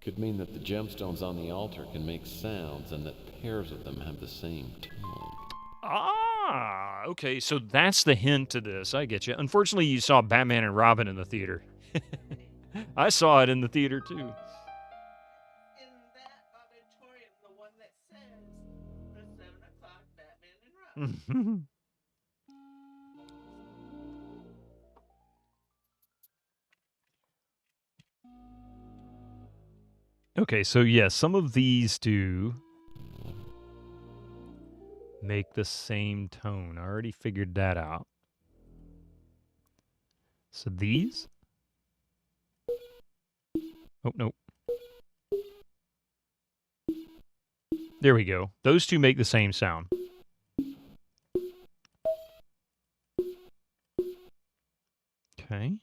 [SPEAKER 4] Could mean that the gemstones on the altar can make sounds and that pairs of them have the same tone.
[SPEAKER 1] Ah, okay, so that's the hint to this. I get you. Unfortunately, you saw Batman and Robin in the theater. I saw it in the theater, too.
[SPEAKER 16] In that auditorium, the one that says the 7 o'clock Batman and Robin.
[SPEAKER 1] Okay, so yeah, some of these do make the same tone. I already figured that out. So these? Oh, no. There we go. Those two make the same sound. Okay.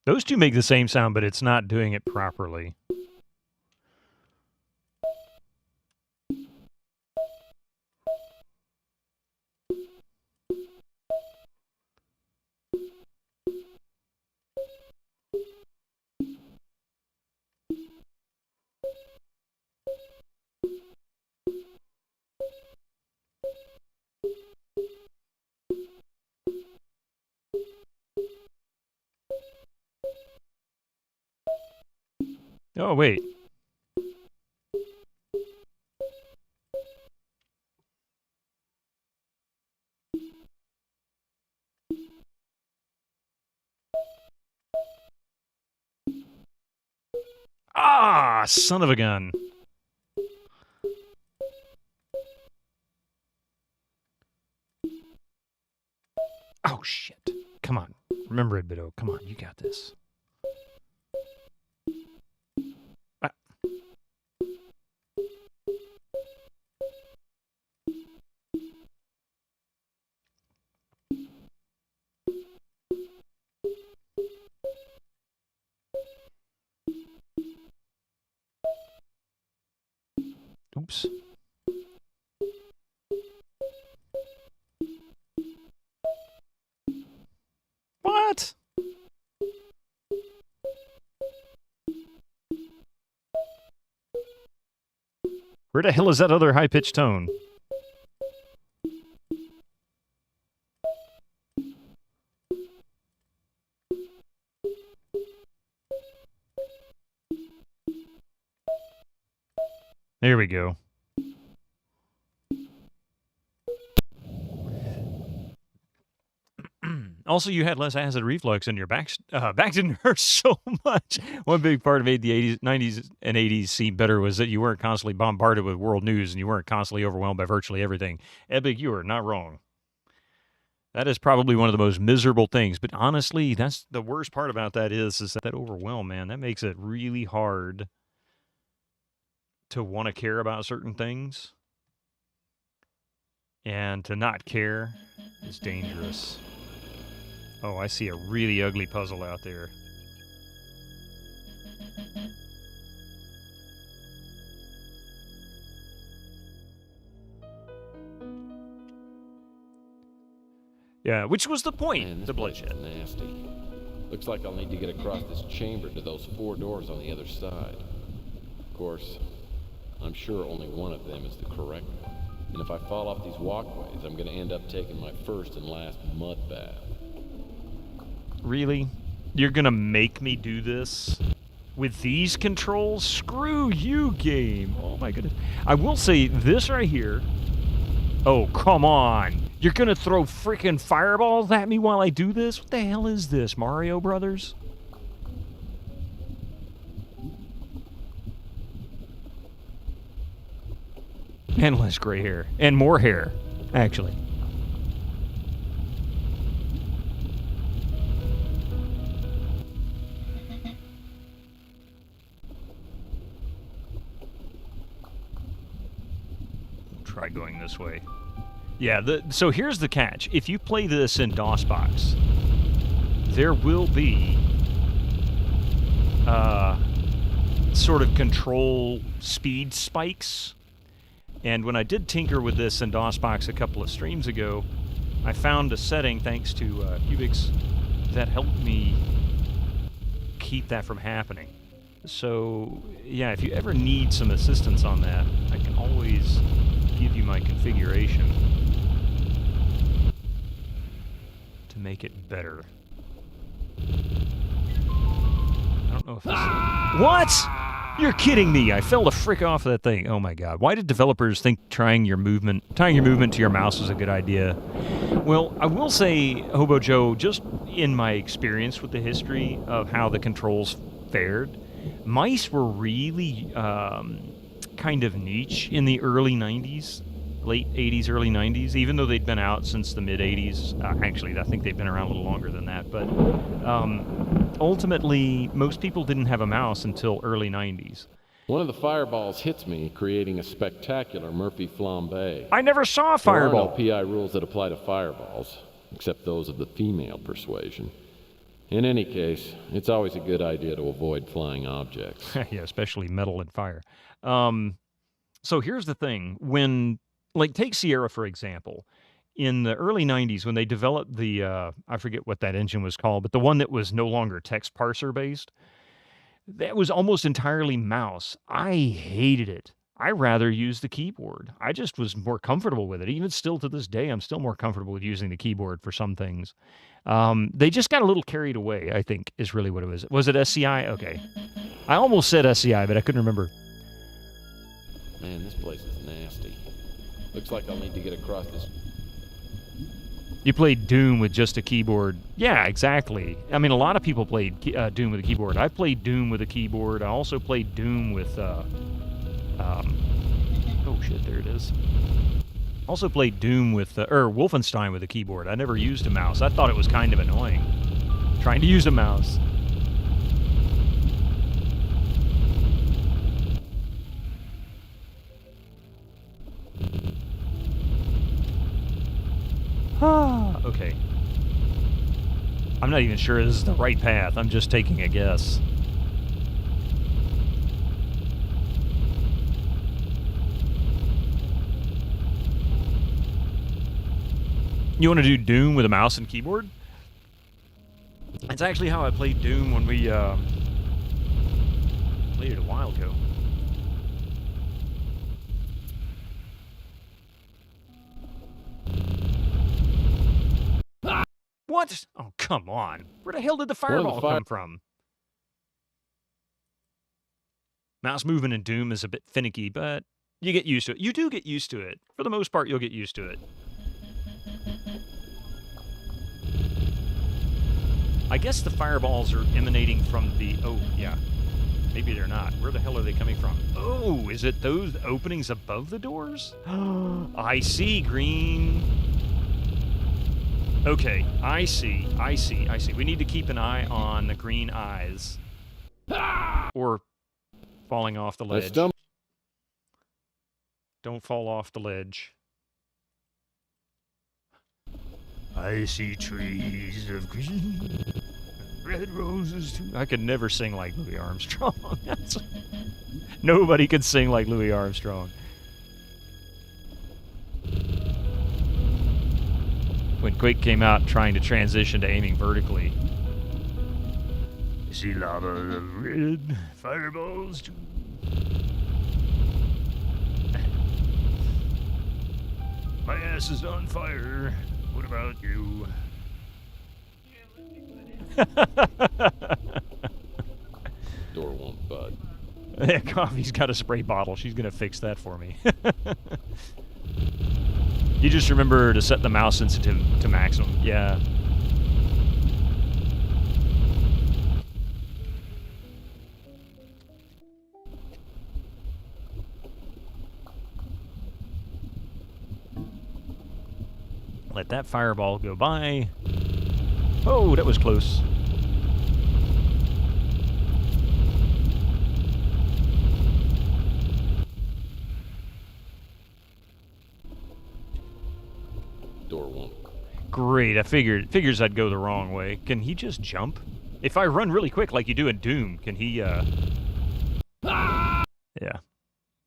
[SPEAKER 1] Those two make the same sound, but it's not doing it properly. Oh, wait. Ah, son of a gun. Oh, shit. Come on. Remember it, Bido. Come on, you got this. Ah. Oops. What? Where the hell is that other high-pitched tone? There we go. Also, you had less acid reflux and your back didn't hurt so much. One big part of made the 80s, 90s, and 80s seem better was that you weren't constantly bombarded with world news and you weren't constantly overwhelmed by virtually everything. Epic, you are not wrong. That is probably one of the most miserable things. But honestly, that's the worst part about that is that overwhelm, man. That makes it really hard to want to care about certain things. And to not care is dangerous. Oh, I see a really ugly puzzle out there. Yeah, which was the point.
[SPEAKER 4] Man,
[SPEAKER 1] the bloodshed.
[SPEAKER 4] Nasty. Looks like I'll need to get across this chamber to those 4 doors on the other side. Of course, I'm sure only one of them is the correct one. And if I fall off these walkways, I'm going to end up taking my first and last mud bath.
[SPEAKER 1] Really? You're gonna make me do this? With these controls? Screw you, game. Oh my goodness. I will say this right here. Oh, come on. You're gonna throw freaking fireballs at me while I do this? What the hell is this, Mario Brothers? And less gray hair. And more hair, actually. Try going this way. Yeah, so here's the catch. If you play this in DOSBox, there will be sort of control speed spikes. And when I did tinker with this in DOSBox a couple of streams ago, I found a setting, thanks to Cubics, that helped me keep that from happening. So, yeah, if you ever need some assistance on that, I can always give you my configuration to make it better. I don't know if this... What? You're kidding me! I fell the frick off of that thing. Oh my god. Why did developers think tying your movement to your mouse was a good idea? Well, I will say, Hobo Joe, just in my experience with the history of how the controls fared, mice were really kind of niche in the early 90s, late 80s, early 90s, even though they'd been out since the mid 80s. Actually, I think they've been around a little longer than that, but ultimately, most people didn't have a mouse until early 90s.
[SPEAKER 4] One of the fireballs hits me, creating a spectacular Murphy flambe.
[SPEAKER 1] I never saw a fireball.
[SPEAKER 4] There are no PI rules that apply to fireballs, except those of the female persuasion. In any case, it's always a good idea to avoid flying objects.
[SPEAKER 1] Yeah, especially metal and fire. So here's the thing. When, like, take Sierra, for example. In the early 90s, when they developed the, I forget what that engine was called, but the one that was no longer text parser based, that was almost entirely mouse. I hated it. I rather use the keyboard. I just was more comfortable with it. Even still to this day, I'm still more comfortable with using the keyboard for some things. They just got a little carried away, I think, is really what it was. Was it SCI? Okay. I almost said SCI, but I couldn't remember.
[SPEAKER 4] Man, this place is nasty. Looks like I'll need to get across this.
[SPEAKER 1] You played Doom with just a keyboard. Yeah, exactly. I mean, a lot of people played Doom with a keyboard. I played Doom with a keyboard. I also played Doom with, oh shit, there it is. Also played Doom with, or Wolfenstein with a keyboard. I never used a mouse. I thought it was kind of annoying, trying to use a mouse. Okay. I'm not even sure this is the right path. I'm just taking a guess. You want to do Doom with a mouse and keyboard? That's actually how I played Doom when we played it a while ago. What? Oh, come on. Where the hell did the fireball come from? Mouse movement in Doom is a bit finicky, but you get used to it. You do get used to it. For the most part, you'll get used to it. I guess the fireballs are emanating from the... Oh, yeah. Maybe they're not. Where the hell are they coming from? Oh, is it those openings above the doors? I see, green. Okay, I see. We need to keep an eye on the green eyes. Or falling off the ledge. Don't fall off the ledge. I see trees of green, red roses too. I could never sing like Louis Armstrong. Nobody could sing like Louis Armstrong. When Quake came out trying to transition to aiming vertically. I see lava of red fireballs too. My ass is on fire. What about you?
[SPEAKER 4] Door won't bud.
[SPEAKER 1] Yeah, Coffee's got a spray bottle. She's gonna fix that for me. You just remember to set the mouse sensitive to maximum. Yeah. Let that fireball go by. Oh, that was close.
[SPEAKER 4] Door won't.
[SPEAKER 1] Great, I figures I'd go the wrong way. Can he just jump? If I run really quick like you do in Doom, can he, Yeah.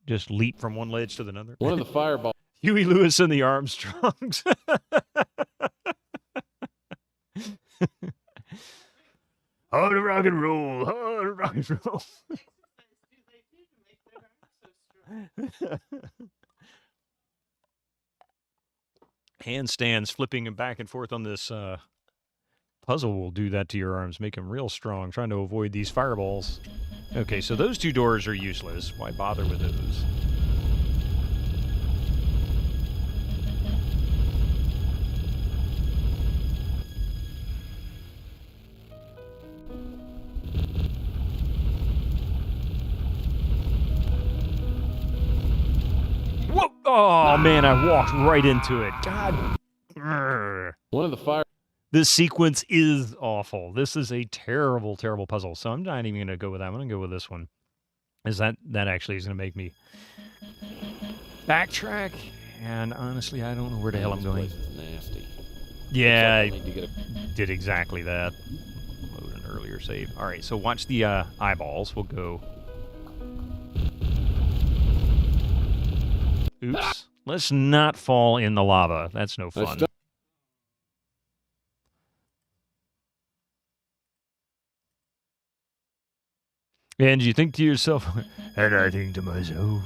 [SPEAKER 1] Just leap from one ledge to the other?
[SPEAKER 4] One of the fireballs.
[SPEAKER 1] Huey Lewis and the Armstrongs. Hard to rock and roll, hard to rock and roll. Handstands flipping back and forth on this puzzle will do that to your arms, make them real strong, trying to avoid these fireballs. Okay, so those two doors are useless. Why bother with those? Oh, man, I walked right into it. God.
[SPEAKER 4] One of the fire...
[SPEAKER 1] This sequence is awful. This is a terrible, terrible puzzle. So I'm not even going to go with that. I'm going to go with this one. That actually is going to make me backtrack. And honestly, I don't know where the hell I'm going.
[SPEAKER 4] This place is nasty.
[SPEAKER 1] Yeah,
[SPEAKER 4] Looks like I'll need to get a...
[SPEAKER 1] did exactly that. Load an earlier save. All right, so watch the eyeballs. We'll go. Oops. Let's not fall in the lava. That's no fun. And you think to yourself, and I think to myself,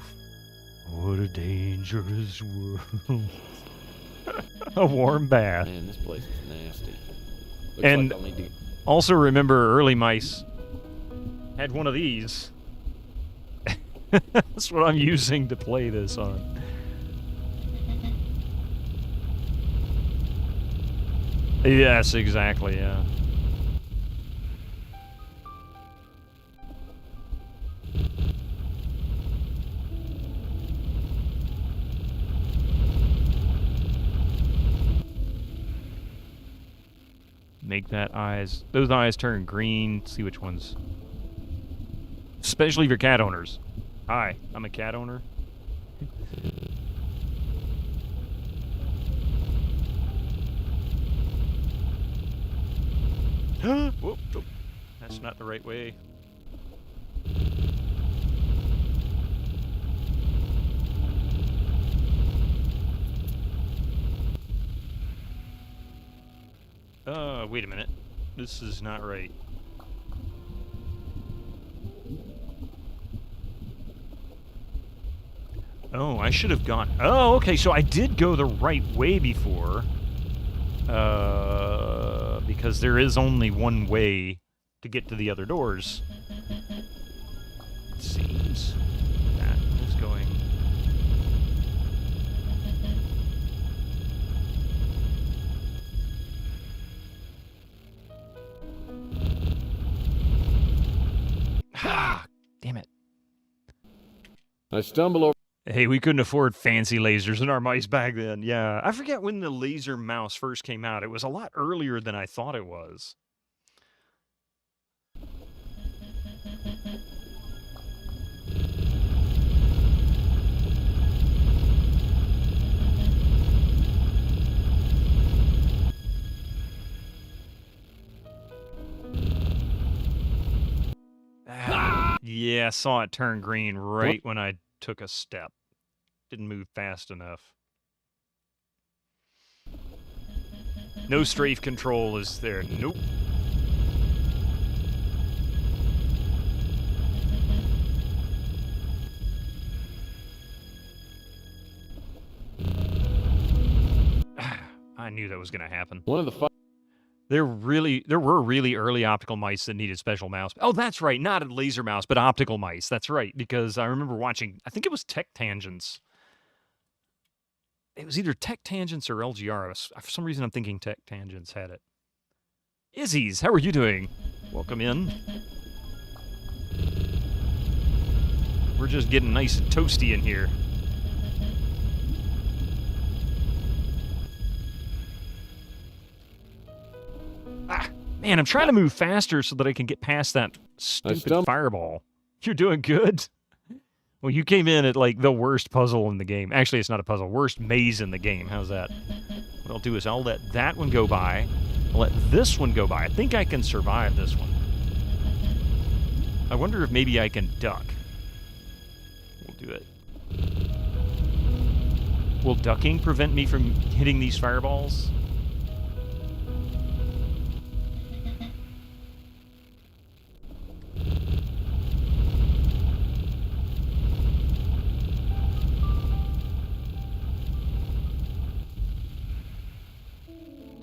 [SPEAKER 1] what a dangerous world. A warm bath.
[SPEAKER 4] Man, this place is nasty. Looks
[SPEAKER 1] And
[SPEAKER 4] like I'll need to...
[SPEAKER 1] also remember, early mice had one of these. That's what I'm using to play this on. Yes, exactly, yeah. Make those eyes turn green, see which ones. Especially if you're cat owners. Hi, I'm a cat owner. Whoop, whoop. That's not the right way. Wait a minute. This is not right. Oh, I should have gone... Oh, okay, so I did go the right way before. Because there is only one way to get to the other doors. It seems. That is going... Ah, damn it.
[SPEAKER 4] I stumble over...
[SPEAKER 1] Hey, we couldn't afford fancy lasers in our mice back then. Yeah, I forget when the laser mouse first came out. It was a lot earlier than I thought it was. Yeah, I saw it turn green right when I took a step. Didn't move fast enough. No strafe control is there. Nope. I knew that was going to happen.
[SPEAKER 4] One of the...
[SPEAKER 1] There were really early optical mice that needed special mouse. Oh, that's right. Not a laser mouse, but optical mice. That's right. Because I remember watching, I think it was Tech Tangents. It was either Tech Tangents or LGR. For some reason, I'm thinking Tech Tangents had it. Izzy's, how are you doing? Welcome in. We're just getting nice and toasty in here. Ah, man, I'm trying to move faster so that I can get past that stupid fireball. You're doing good. Well, you came in at, like, the worst puzzle in the game. Actually, it's not a puzzle. Worst maze in the game. How's that? What I'll do is I'll let that one go by. I'll let this one go by. I think I can survive this one. I wonder if maybe I can duck. We'll do it. Will ducking prevent me from hitting these fireballs?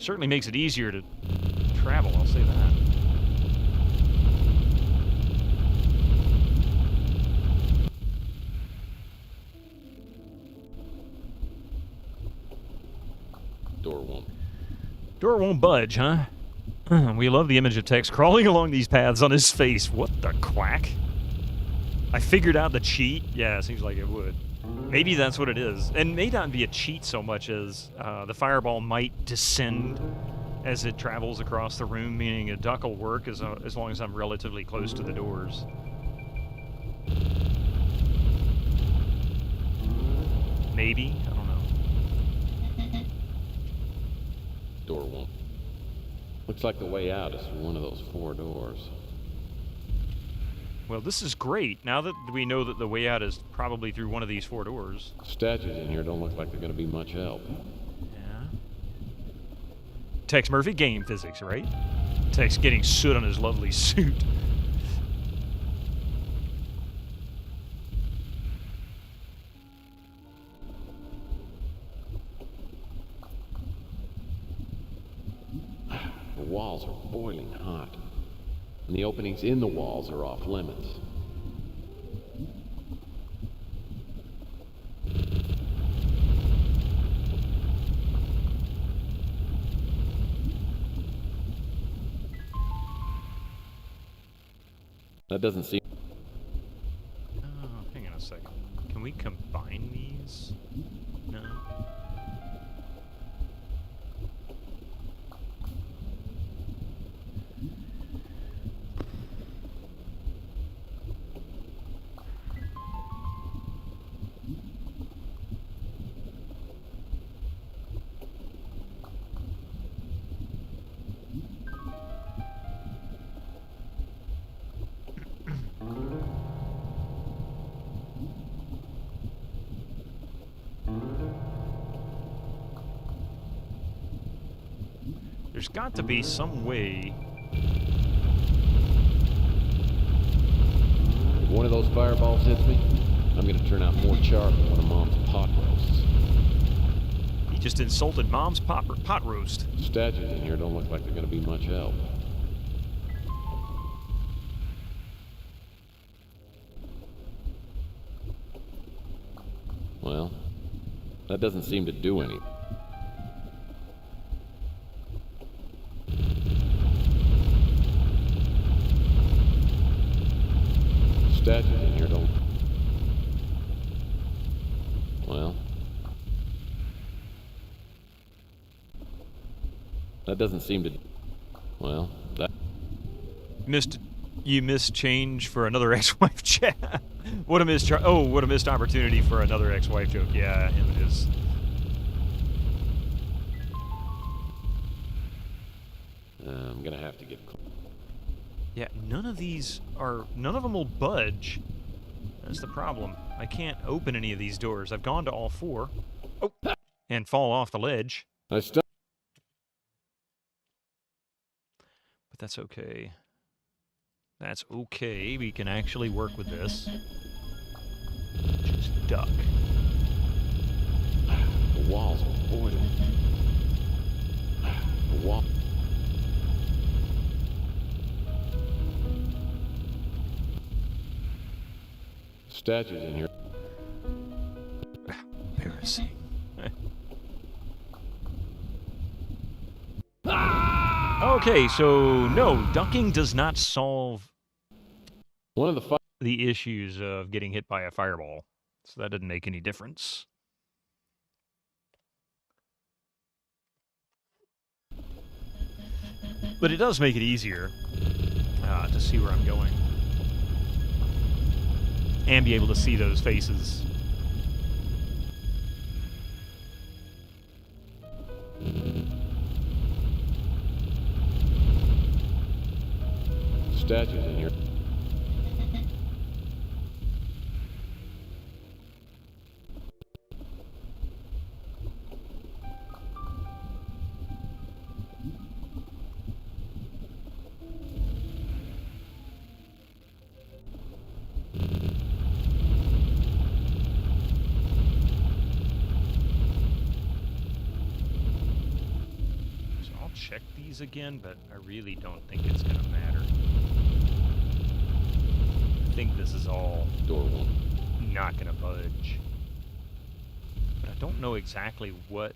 [SPEAKER 1] Certainly makes it easier to travel, I'll say that. Door won't budge, huh? We love the image of Tex crawling along these paths on his face. What the quack? I figured out the cheat. Yeah, it seems like it would. Maybe that's what it is. And may not be a cheat so much as the fireball might descend as it travels across the room, meaning a duck will work as long as I'm relatively close to the doors. Maybe? I don't know.
[SPEAKER 4] Door won't. Looks like the way out is through one of those 4 doors.
[SPEAKER 1] Well, this is great. Now that we know that the way out is probably through one of these 4 doors.
[SPEAKER 4] Statues in here don't look like they're going to be much help.
[SPEAKER 1] Yeah. Tex Murphy, game physics, right? Tex getting soot on his lovely suit.
[SPEAKER 4] The walls are boiling hot, and the openings in the walls are off limits. That doesn't seem...
[SPEAKER 1] Oh, hang on a second. Can we combine these? No. There's got to be some way.
[SPEAKER 4] If one of those fireballs hits me, I'm going to turn out more char than one of Mom's pot roasts.
[SPEAKER 1] He just insulted Mom's pot roast.
[SPEAKER 4] Statues in here don't look like they're going to be much help. Well, that doesn't seem to do anything. Statues in here don't... Well... That doesn't seem to... Well, that...
[SPEAKER 1] You missed change for another ex-wife chat. What a missed... Oh, what a missed opportunity for another ex-wife joke. Yeah, him it is.
[SPEAKER 4] I'm gonna have to get...
[SPEAKER 1] Yeah, none of them will budge. That's the problem. I can't open any of these doors. I've gone to all 4. Oh, and fall off the ledge. But that's okay. That's okay. We can actually work with this. Just duck.
[SPEAKER 4] The walls are boiling. The wall... Statues in here.
[SPEAKER 1] Embarrassing. Okay, so no, ducking does not solve
[SPEAKER 4] one of
[SPEAKER 1] the issues of getting hit by a fireball. So that didn't make any difference. But it does make it easier to see where I'm going. And be able to see those faces.
[SPEAKER 4] Statues in here.
[SPEAKER 1] Check these again, but I really don't think it's gonna matter. I think this is all not gonna budge. But I don't know exactly what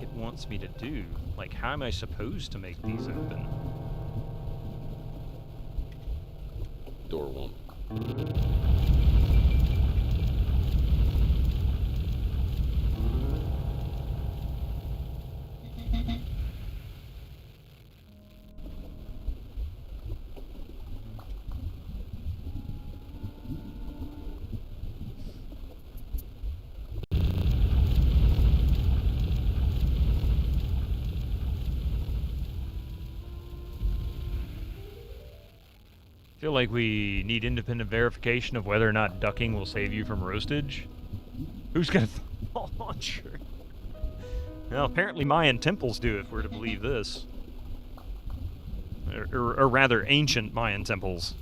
[SPEAKER 1] it wants me to do. Like, how am I supposed to make these open?
[SPEAKER 4] Door won't.
[SPEAKER 1] Feel like we need independent verification of whether or not ducking will save you from roastage. Who's got a launcher? Well, apparently Mayan temples do, if we're to believe this. Or rather, ancient Mayan temples.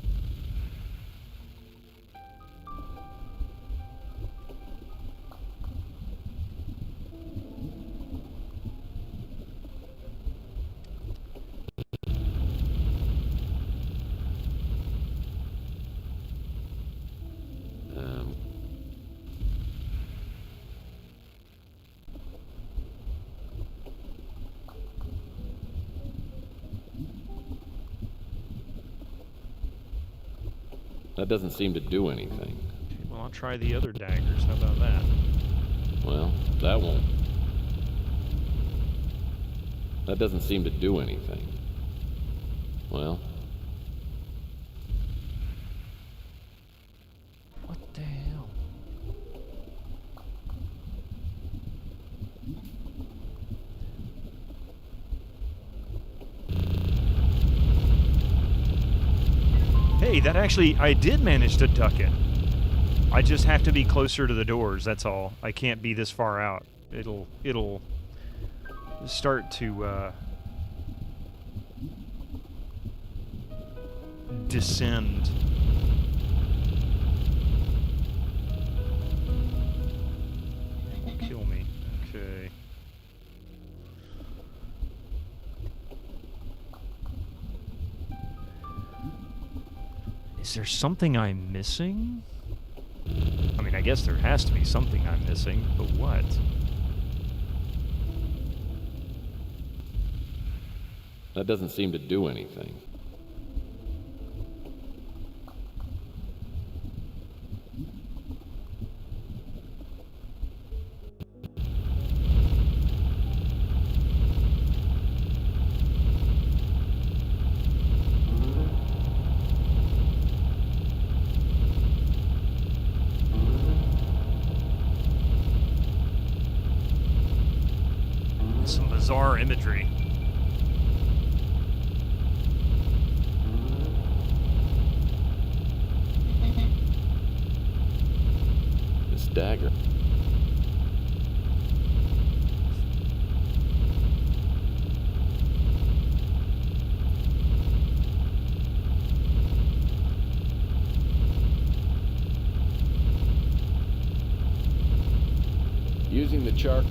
[SPEAKER 4] That doesn't seem to do anything.
[SPEAKER 1] Okay, well, I'll try the other daggers. How about that?
[SPEAKER 4] Well, that won't. That doesn't seem to do anything. Well.
[SPEAKER 1] What the hell? Hey, that actually, I did manage to duck it. I just have to be closer to the doors, that's all. I can't be this far out. It'll start to, descend. It will kill me. Okay. Is there something I'm missing? I mean, I guess there has to be something I'm missing, but what?
[SPEAKER 4] That doesn't seem to do anything.
[SPEAKER 1] Some bizarre imagery.
[SPEAKER 4] This dagger. Using the chart.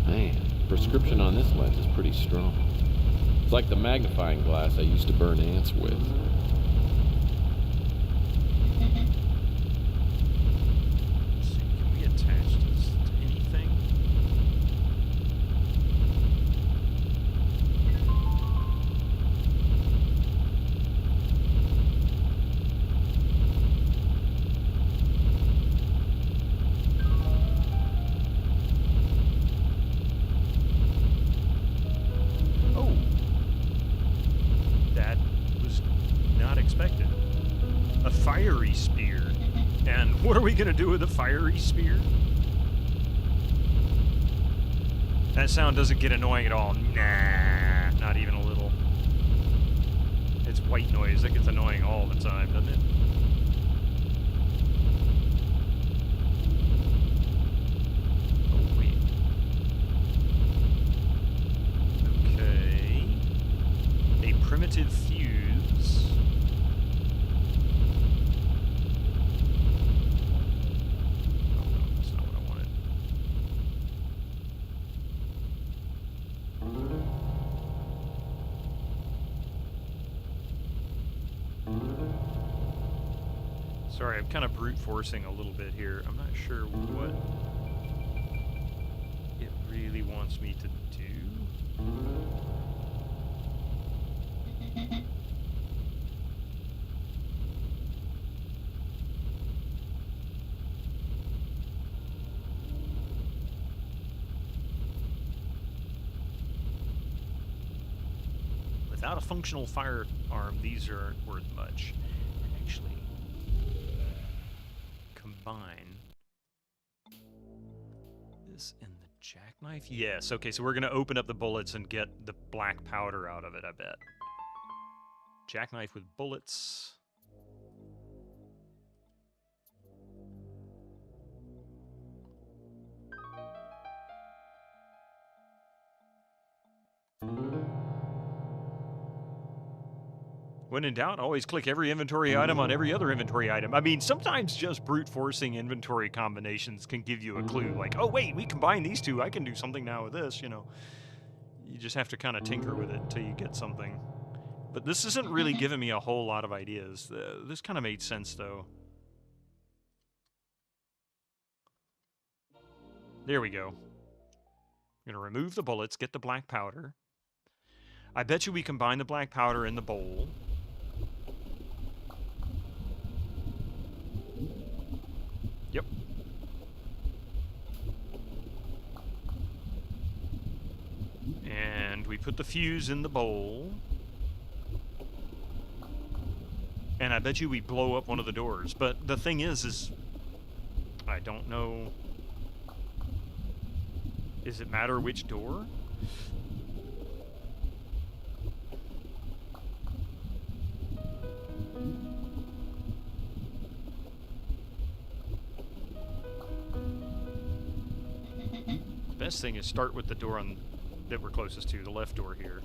[SPEAKER 4] Man, the prescription on this lens is pretty strong. It's like the magnifying glass I used to burn ants with.
[SPEAKER 1] Let's see, can we attach this to anything? Oh, that was not expected. A fiery spear. And what are we gonna do with a fiery spear? That sound doesn't get annoying at all. Nah, not even a little. It's white noise. That gets annoying all the time, doesn't it? Oh, wait. Okay. A primitive fuse. Oh no, that's not what I wanted. Sorry, I'm kind of brute forcing a little bit here. I'm not sure what it really wants me to do. Without a functional firearm, these aren't worth much. Actually, combine this in the jackknife? Yes. Okay, so we're going to open up the bullets and get the black powder out of it, I bet. Jackknife with bullets. When in doubt, always click every inventory item on every other inventory item. I mean, sometimes just brute forcing inventory combinations can give you a clue. Like, oh wait, we combine these two, I can do something now with this, you know. You just have to kind of tinker with it until you get something. But this isn't really giving me a whole lot of ideas. This kind of made sense, though. There we go. I'm going to remove the bullets, get the black powder. I bet you we combine the black powder in the bowl. Yep. And we put the fuse in the bowl. And I bet you we blow up one of the doors. But the thing is I don't know. Does it matter which door? The best thing is start with the door that we're closest to, the left door here.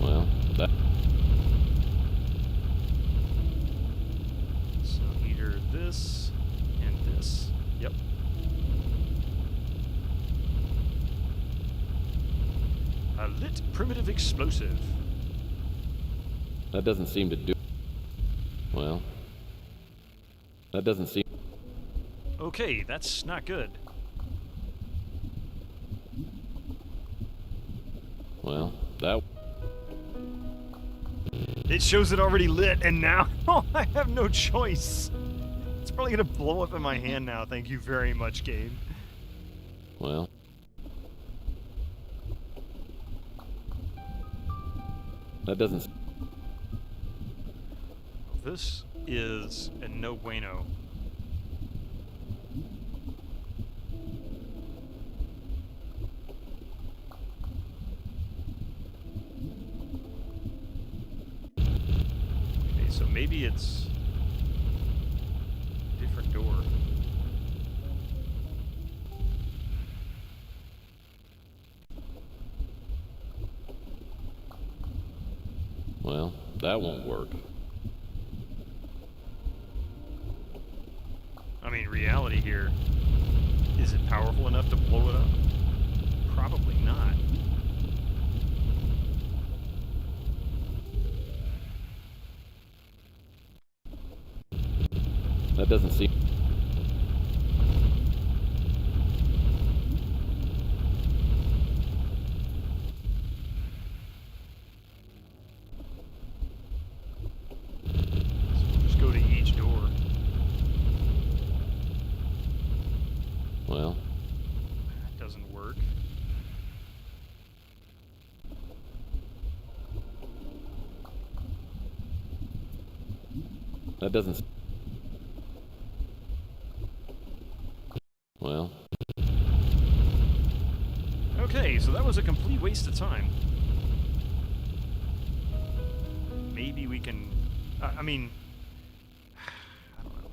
[SPEAKER 4] Well, that...
[SPEAKER 1] So either this and this. Yep. A lit primitive explosive.
[SPEAKER 4] That doesn't seem to do... Well, that doesn't seem...
[SPEAKER 1] Okay, that's not good.
[SPEAKER 4] Well, that...
[SPEAKER 1] It shows it already lit, and now I have no choice. It's probably gonna blow up in my hand now. Thank you very much, game.
[SPEAKER 4] Well... That doesn't...
[SPEAKER 1] This is a no bueno. Okay, so maybe it's a different door.
[SPEAKER 4] Well, that won't work.
[SPEAKER 1] I mean, reality here, is it powerful enough to blow it up? Probably not.
[SPEAKER 4] That doesn't seem...
[SPEAKER 1] So we'll just go to each door.
[SPEAKER 4] Well...
[SPEAKER 1] That doesn't work.
[SPEAKER 4] That doesn't... Well...
[SPEAKER 1] Okay, so that was a complete waste of time. Maybe we can... I mean... I don't know.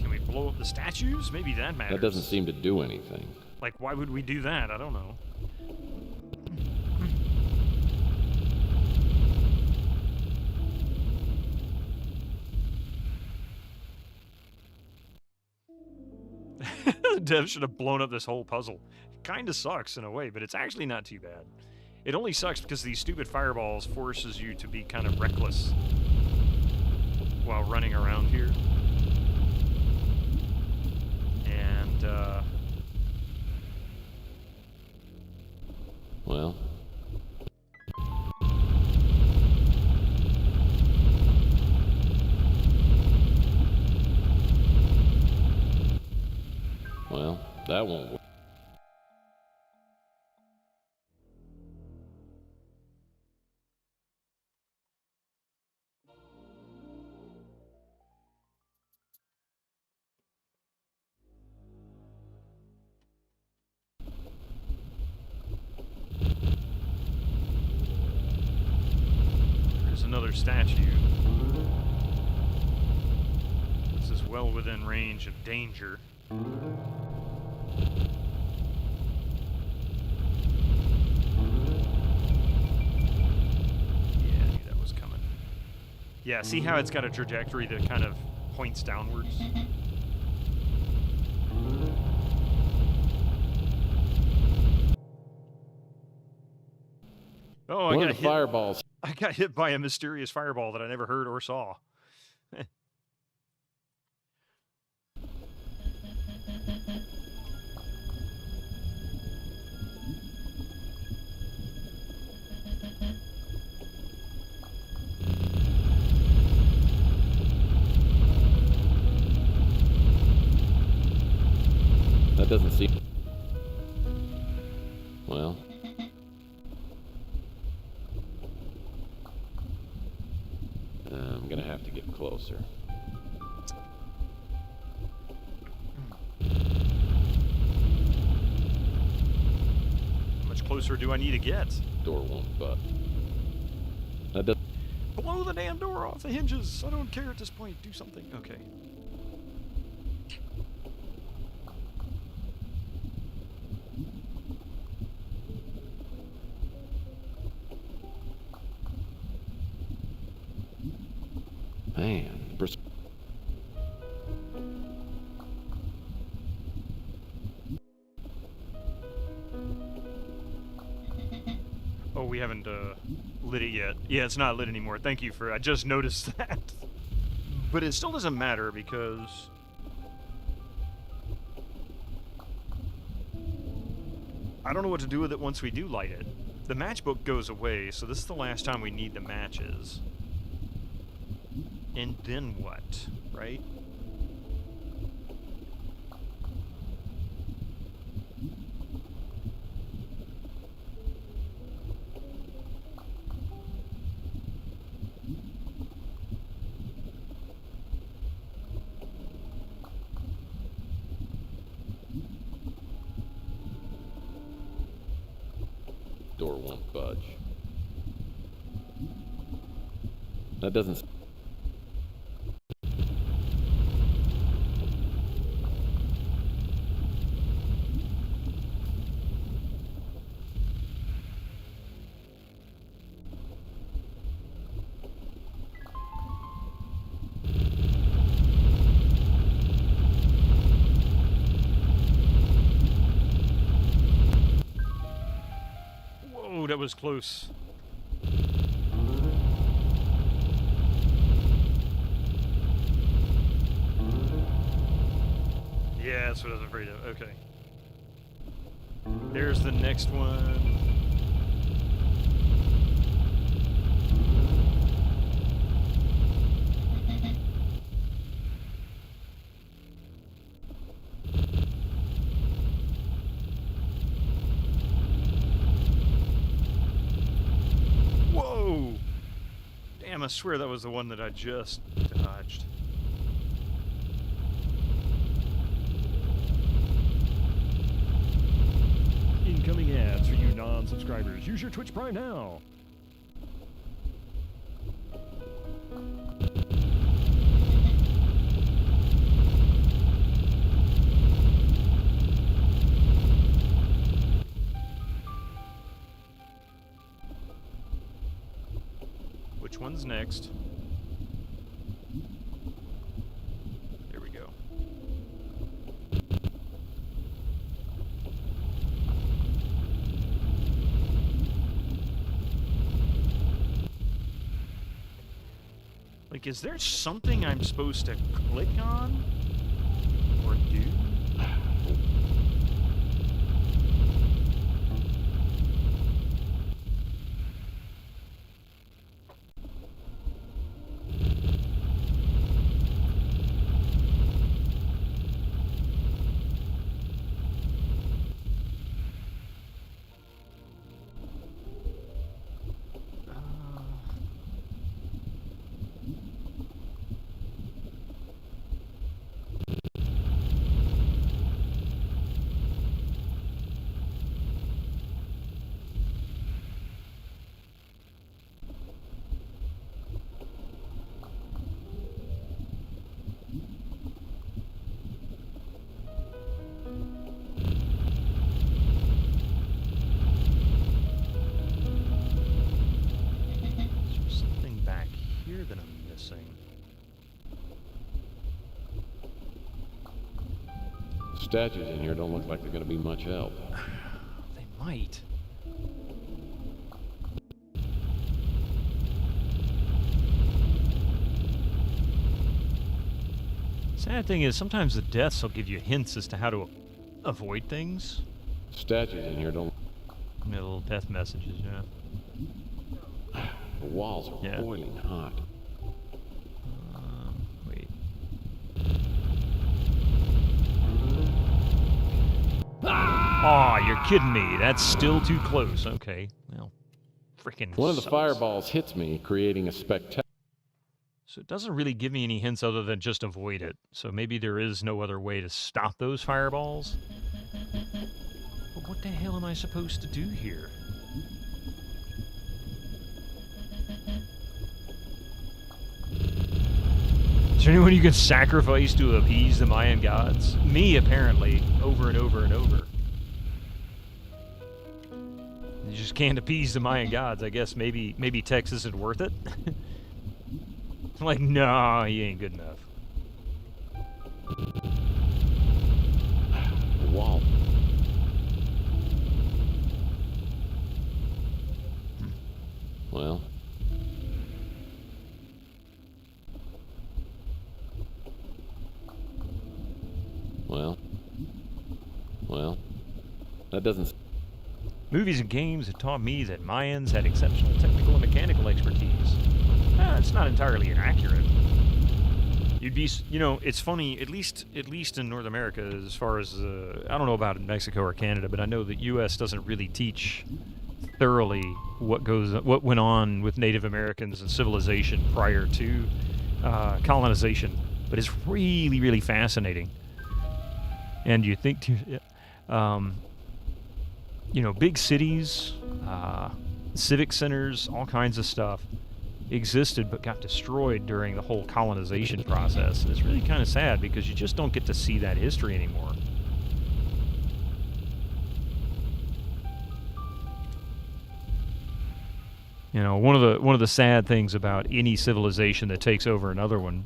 [SPEAKER 1] Can we blow up the statues? Maybe that matters.
[SPEAKER 4] That doesn't seem to do anything.
[SPEAKER 1] Like, why would we do that? I don't know. Dev should have blown up this whole puzzle. It kinda sucks in a way, but it's actually not too bad. It only sucks because these stupid fireballs forces you to be kind of reckless while running around here. And,
[SPEAKER 4] Well... Well, that won't work.
[SPEAKER 1] another statue. This is well within range of danger. Yeah, I knew that was coming. Yeah, see how it's got a trajectory that kind of points downwards? Oh, I got hit.
[SPEAKER 4] Fireballs.
[SPEAKER 1] I got hit by a mysterious fireball that I never heard or saw.
[SPEAKER 4] That doesn't seem... Well... I'm gonna have to get closer.
[SPEAKER 1] How much closer do I need to get?
[SPEAKER 4] Door won't budge. That does...
[SPEAKER 1] Blow the damn door off the hinges! I don't care at this point. Do something. Okay.
[SPEAKER 4] Man,
[SPEAKER 1] oh, we haven't lit it yet. Yeah, it's not lit anymore. Thank you for... I just noticed that. But it still doesn't matter because... I don't know what to do with it once we do light it. The matchbook goes away, so this is the last time we need the matches. And then what, right?
[SPEAKER 4] door won't budge. That doesn't...
[SPEAKER 1] Whoa, that was close. Yeah, that's what I was afraid of. Okay. There's the next one. Whoa! Damn, I swear that was the one that I just dodged.
[SPEAKER 15] Incoming ads for you non-subscribers. Use your Twitch Prime now.
[SPEAKER 1] Which one's next? There we go. Like, is there something I'm supposed to click on? Or do? Interesting.
[SPEAKER 4] Statues in here don't look like they're going to be much help.
[SPEAKER 1] They might. Sad thing is, sometimes the deaths will give you hints as to how to avoid things.
[SPEAKER 4] Statues in here don't...
[SPEAKER 1] Little death messages, yeah.
[SPEAKER 4] The walls are boiling hot.
[SPEAKER 1] Wait. Aw, you're kidding me. That's still too close. Okay, well, freaking
[SPEAKER 4] One of the
[SPEAKER 1] sucks.
[SPEAKER 4] fireballs hits me, creating a spectacular...
[SPEAKER 1] So it doesn't really give me any hints other than just avoid it. So maybe there is no other way to stop those fireballs. But what the hell am I supposed to do here? Is there anyone you can sacrifice to appease the Mayan gods? Me, apparently, over and over and over. You just can't appease the Mayan gods. I guess maybe Tex isn't worth it. I'm like, nah, he ain't good enough.
[SPEAKER 4] Wall. Well. Well. That doesn't...
[SPEAKER 1] Movies and games have taught me that Mayans had exceptional technical and mechanical expertise. It's not entirely inaccurate. You'd be, you know, it's funny, at least in North America, as far as, I don't know about in Mexico or Canada, but I know the U.S. doesn't really teach thoroughly what went on with Native Americans and civilization prior to colonization. But it's really, really fascinating. And you think, you know, big cities, civic centers, all kinds of stuff existed but got destroyed during the whole colonization process. And it's really kind of sad because you just don't get to see that history anymore. You know, one of the sad things about any civilization that takes over another one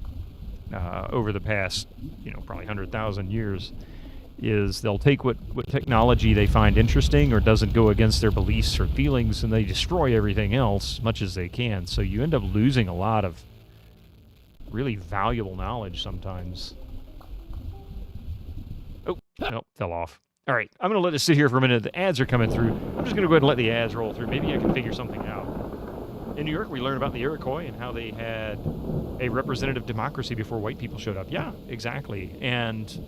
[SPEAKER 1] over the past, you know, probably 100,000 years is they'll take what technology they find interesting or doesn't go against their beliefs or feelings, and they destroy everything else as much as they can. So you end up losing a lot of really valuable knowledge sometimes. Oh, nope, fell off. All right, I'm going to let it sit here for a minute. The ads are coming through. I'm just going to go ahead and let the ads roll through. Maybe I can figure something out. In New York, we learned about the Iroquois and how they had a representative democracy before white people showed up. Yeah, exactly. And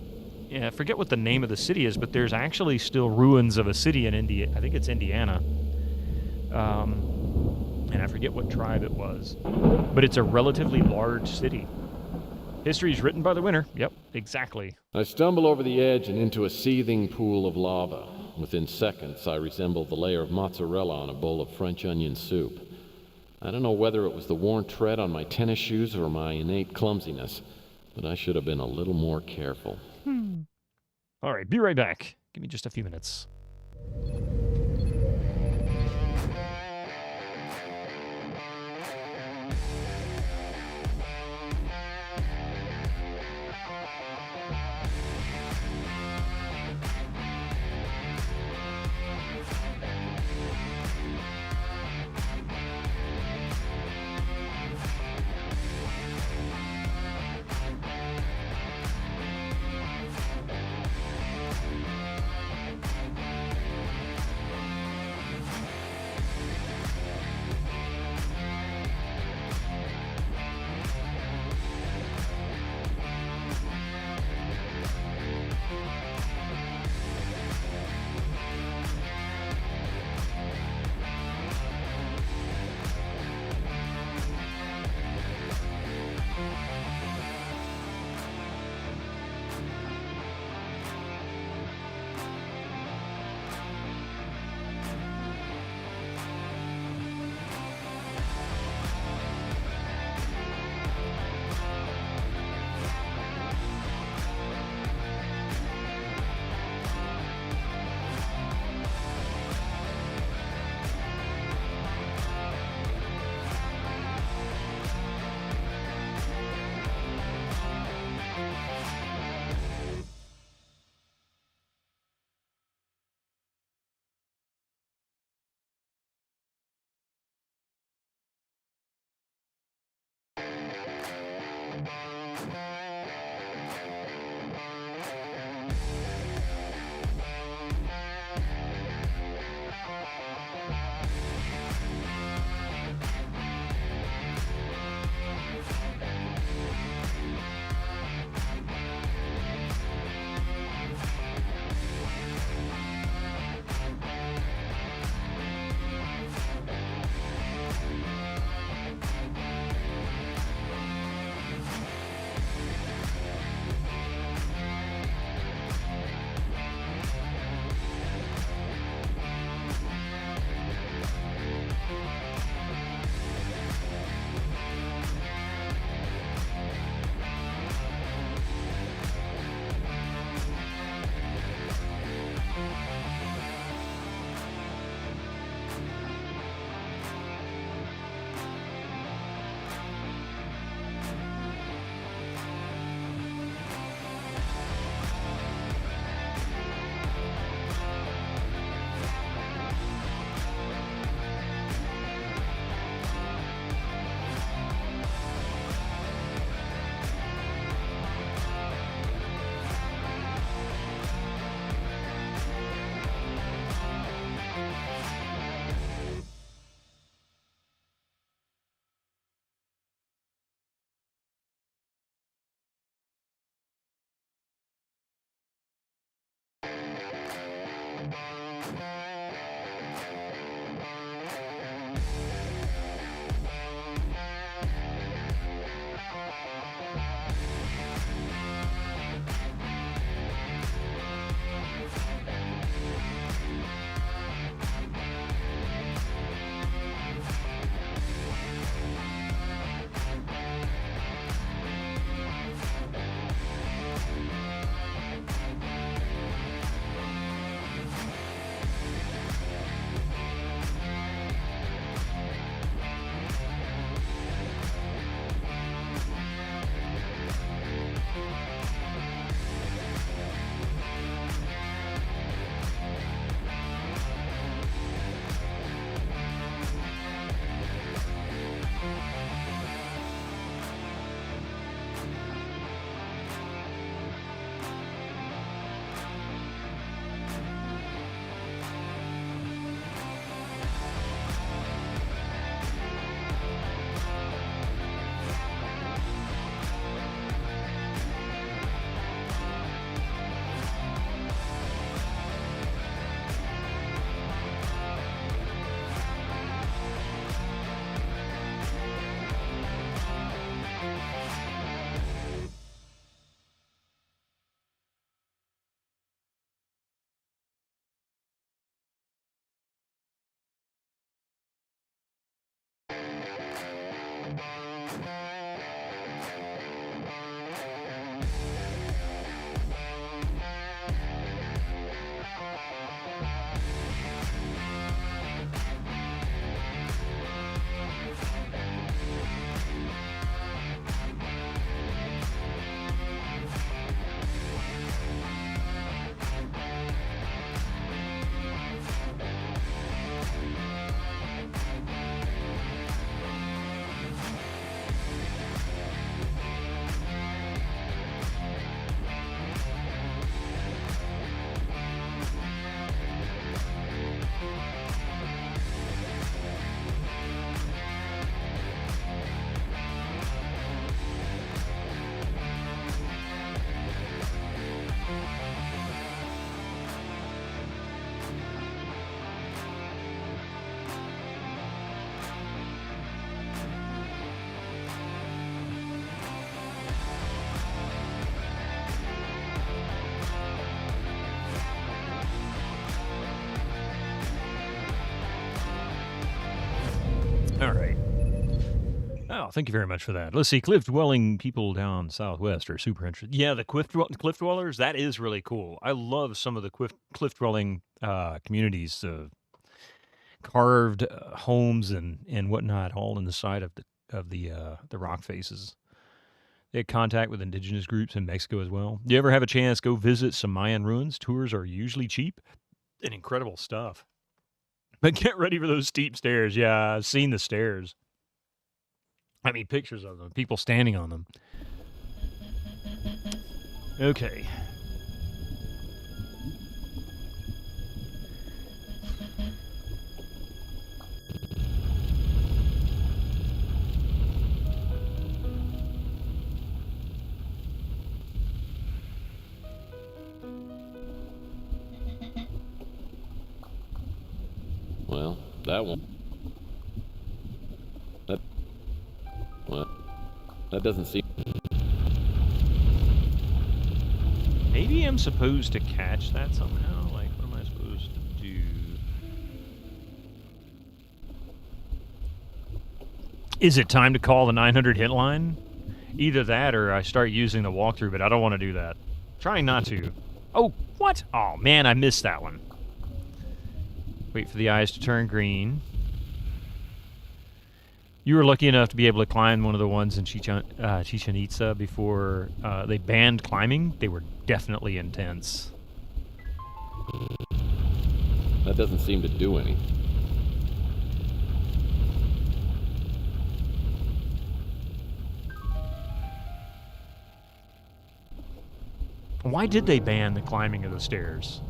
[SPEAKER 1] I forget what the name of the city is, but there's actually still ruins of a city in India. I think it's Indiana. And I forget what tribe it was. But it's a relatively large city. History is written by the winner. Yep, exactly.
[SPEAKER 4] I stumble over the edge and into a seething pool of lava. Within seconds, I resemble the layer of mozzarella on a bowl of French onion soup. I don't know whether it was the worn tread on my tennis shoes or my innate clumsiness, but I should have been a little more careful.
[SPEAKER 1] All right, be right back. Give me just a few minutes. thank you very much for that. Let's see, cliff-dwelling people down southwest are super interested. Yeah, the cliff dwellers, that is really cool. I love some of the cliff-dwelling communities, carved homes and whatnot, all in the side of the rock faces. They had contact with indigenous groups in Mexico as well. You ever have a chance, go visit some Mayan ruins. Tours are usually cheap and incredible stuff. But get ready for those steep stairs. Yeah, I've seen the stairs. I mean, pictures of them, people standing on them. Okay.
[SPEAKER 4] Well, that one. That doesn't seem...
[SPEAKER 1] Maybe I'm supposed to catch that somehow? Like, what am I supposed to do? Is it time to call the 900 hit line? Either that or I start using the walkthrough, but I don't want to do that. Trying not to. Oh, what? Oh, man, I missed that one. Wait for the eyes to turn green. You were lucky enough to be able to climb one of the ones in Chichen Itza before they banned climbing. They were definitely intense.
[SPEAKER 4] That doesn't seem to do anything.
[SPEAKER 1] Why did they ban the climbing of the stairs?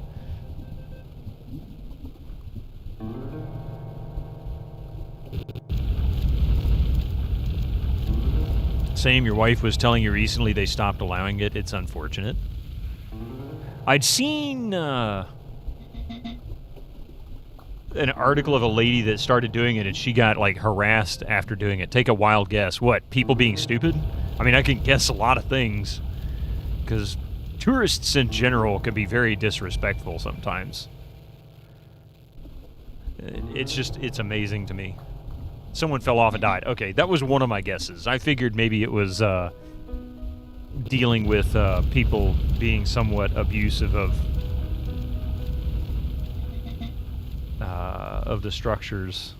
[SPEAKER 1] Same, your wife was telling you recently they stopped allowing it. It's unfortunate. I'd seen an article of a lady that started doing it and she got, like, harassed after doing it. Take a wild guess. What, people being stupid? I mean, I can guess a lot of things. Because tourists in general can be very disrespectful sometimes. It's amazing to me. Someone fell off and died. Okay, that was one of my guesses. I figured maybe it was dealing with people being somewhat abusive of the structures.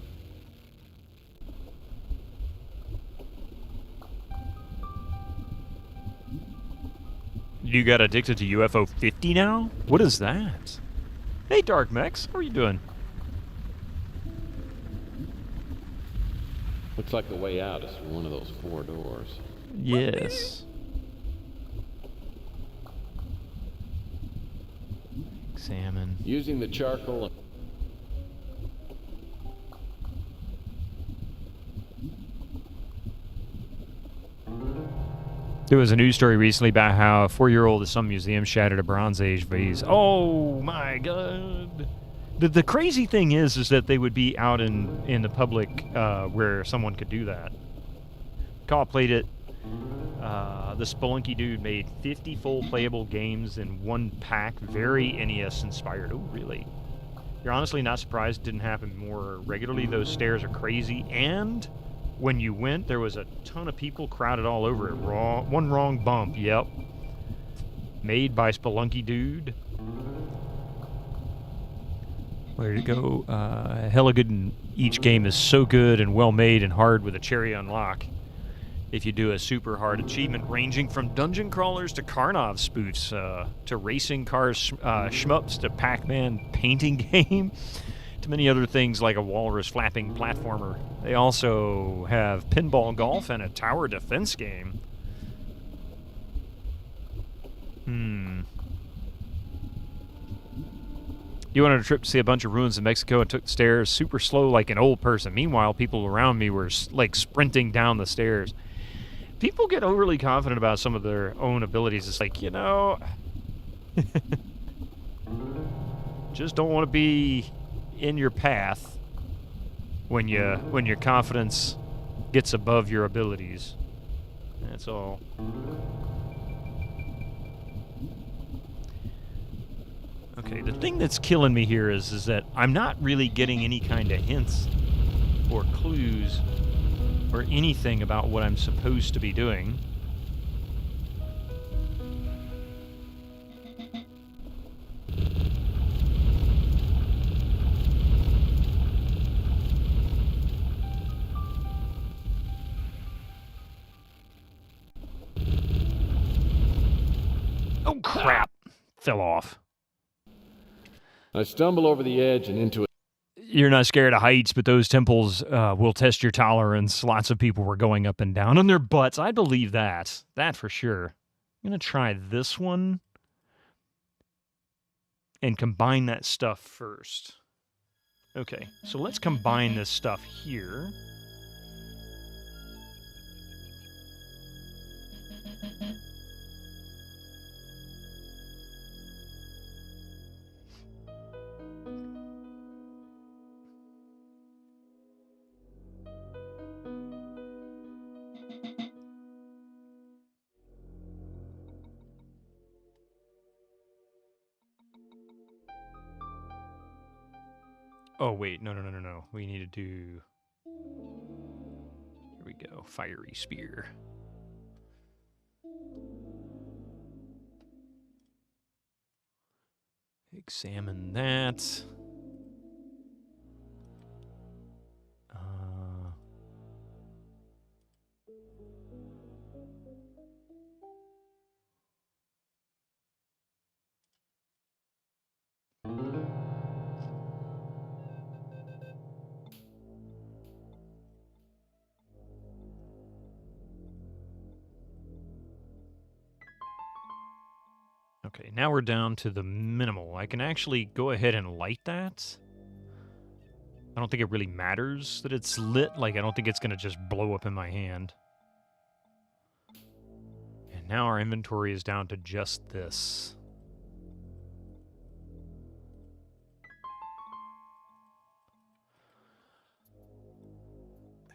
[SPEAKER 1] You got addicted to UFO 50 now? What is that? Hey, Dark Mex, how are you doing?
[SPEAKER 4] Looks like the way out is through one of those 4 doors.
[SPEAKER 1] Yes. Examine.
[SPEAKER 4] Using the charcoal...
[SPEAKER 1] There was a news story recently about how a 4-year-old at some museum shattered a Bronze Age vase. Oh my god! The crazy thing is that they would be out in the public where someone could do that. Call played it. The Spelunky dude made 50 full playable games in one pack, very NES inspired. Oh, really? You're honestly not surprised it didn't happen more regularly. Those stairs are crazy, and when you went, there was a ton of people crowded all over it. One wrong bump, yep. Made by Spelunky dude. Where to go? Hella good, and each game is so good and well made and hard with a cherry unlock. If you do a super hard achievement ranging from dungeon crawlers to Karnov spoofs, to racing cars shmups to Pac-Man painting game, to many other things like a walrus flapping platformer. They also have pinball golf and a tower defense game. You went on a trip to see a bunch of ruins in Mexico and took the stairs super slow like an old person. Meanwhile, people around me were like sprinting down the stairs. People get overly confident about some of their own abilities. It's like, you know, just don't want to be in your path when your confidence gets above your abilities. That's all. Okay, the thing that's killing me here is that I'm not really getting any kind of hints or clues or anything about what I'm supposed to be doing. Oh, crap! Fell off.
[SPEAKER 4] I stumble over the edge and into it.
[SPEAKER 1] You're not scared of heights, but those temples will test your tolerance. Lots of people were going up and down on their butts. I believe that. That for sure. I'm going to try this one and combine that stuff first. Okay, so let's combine this stuff here. Oh, wait, no. We need to do... Here we go, fiery spear. Examine that. Okay, now we're down to the minimal. I can actually go ahead and light that. I don't think it really matters that it's lit. Like, I don't think it's going to just blow up in my hand. And now our inventory is down to just this.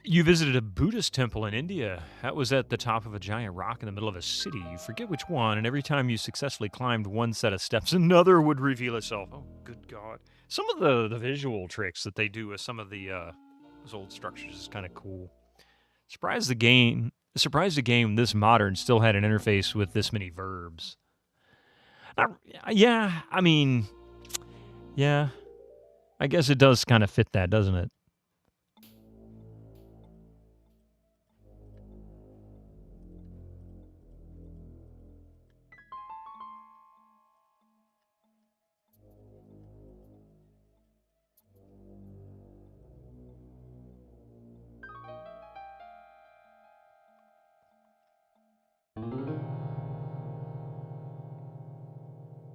[SPEAKER 1] You visited a Buddhist temple in India. That was at the top of a giant rock in the middle of a city. You forget which one, and every time you successfully climbed one set of steps, another would reveal itself. Oh, good God. Some of the visual tricks that they do with some of the those old structures is kind of cool. Surprised the game this modern still had an interface with this many verbs. Yeah, I mean, yeah. I guess it does kind of fit that, doesn't it?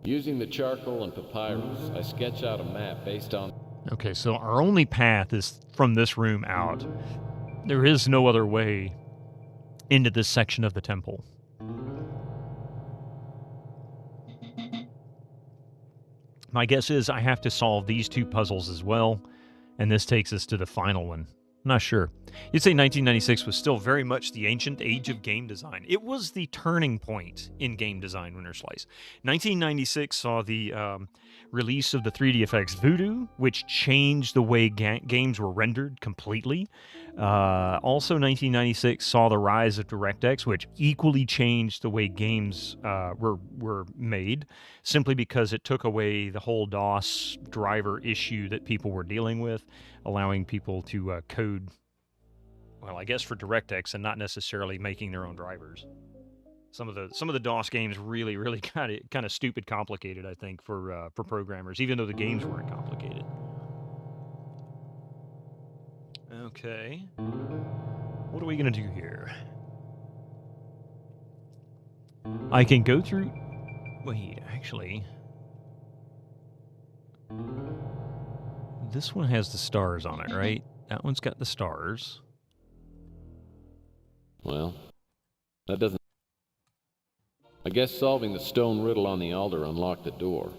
[SPEAKER 4] Using the charcoal and papyrus, I sketch out a map based on...
[SPEAKER 1] Okay, so our only path is from this room out. There is no other way into this section of the temple. My guess is I have to solve these two puzzles as well, and this takes us to the final one. I'm not sure. You'd say 1996 was still very much the ancient age of game design. It was the turning point in game design, Winter Slice. 1996 saw the release of the 3D effects Voodoo, which changed the way games were rendered completely. Also, 1996 saw the rise of DirectX, which equally changed the way games were made, simply because it took away the whole DOS driver issue that people were dealing with, allowing people to code, well, I guess for DirectX and not necessarily making their own drivers. Some of the DOS games really kind of stupid complicated, I think, for programmers, even though the games weren't complicated. Okay. What are we going to do here? I can go through... Wait, actually... This one has the stars on it, right? That one's got the stars.
[SPEAKER 4] Well, that doesn't... I guess solving the stone riddle on the altar unlocked the door.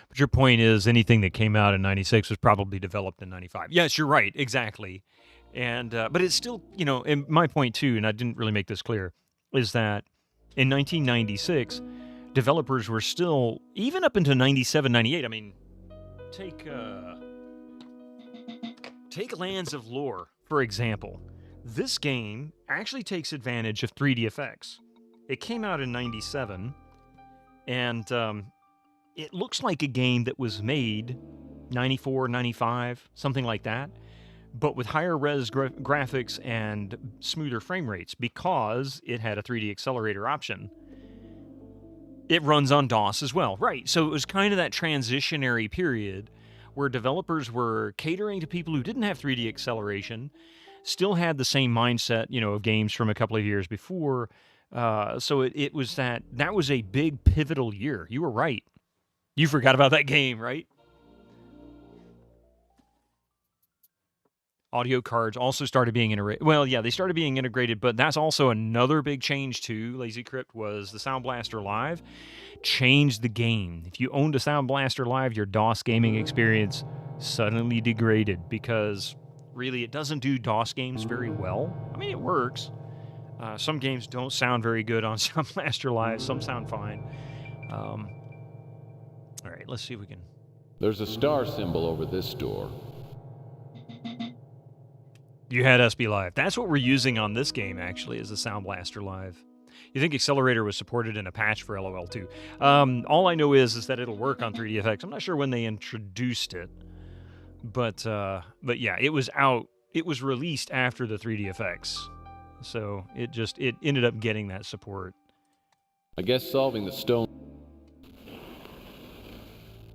[SPEAKER 1] But your point is anything that came out in 96 was probably developed in 95. Yes, you're right, exactly. And but it's still, you know, and my point too, and I didn't really make this clear, is that in 1996, developers were still, even up into 97, 98, I mean, take Lands of Lore, for example, this game actually takes advantage of 3D effects. It came out in 97, and it looks like a game that was made 94, 95, something like that, but with higher res graphics and smoother frame rates because it had a 3D accelerator option. It runs on DOS as well. Right, so it was kind of that transitionary period where developers were catering to people who didn't have 3D acceleration, still had the same mindset, of games from a couple of years before. So it was that was a big pivotal year. You were right. You forgot about that game, right? Audio cards also started being integrated. Well, yeah, they started being integrated, but that's also another big change too. Lazy Crypt was the Sound Blaster Live changed the game. If you owned a Sound Blaster Live, your DOS gaming experience suddenly degraded because really it doesn't do DOS games very well. I mean, it works. Some games don't sound very good on Sound Blaster Live. Some sound fine. All right, let's see if we can...
[SPEAKER 4] There's a star symbol over this door.
[SPEAKER 1] You had SB Live. That's what we're using on this game, actually, is the Sound Blaster Live. You think Accelerator was supported in a patch for LOL 2. All I know is that it'll work on 3DFX. I'm not sure when they introduced it, but yeah, it was out. It was released after the 3DFX, so it ended up getting that support.
[SPEAKER 4] I guess solving the stone.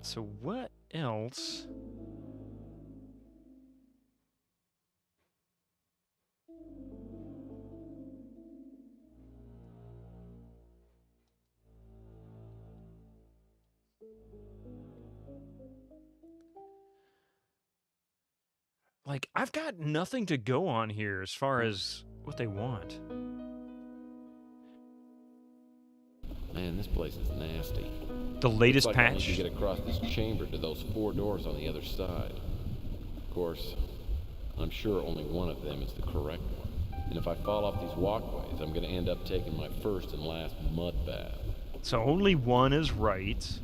[SPEAKER 1] So what else? Like, I've got nothing to go on here as far as what they want.
[SPEAKER 4] Man, this place is nasty.
[SPEAKER 1] The latest
[SPEAKER 4] Looks like I need
[SPEAKER 1] patch?
[SPEAKER 4] to get across this chamber to those 4 doors on the other side. Of course, I'm sure only one of them is the correct one. And if I fall off these walkways, I'm going to end up taking my first and last mud bath.
[SPEAKER 1] So only one is right.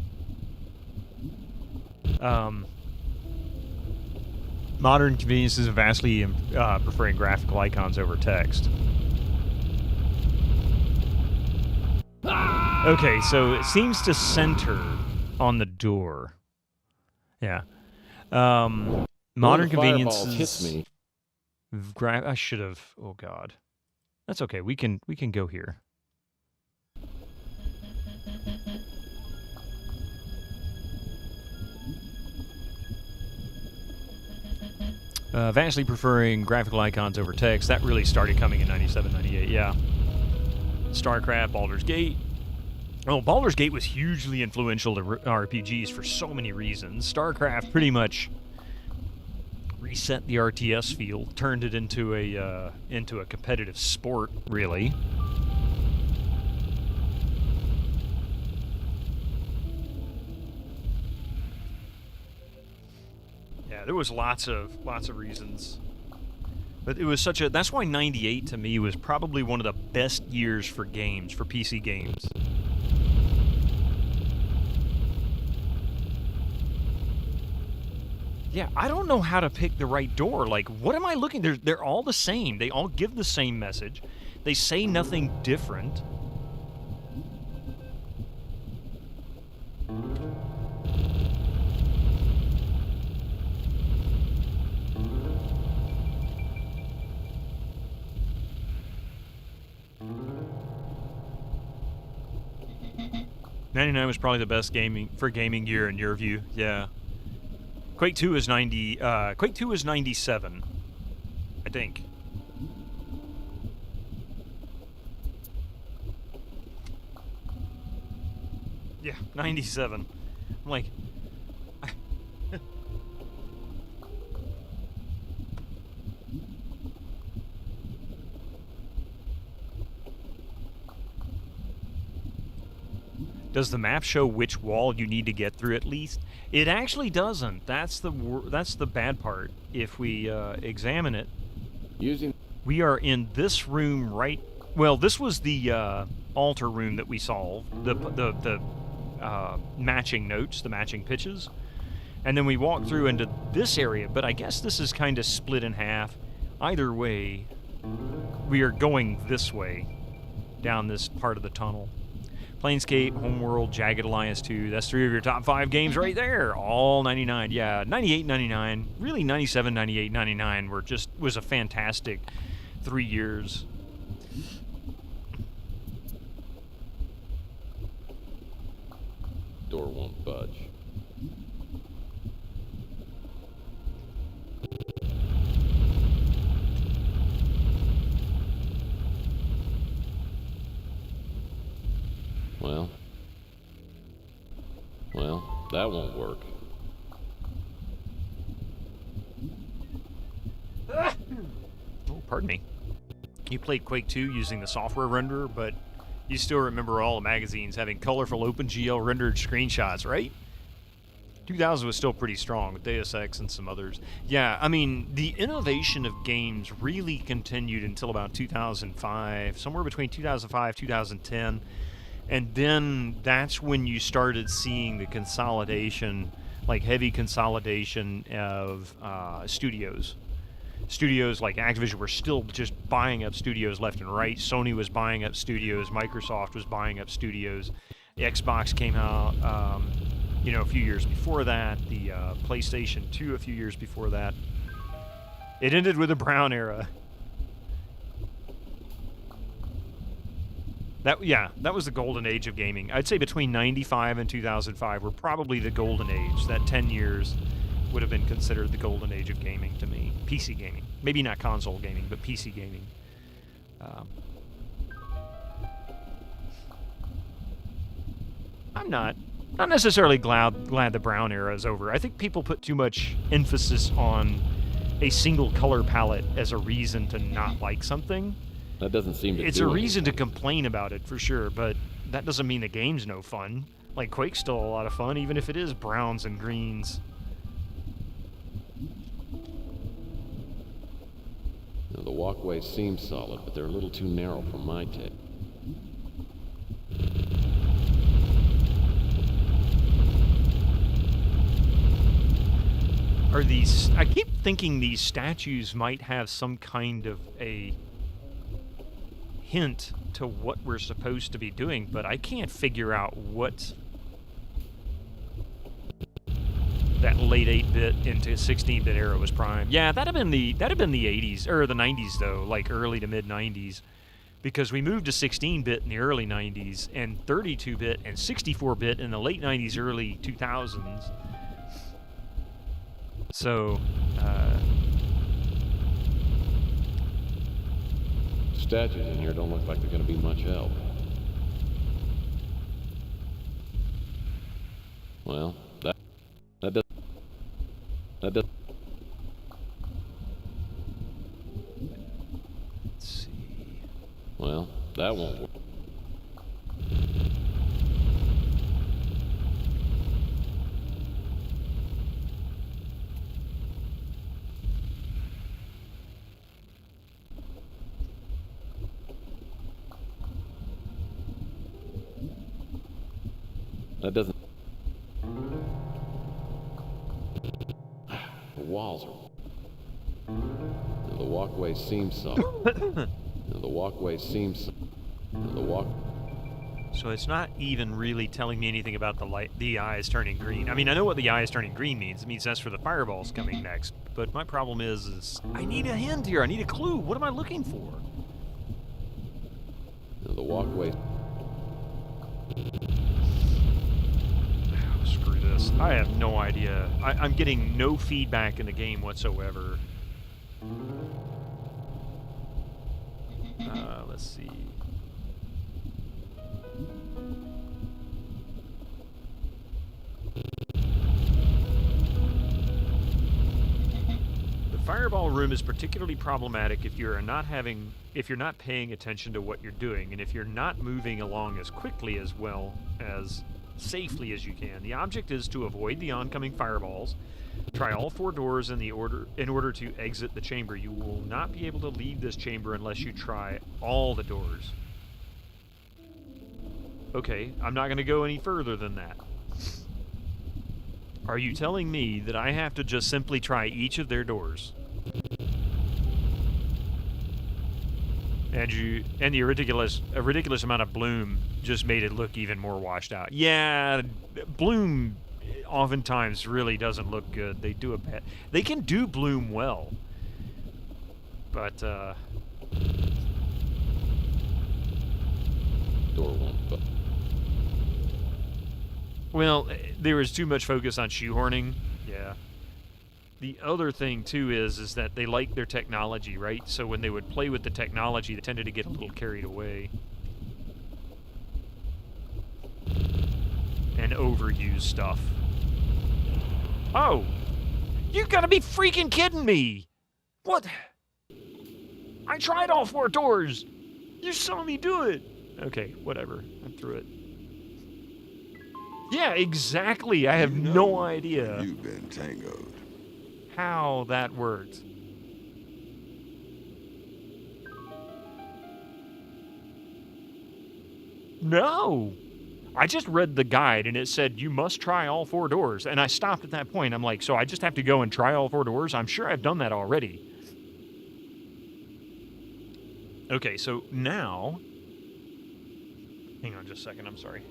[SPEAKER 1] Modern conveniences are vastly preferring graphical icons over text. Okay, so it seems to center on the door. Yeah. Modern conveniences
[SPEAKER 4] hits me.
[SPEAKER 1] I should have. Oh God, that's okay. We can go here. Vastly preferring graphical icons over text. That really started coming in 97, 98, yeah. StarCraft, Baldur's Gate. Oh, Baldur's Gate was hugely influential to RPGs for so many reasons. StarCraft pretty much reset the RTS field, turned it into a competitive sport, really. Yeah, there was lots of reasons. But it was that's why 98 to me was probably one of the best years for games, for PC games. Yeah, I don't know how to pick the right door. Like, what am I looking? They're all the same. They all give the same message. They say nothing different. '99 was probably the best gaming year in your view. Yeah. Quake 2 is 90. Quake 2 is 97, I think. Yeah, 97. I'm like. Does the map show which wall you need to get through at least? It actually doesn't. That's the bad part. If we examine it, we are in this room right. Well, this was the altar room that we solved. The matching notes, the matching pitches, and then we walk through into this area. But I guess this is kind of split in half. either way, we are going this way, down this part of the tunnel. Planescape, Homeworld, Jagged Alliance 2, that's 3 of your top 5 games right there. All 99. Yeah, 98, 99, really 97, 98, 99 was a fantastic 3 years.
[SPEAKER 4] Door won't budge. Well, that won't work.
[SPEAKER 1] Oh, pardon me. You played Quake 2 using the software renderer, but you still remember all the magazines having colorful OpenGL rendered screenshots, right? 2000 was still pretty strong with Deus Ex and some others. Yeah, I mean, the innovation of games really continued until about 2005, somewhere between 2005 2010. And then that's when you started seeing the consolidation, like heavy consolidation of studios. Studios like Activision were still just buying up studios left and right. Sony was buying up studios. Microsoft was buying up studios. The Xbox came out, a few years before that. The PlayStation 2 a few years before that. It ended with the Brown era. That was the golden age of gaming. I'd say between 95 and 2005 were probably the golden age. That 10 years would have been considered the golden age of gaming to me. PC gaming. Maybe not console gaming, but PC gaming. I'm not necessarily glad the Brown era is over. I think people put too much emphasis on a single color palette as a reason to not like something.
[SPEAKER 4] That doesn't seem to.
[SPEAKER 1] It's a reason to complain about it for sure, but that doesn't mean the game's no fun. Like Quake's still a lot of fun, even if it is browns and greens.
[SPEAKER 4] Now, the walkways seem solid, but they're a little too narrow for my taste.
[SPEAKER 1] I keep thinking these statues might have some kind of a hint to what we're supposed to be doing, but I can't figure out what that late 8-bit into 16-bit era was prime. Yeah, that'd have been the 80s or the 90s though, like early to mid 90s, because we moved to 16-bit in the early 90s and 32-bit and 64-bit in the late 90s, early 2000s. So,
[SPEAKER 4] statues in here don't look like they're going to be much help. Well, that does.
[SPEAKER 1] Let's see.
[SPEAKER 4] Well, that won't work. That doesn't. The walls are. The walkway seems solid. The walkway seems.
[SPEAKER 1] So it's not even really telling me anything about the eyes turning green. I mean, I know what the eyes turning green means. It means that's for the fireballs coming next. But my problem is I need a hint here. I need a clue. What am I looking for?
[SPEAKER 4] The walkway.
[SPEAKER 1] Screw this. I have no idea. I'm getting no feedback in the game whatsoever. Let's see. The fireball room is particularly problematic if you're not paying attention to what you're doing, and if you're not moving along as quickly as well as safely as you can. The object is to avoid the oncoming fireballs. Try all 4 doors in order to exit the chamber. You will not be able to leave this chamber unless you try all the doors. Okay, I'm not going to go any further than that. Are you telling me that I have to just simply try each of their doors? And the ridiculous amount of bloom just made it look even more washed out. Yeah, bloom oftentimes really doesn't look good. They do a bad. They can do bloom well, but
[SPEAKER 4] Door won't budge.
[SPEAKER 1] Well, there was too much focus on shoehorning. Yeah. The other thing, too, is that they like their technology, right? So when they would play with the technology, they tended to get a little carried away. And overuse stuff. Oh! You gotta be freaking kidding me! What? I tried all 4 doors! You saw me do it! Okay, whatever. I'm through it. Yeah, exactly. I have no idea.
[SPEAKER 3] You've been tangoed.
[SPEAKER 1] How that worked. No. I just read the guide and it said you must try all 4 doors. And I stopped at that point. I'm like, so I just have to go and try all 4 doors? I'm sure I've done that already. Okay, so now... Hang on just a second, I'm sorry.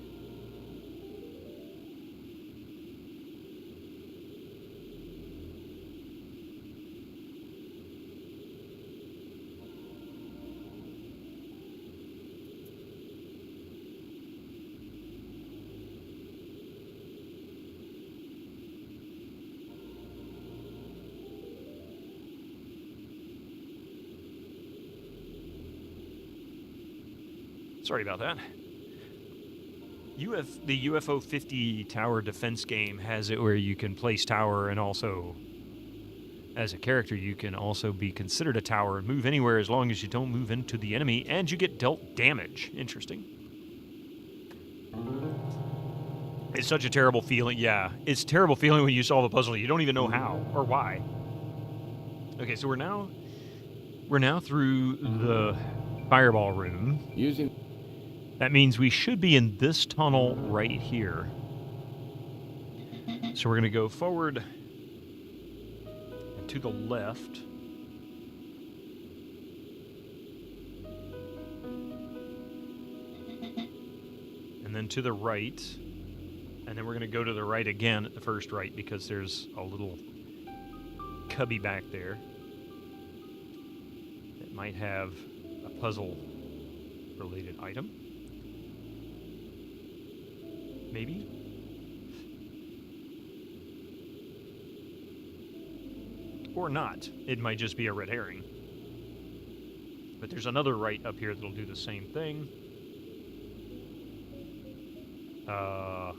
[SPEAKER 1] Sorry about that. The UFO 50 tower defense game has it where you can place tower and also, as a character, you can also be considered a tower and move anywhere as long as you don't move into the enemy and you get dealt damage. Interesting. It's such a terrible feeling. Yeah, it's a terrible feeling when you solve a puzzle. You don't even know how or why. Okay, so we're now through the fireball room. That means we should be in this tunnel right here. So we're going to go forward and to the left. And then to the right. And then we're going to go to the right again at the first right because there's a little cubby back there that might have a puzzle-related item. Maybe? Or not. It might just be a red herring. But there's another right up here that'll do the same thing. No,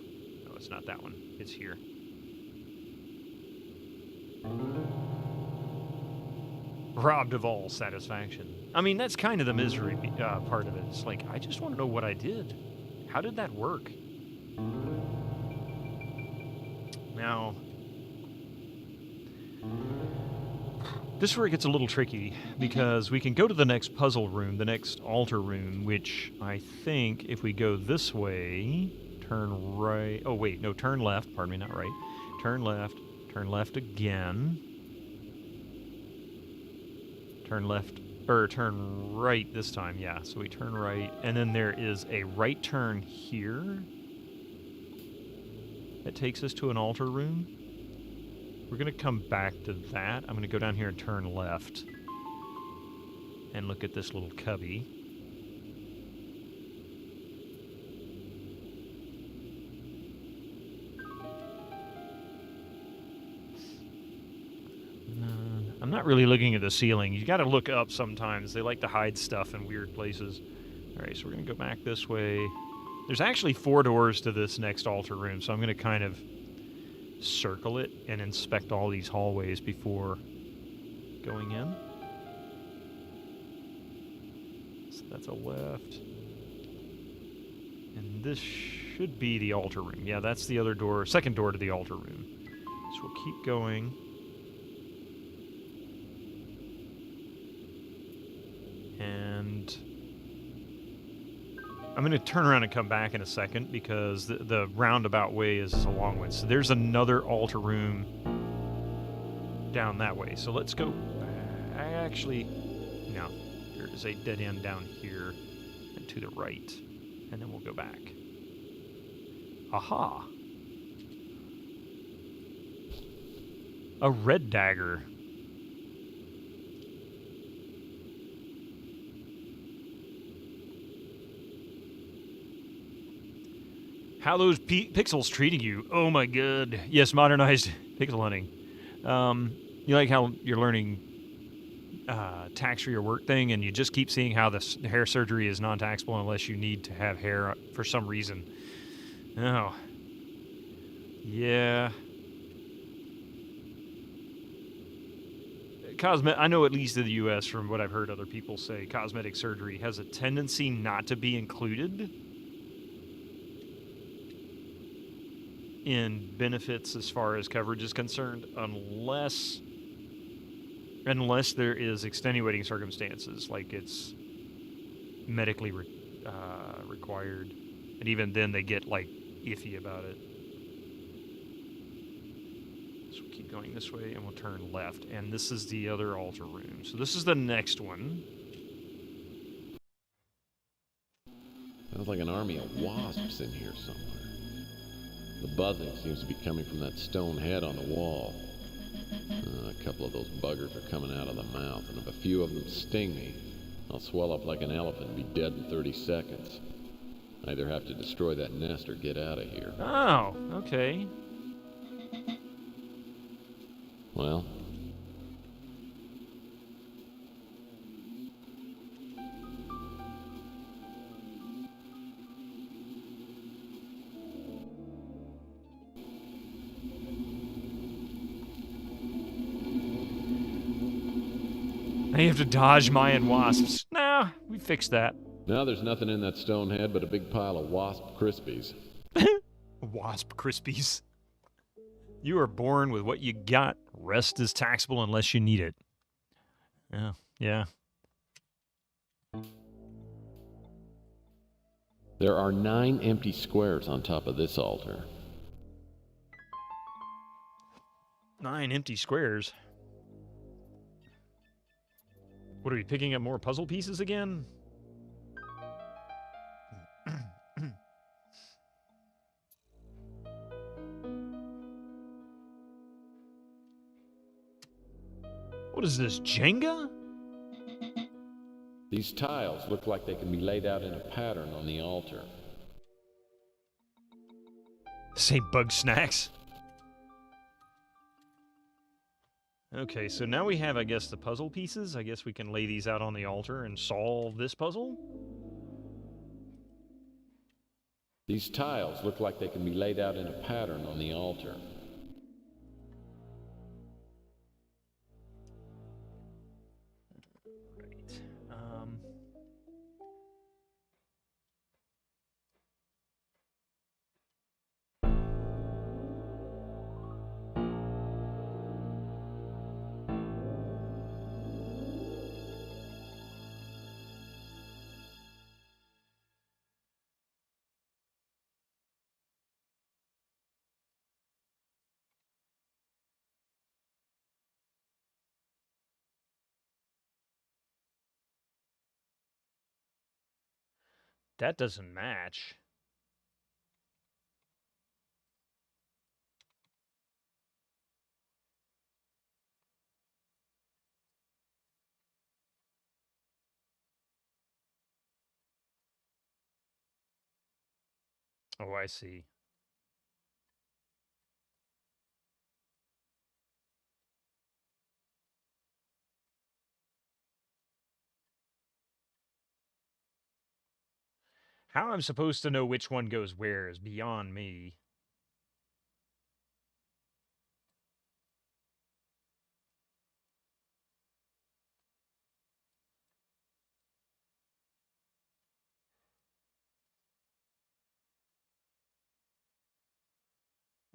[SPEAKER 1] it's not that one. It's here. Robbed of all satisfaction. I mean, that's kind of the misery part of it. It's like, I just want to know what I did. How did that work? Now, this is where it gets a little tricky, because we can go to the next puzzle room, the next altar room, which I think if we go this way, turn right, oh wait, no, turn left, pardon me, not right, turn left again, turn left, or turn right this time, yeah, so we turn right, and then there is a right turn here. That takes us to an altar room. We're going to come back to that. I'm going to go down here and turn left. And look at this little cubby. I'm not really looking at the ceiling. You got to look up sometimes. They like to hide stuff in weird places. All right, so we're going to go back this way. There's actually 4 doors to this next altar room, so I'm going to kind of circle it and inspect all these hallways before going in. So that's a left. And this should be the altar room. Yeah, that's the other door, second door to the altar room. So we'll keep going. And I'm going to turn around and come back in a second because the roundabout way is a long one. So there's another altar room down that way. So let's go. No. There is a dead end down here and to the right. And then we'll go back. Aha! A red dagger. How those pixels treating you? Oh my god. Yes, modernized pixel hunting. You like how you're learning tax for your work thing, and you just keep seeing how this hair surgery is non-taxable unless you need to have hair for some reason. Oh. Yeah. I know at least in the U.S., from what I've heard other people say, cosmetic surgery has a tendency not to be included in benefits as far as coverage is concerned, unless there is extenuating circumstances, like it's medically required, and even then they get like iffy about it. So we'll keep going this way, and we'll turn left, and this is the other altar room. So this is the next one.
[SPEAKER 4] Sounds like an army of wasps in here somewhere. The buzzing seems to be coming from that stone head on the wall. A couple of those buggers are coming out of the mouth, and if a few of them sting me, I'll swell up like an elephant and be dead in 30 seconds. I either have to destroy that nest or get out of here.
[SPEAKER 1] Oh, okay.
[SPEAKER 4] Well,
[SPEAKER 1] Now you have to dodge Mayan wasps. Nah, we fixed that.
[SPEAKER 4] now there's nothing in that stone head but a big pile of wasp crispies.
[SPEAKER 1] Wasp Krispies. You are born with what you got. Rest is taxable unless you need it. Yeah, yeah.
[SPEAKER 4] There are 9 empty squares on top of this altar.
[SPEAKER 1] 9 empty squares. What, are we picking up more puzzle pieces again? What is this, Jenga?
[SPEAKER 4] These tiles look like they can be laid out in a pattern on the altar.
[SPEAKER 1] Say bug snacks. Okay, so now we have, I guess, the puzzle pieces. I guess we can lay these out on the altar and solve this puzzle.
[SPEAKER 4] These tiles look like they can be laid out in a pattern on the altar.
[SPEAKER 1] Right. That doesn't match. Oh, I see. How I'm supposed to know which one goes where is beyond me.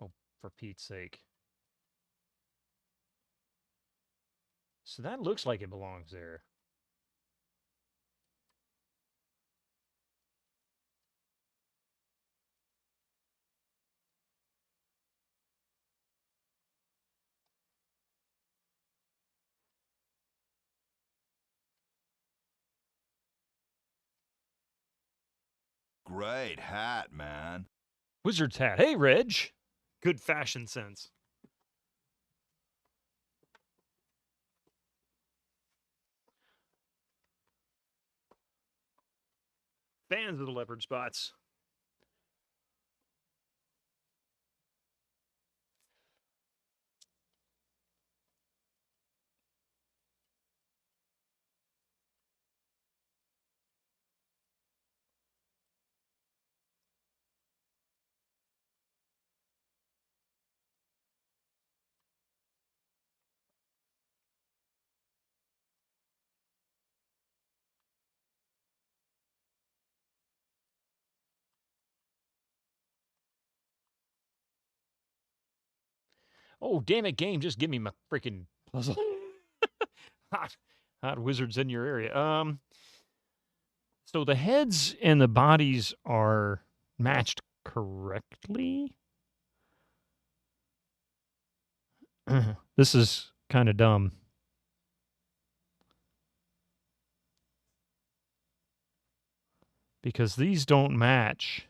[SPEAKER 1] Oh, for Pete's sake. So that looks like it belongs there.
[SPEAKER 3] great hat, man.
[SPEAKER 1] Wizard's hat. Hey, Reg. Good fashion sense. Fans of the leopard spots. Oh, damn it, game. Just give me my freaking puzzle. Hot wizards in your area. So the heads and the bodies are matched correctly. This is kind of dumb. Because these don't match.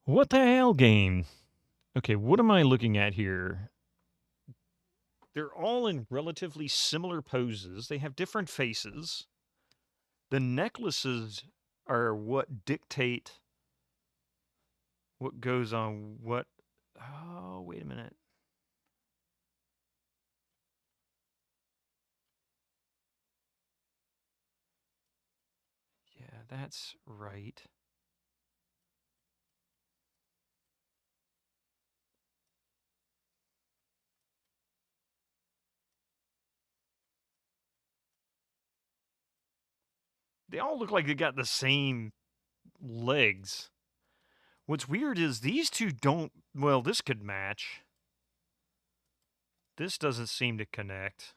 [SPEAKER 1] What the hell, game? Okay, what am I looking at here? They're all in relatively similar poses. They have different faces. The necklaces are what dictate what goes on what. Oh, wait a minute. Yeah, that's right. They all look like they got the same legs. What's weird is these two don't... Well, this could match. This doesn't seem to connect.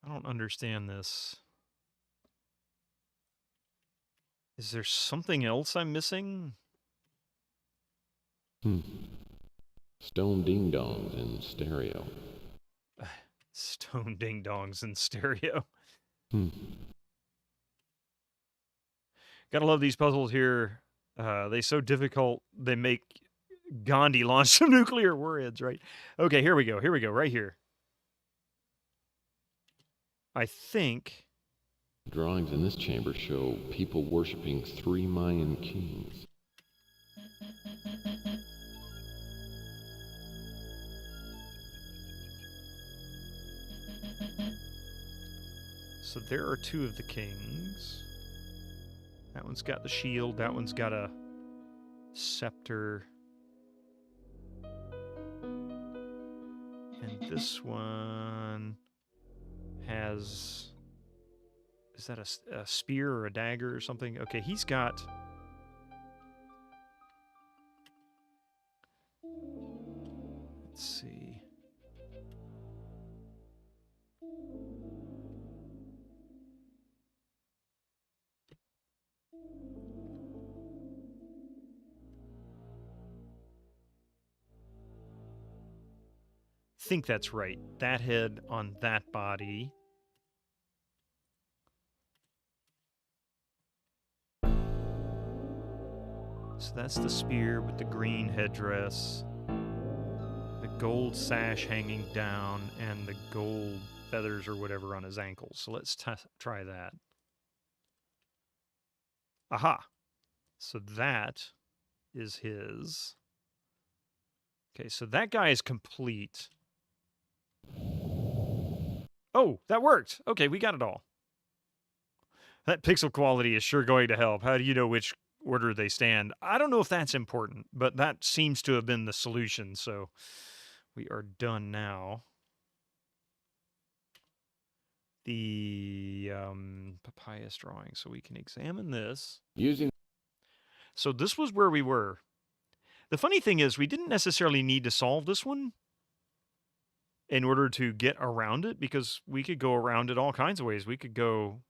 [SPEAKER 1] I don't understand this. Is there something else I'm missing?
[SPEAKER 4] Stone ding-dongs in stereo.
[SPEAKER 1] Stone ding-dongs in stereo. Gotta love these puzzles here. They're so difficult, they make Gandhi launch some nuclear warheads, right? Okay, here we go, right here. I think...
[SPEAKER 4] Drawings in this chamber show people worshipping 3 Mayan kings.
[SPEAKER 1] So there are 2 of the kings. That one's got the shield, that one's got a scepter. And this one has... Is that a spear or a dagger or something? Okay, he's got... Let's see. Think that's right. That head on that body. So that's the spear with the green headdress, the gold sash hanging down, and the gold feathers or whatever on his ankles. So let's try that. Aha! So that is his. Okay, so that guy is complete. Oh, that worked! Okay, we got it all. That pixel quality is sure going to help. How do you know which order they stand? I don't know if that's important, but that seems to have been the solution, so we are done now. The papyrus drawing, so we can examine this. So this was where we were. The funny thing is, we didn't necessarily need to solve this one in order to get around it, because we could go around it all kinds of ways. We could go...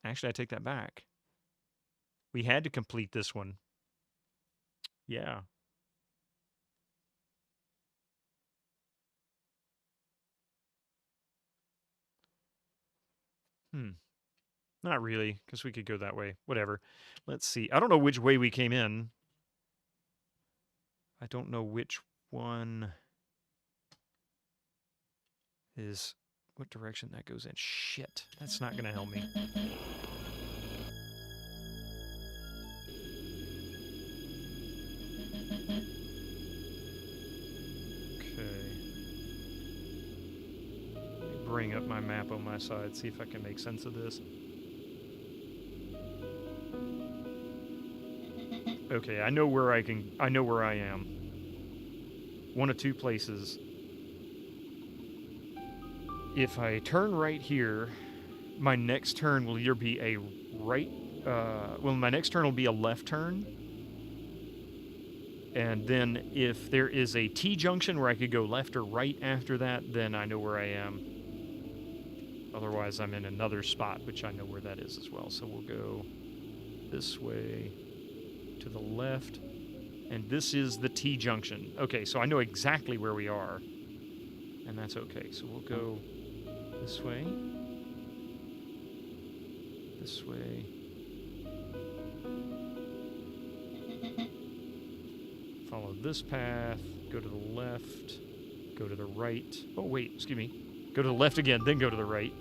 [SPEAKER 1] Actually, I take that back. We had to complete this one. Yeah. Not really, because we could go that way. Whatever. Let's see. I don't know which way we came in. I don't know which one is... what direction that goes in. Shit. That's not going to help me. Okay. Let me bring up my map on my side, see if I can make sense of this. Okay, I know where I am. One of two places. If I turn right here, my next turn will either be a right... my next turn will be a left turn. And then if there is a T-junction where I could go left or right after that, then I know where I am. Otherwise, I'm in another spot, which I know where that is as well. So we'll go this way to the left. And this is the T-junction. Okay, so I know exactly where we are. And that's okay. So we'll go... this way. This way. Follow this path. Go to the left. Go to the right. Oh, wait. Excuse me. Go to the left again, then go to the right.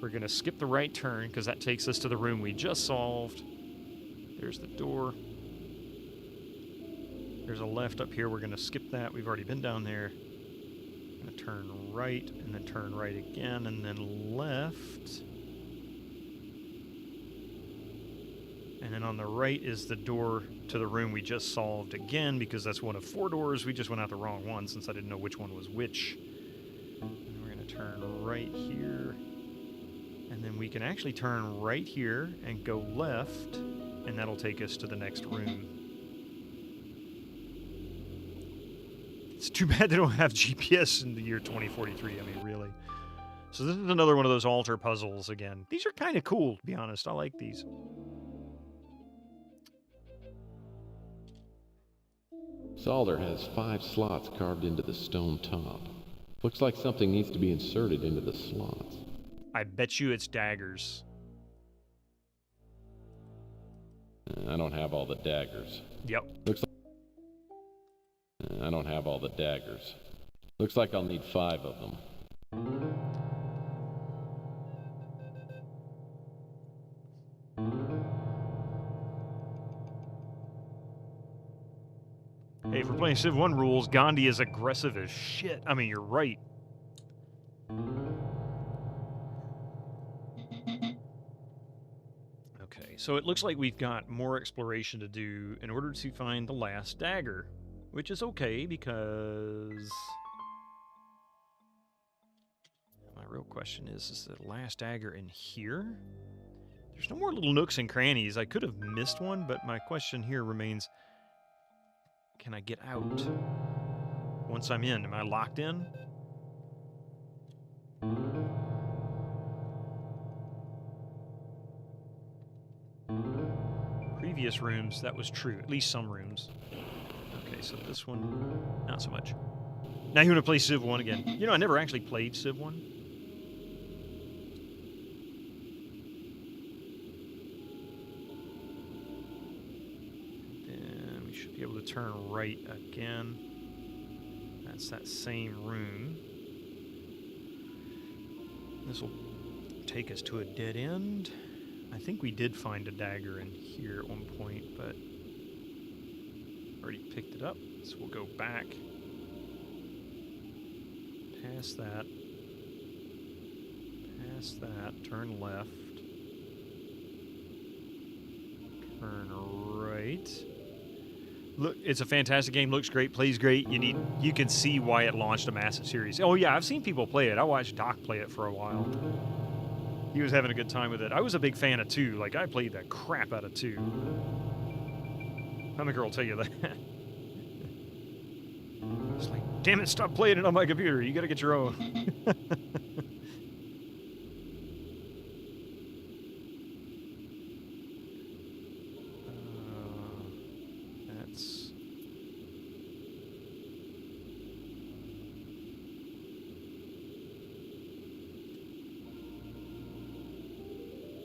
[SPEAKER 1] We're going to skip the right turn, because that takes us to the room we just solved. There's the door. There's a left up here. We're going to skip that. We've already been down there. Going to turn right, and then turn right again, and then left. And then on the right is the door to the room we just solved again, because that's one of 4 doors. We just went out the wrong one since I didn't know which one was which. And we're going to turn right here. And then we can actually turn right here and go left, and that'll take us to the next room. It's too bad they don't have GPS in the year 2043. I mean, really. So this is another one of those altar puzzles again. These are kind of cool, to be honest. I like these.
[SPEAKER 4] Solder has 5 slots carved into the stone top. Looks like something needs to be inserted into the slots.
[SPEAKER 1] I bet you it's daggers.
[SPEAKER 4] I don't have all the daggers.
[SPEAKER 1] Yep.
[SPEAKER 4] Looks like... I don't have all the daggers. Looks like I'll need 5 of them.
[SPEAKER 1] Hey, if we're playing Civ 1 rules, Gandhi is aggressive as shit. I mean, you're right. Okay, so it looks like we've got more exploration to do in order to find the last dagger, which is okay because... my real question is the last dagger in here? There's no more little nooks and crannies. I could have missed one, but my question here remains... can I get out once I'm in? Am I locked in? Previous rooms, that was true. At least some rooms. Okay, so this one, not so much. Now you want to play Civ 1 again. You know, I never actually played Civ 1. turn right again. That's that same room. This will take us to a dead end. I think we did find a dagger in here at one point, but already picked it up. So we'll go back. Past that. Past that. Turn left. Turn right. Look, it's a fantastic game. Looks great. Plays great. You can see why it launched a massive series. Oh yeah, I've seen people play it. I watched Doc play it for a while. He was having a good time with it. I was a big fan of 2. Like, I played the crap out of 2. I'm a girl will tell you that. It's like, damn it, stop playing it on my computer. You gotta get your own. That's...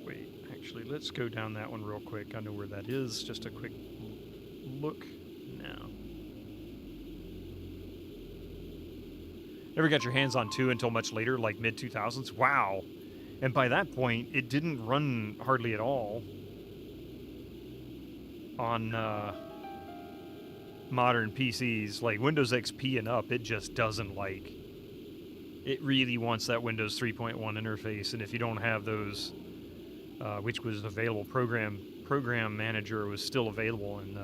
[SPEAKER 1] Wait, actually, let's go down that one real quick. I know where that is. Just a quick look now. Never got your hands on 2 until much later, like mid-2000s. Wow. And by that point, it didn't run hardly at all on modern PCs. Like Windows XP and up, it just doesn't like. It really wants that Windows 3.1 interface, and if you don't have those, which was available, Program Manager was still available in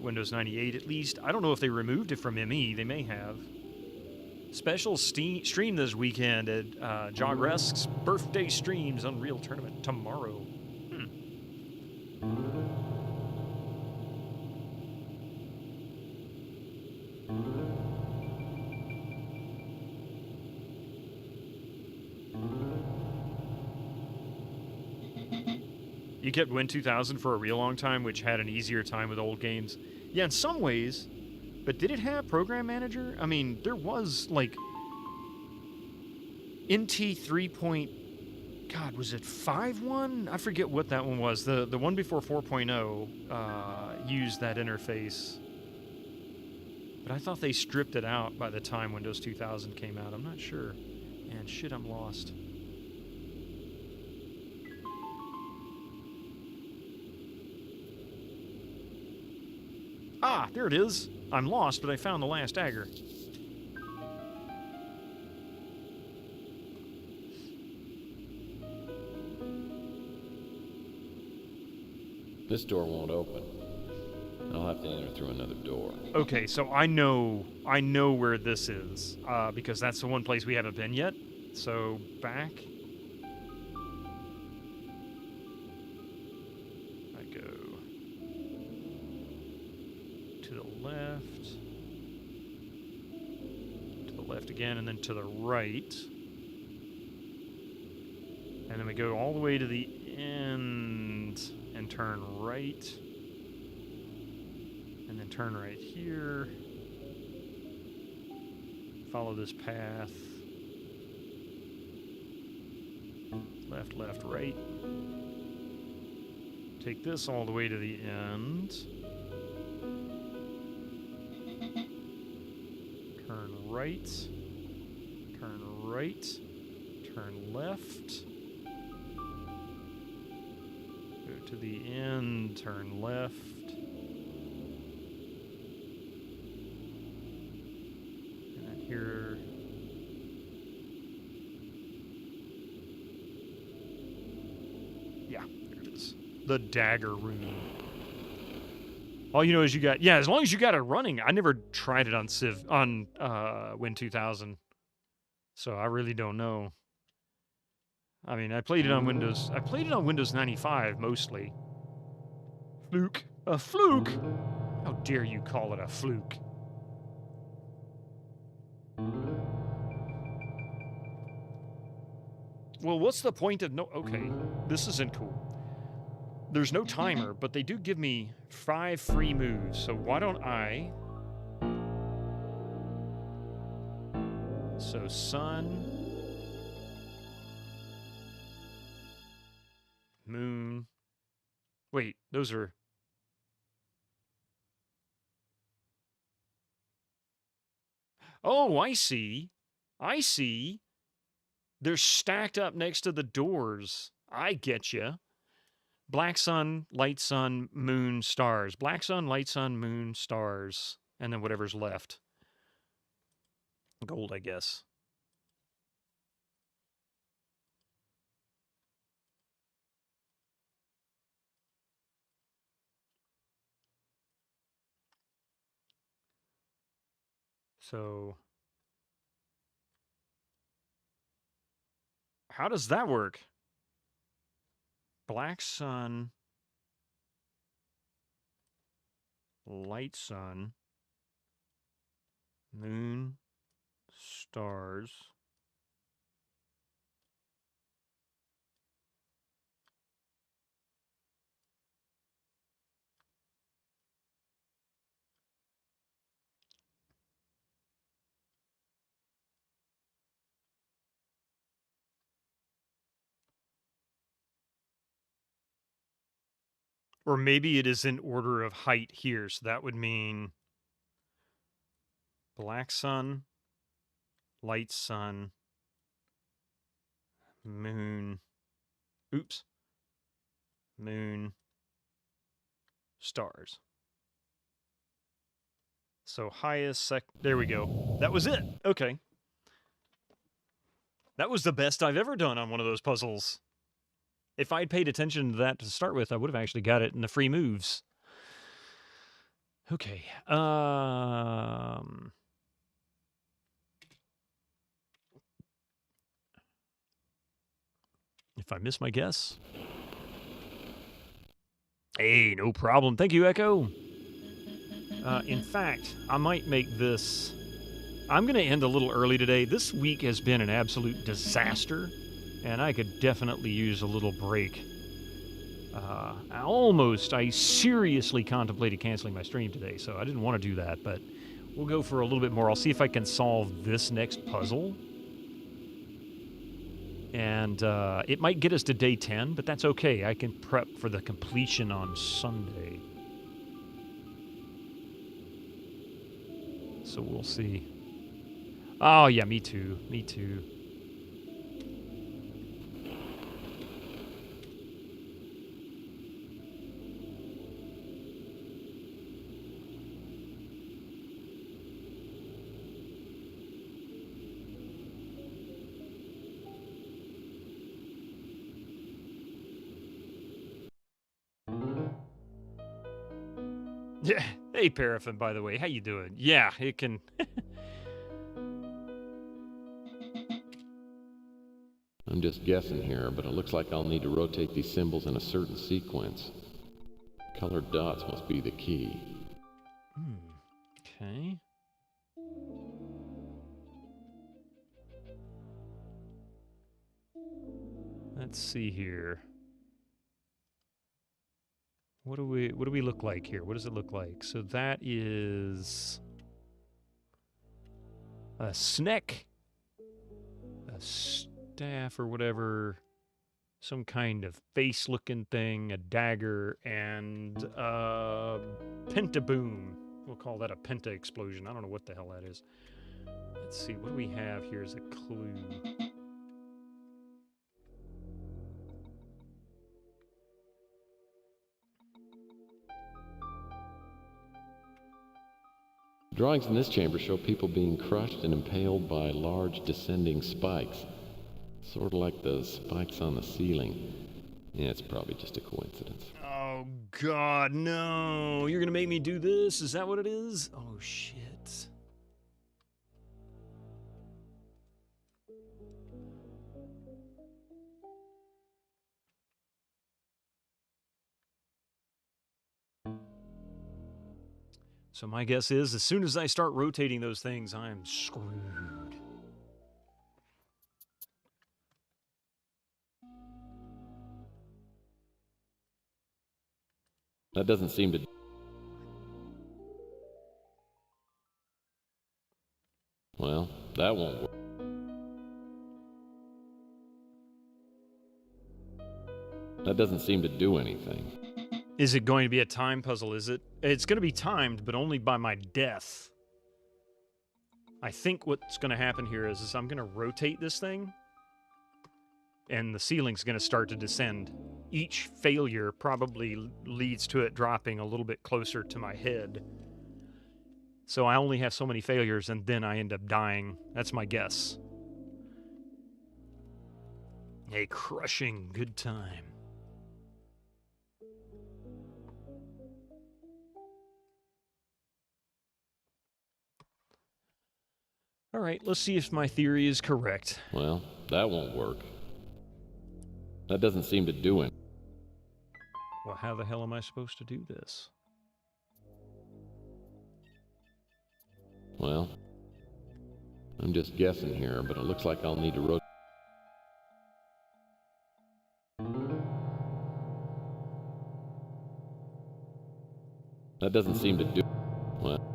[SPEAKER 1] Windows 98 at least. I don't know if they removed it from ME. They may have. Special stream this weekend at Jogresk's birthday streams Unreal Tournament tomorrow. You kept Win 2000 for a real long time, which had an easier time with old games. Yeah, in some ways. But did it have Program Manager? I mean, there was, like, NT 3. God, was it 5.1? I forget what that one was. The one before 4.0 used that interface. But I thought they stripped it out by the time Windows 2000 came out. I'm not sure. And shit, I'm lost. Ah, there it is. I'm lost, but I found the last dagger.
[SPEAKER 4] This door won't open. I'll have to enter through another door.
[SPEAKER 1] Okay, so I know where this is, because that's the one place we haven't been yet. So, back. I go to the left. To the left again, and then to the right. And then we go all the way to the end and turn right. And then turn right here. Follow this path. Left, left, right. Take this all the way to the end. Turn right. Turn right. Turn left. Go to the end. Turn left. And then here. Yeah, there it is. The dagger room. All you know is you got, yeah, as long as you got it running. I never tried it on Win 2000. So I really don't know. I mean, I played it on Windows 95 mostly. Fluke. A fluke? How dare you call it a fluke? Well, what's the point of okay, this isn't cool. There's no timer, but they do give me 5 free moves, so why don't I... So, sun... Moon... Wait, those are... Oh, I see. I see. They're stacked up next to the doors. I get you. Black sun, light sun, moon, stars. Black sun, light sun, moon, stars. And then whatever's left. Gold, I guess. So, how does that work? Black sun, light sun, moon, stars. Or maybe it is in order of height here. So that would mean black sun, light sun, moon. Oops. Moon, stars. So highest there we go. That was it. Okay. That was the best I've ever done on one of those puzzles. If I'd paid attention to that to start with, I would have actually got it in the free moves. Okay. If I miss my guess. Hey, no problem. Thank you, Echo. In fact, I might make this... I'm going to end a little early today. This week has been an absolute disaster, and I could definitely use a little break. I seriously contemplated canceling my stream today, so I didn't want to do that, but we'll go for a little bit more. I'll see if I can solve this next puzzle. And it might get us to day 10, but that's okay. I can prep for the completion on Sunday. So we'll see. Oh, yeah, me too. Me too. Yeah. Hey, Paraffin, by the way. How you doing? Yeah, it can...
[SPEAKER 4] I'm just guessing here, but it looks like I'll need to rotate these symbols in a certain sequence. Colored dots must be the key.
[SPEAKER 1] Okay. Let's see here. What do we look like here? What does it look like? So that is a snake, a staff or whatever, some kind of face-looking thing, a dagger, and a pentaboom. We'll call that a penta explosion. I don't know what the hell that is. Let's see, what do we have here as a clue?
[SPEAKER 4] Drawings in this chamber show people being crushed and impaled by large descending spikes. Sort of like the spikes on the ceiling. Yeah, it's probably just a coincidence.
[SPEAKER 1] Oh, God, no. You're going to make me do this? Is that what it is? Oh, shit. So my guess is, as soon as I start rotating those things, I'm screwed.
[SPEAKER 4] That doesn't seem to... Well, that won't work. That doesn't seem to do anything.
[SPEAKER 1] Is it going to be a time puzzle, is it? It's going to be timed, but only by my death. I think what's going to happen here is I'm going to rotate this thing, and the ceiling's going to start to descend. Each failure probably leads to it dropping a little bit closer to my head. So I only have so many failures, and then I end up dying. That's my guess. A crushing good time. All right, let's see if my theory is correct.
[SPEAKER 4] Well, that won't work. That doesn't seem to do it.
[SPEAKER 1] Well, how the hell am I supposed to do this?
[SPEAKER 4] Well, I'm just guessing here, but it looks like I'll need to rotate. That doesn't seem to do. Well.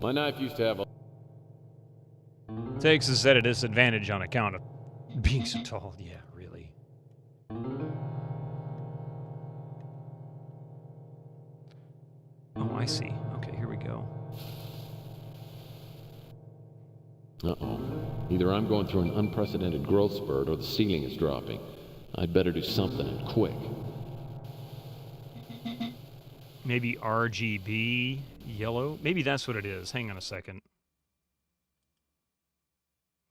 [SPEAKER 4] My knife used to have a...
[SPEAKER 1] Tex is at a disadvantage on account of being so tall. Yeah, really. Oh, I see. Okay, here we go.
[SPEAKER 4] Uh-oh. Either I'm going through an unprecedented growth spurt or the ceiling is dropping. I'd better do something and quick.
[SPEAKER 1] Maybe RGB yellow? Maybe that's what it is. Hang on a second.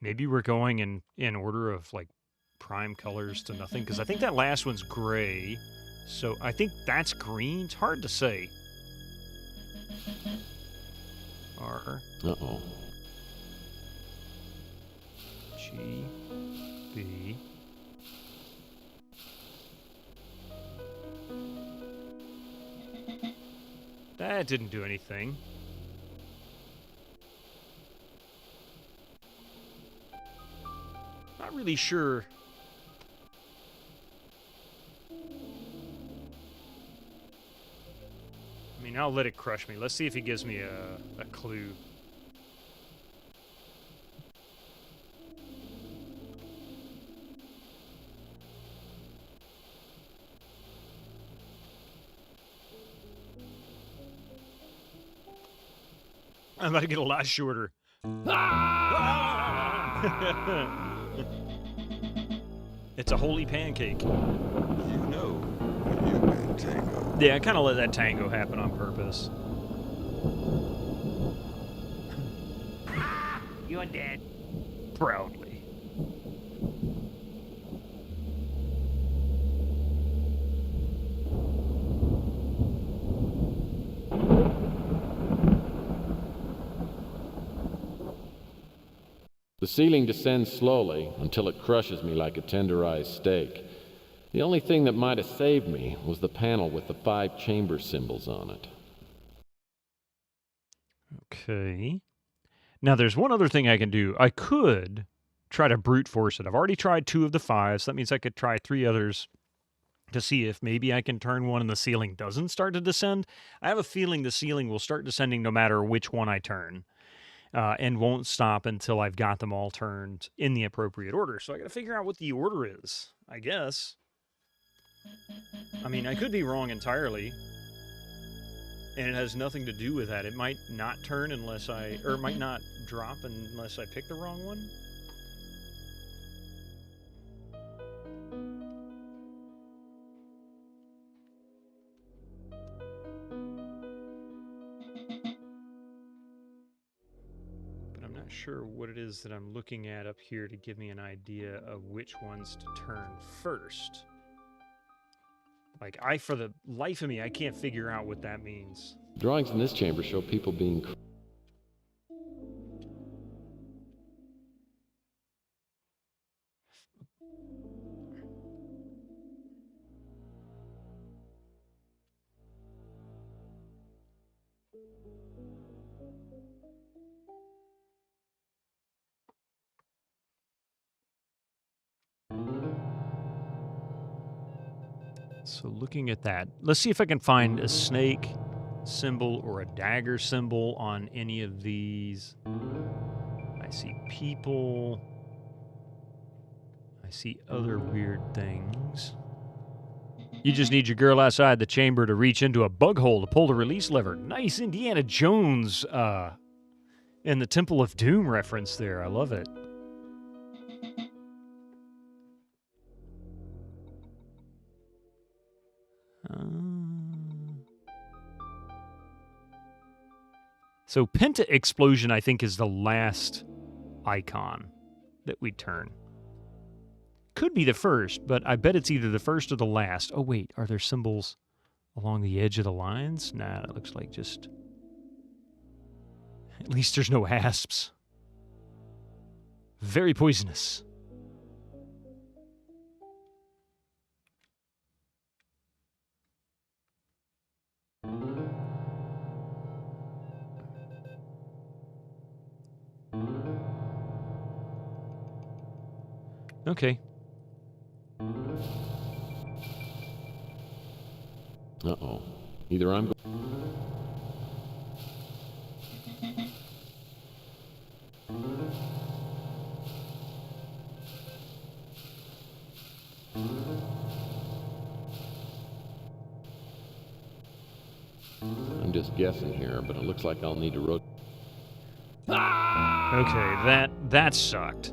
[SPEAKER 1] Maybe we're going in order of, like, prime colors to nothing, because I think that last one's gray. So I think that's green. It's hard to say. R.
[SPEAKER 4] Uh-oh.
[SPEAKER 1] G. B. That didn't do anything. Not really sure. I mean, I'll let it crush me. Let's see if he gives me a clue. I'm about to get a lot shorter. It's a holy pancake.
[SPEAKER 3] You know you've been tango.
[SPEAKER 1] Yeah, I kind of let that tango happen on purpose.
[SPEAKER 10] You're dead.
[SPEAKER 1] Proudly.
[SPEAKER 4] The ceiling descends slowly until it crushes me like a tenderized steak. The only thing that might have saved me was the panel with the 5 chamber symbols on it.
[SPEAKER 1] Okay. Now, there's one other thing I can do. I could try to brute force it. I've already tried 2 of the 5, so that means I could try 3 others to see if maybe I can turn one and the ceiling doesn't start to descend. I have a feeling the ceiling will start descending no matter which one I turn. And won't stop until I've got them all turned in the appropriate order. So I got to figure out what the order is, I guess. I mean, I could be wrong entirely. And it has nothing to do with that. It might not turn unless or it might not drop unless I pick the wrong one. Sure what it is that I'm looking at up here to give me an idea of which ones to turn first. Like, for the life of me, I can't figure out what that means.
[SPEAKER 4] Drawings in this chamber show people being...
[SPEAKER 1] So looking at that, let's see if I can find a snake symbol or a dagger symbol on any of these. I see people. I see other weird things. You just need your girl outside the chamber to reach into a bug hole to pull the release lever. Nice Indiana Jones in the Temple of Doom reference there. I love it. So Penta Explosion, I think, is the last icon that we turn. Could be the first, but I bet it's either the first or the last. Oh, wait, are there symbols along the edge of the lines? Nah, that looks like just... At least there's no hasps. Very poisonous. Okay.
[SPEAKER 4] Uh-oh. Either I'm... I'm just guessing here, but it looks like I'll need to rotate.
[SPEAKER 1] Okay, that sucked.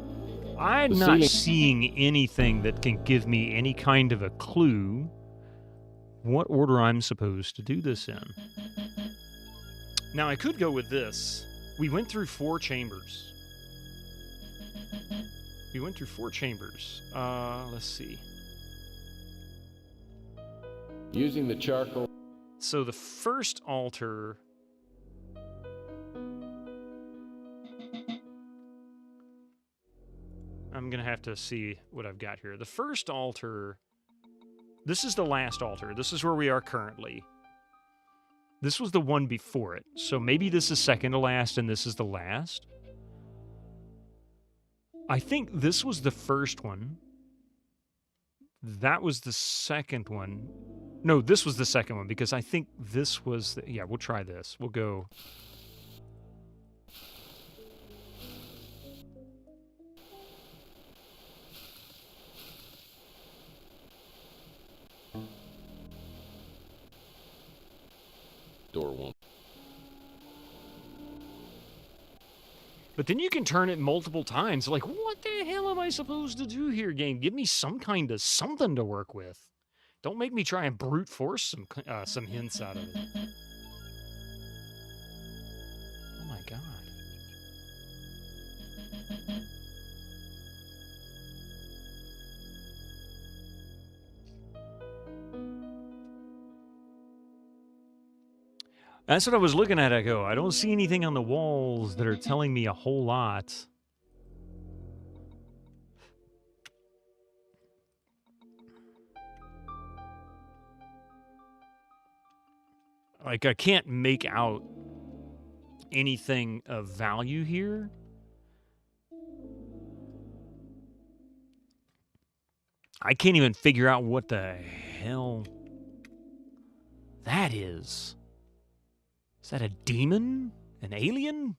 [SPEAKER 1] I'm not seeing anything that can give me any kind of a clue what order I'm supposed to do this in. Now, I could go with this. We went through 4 chambers. Let's see.
[SPEAKER 4] Using the charcoal.
[SPEAKER 1] So the first altar... I'm going to have to see what I've got here. The first altar... This is the last altar. This is where we are currently. This was the one before it. So maybe this is second to last and this is the last. I think this was the first one. That was the second one. No, this was the second one because I think this was... Yeah, we'll try this. We'll go...
[SPEAKER 4] Door won't.
[SPEAKER 1] But then you can turn it multiple times. Like, what the hell am I supposed to do here, game? Give me some kind of something to work with. Don't make me try and brute force some hints out of it. Oh my god. That's what I was looking at. I go, I don't see anything on the walls that are telling me a whole lot. Like, I can't make out anything of value here. I can't even figure out what the hell that is. Is that a demon? An alien?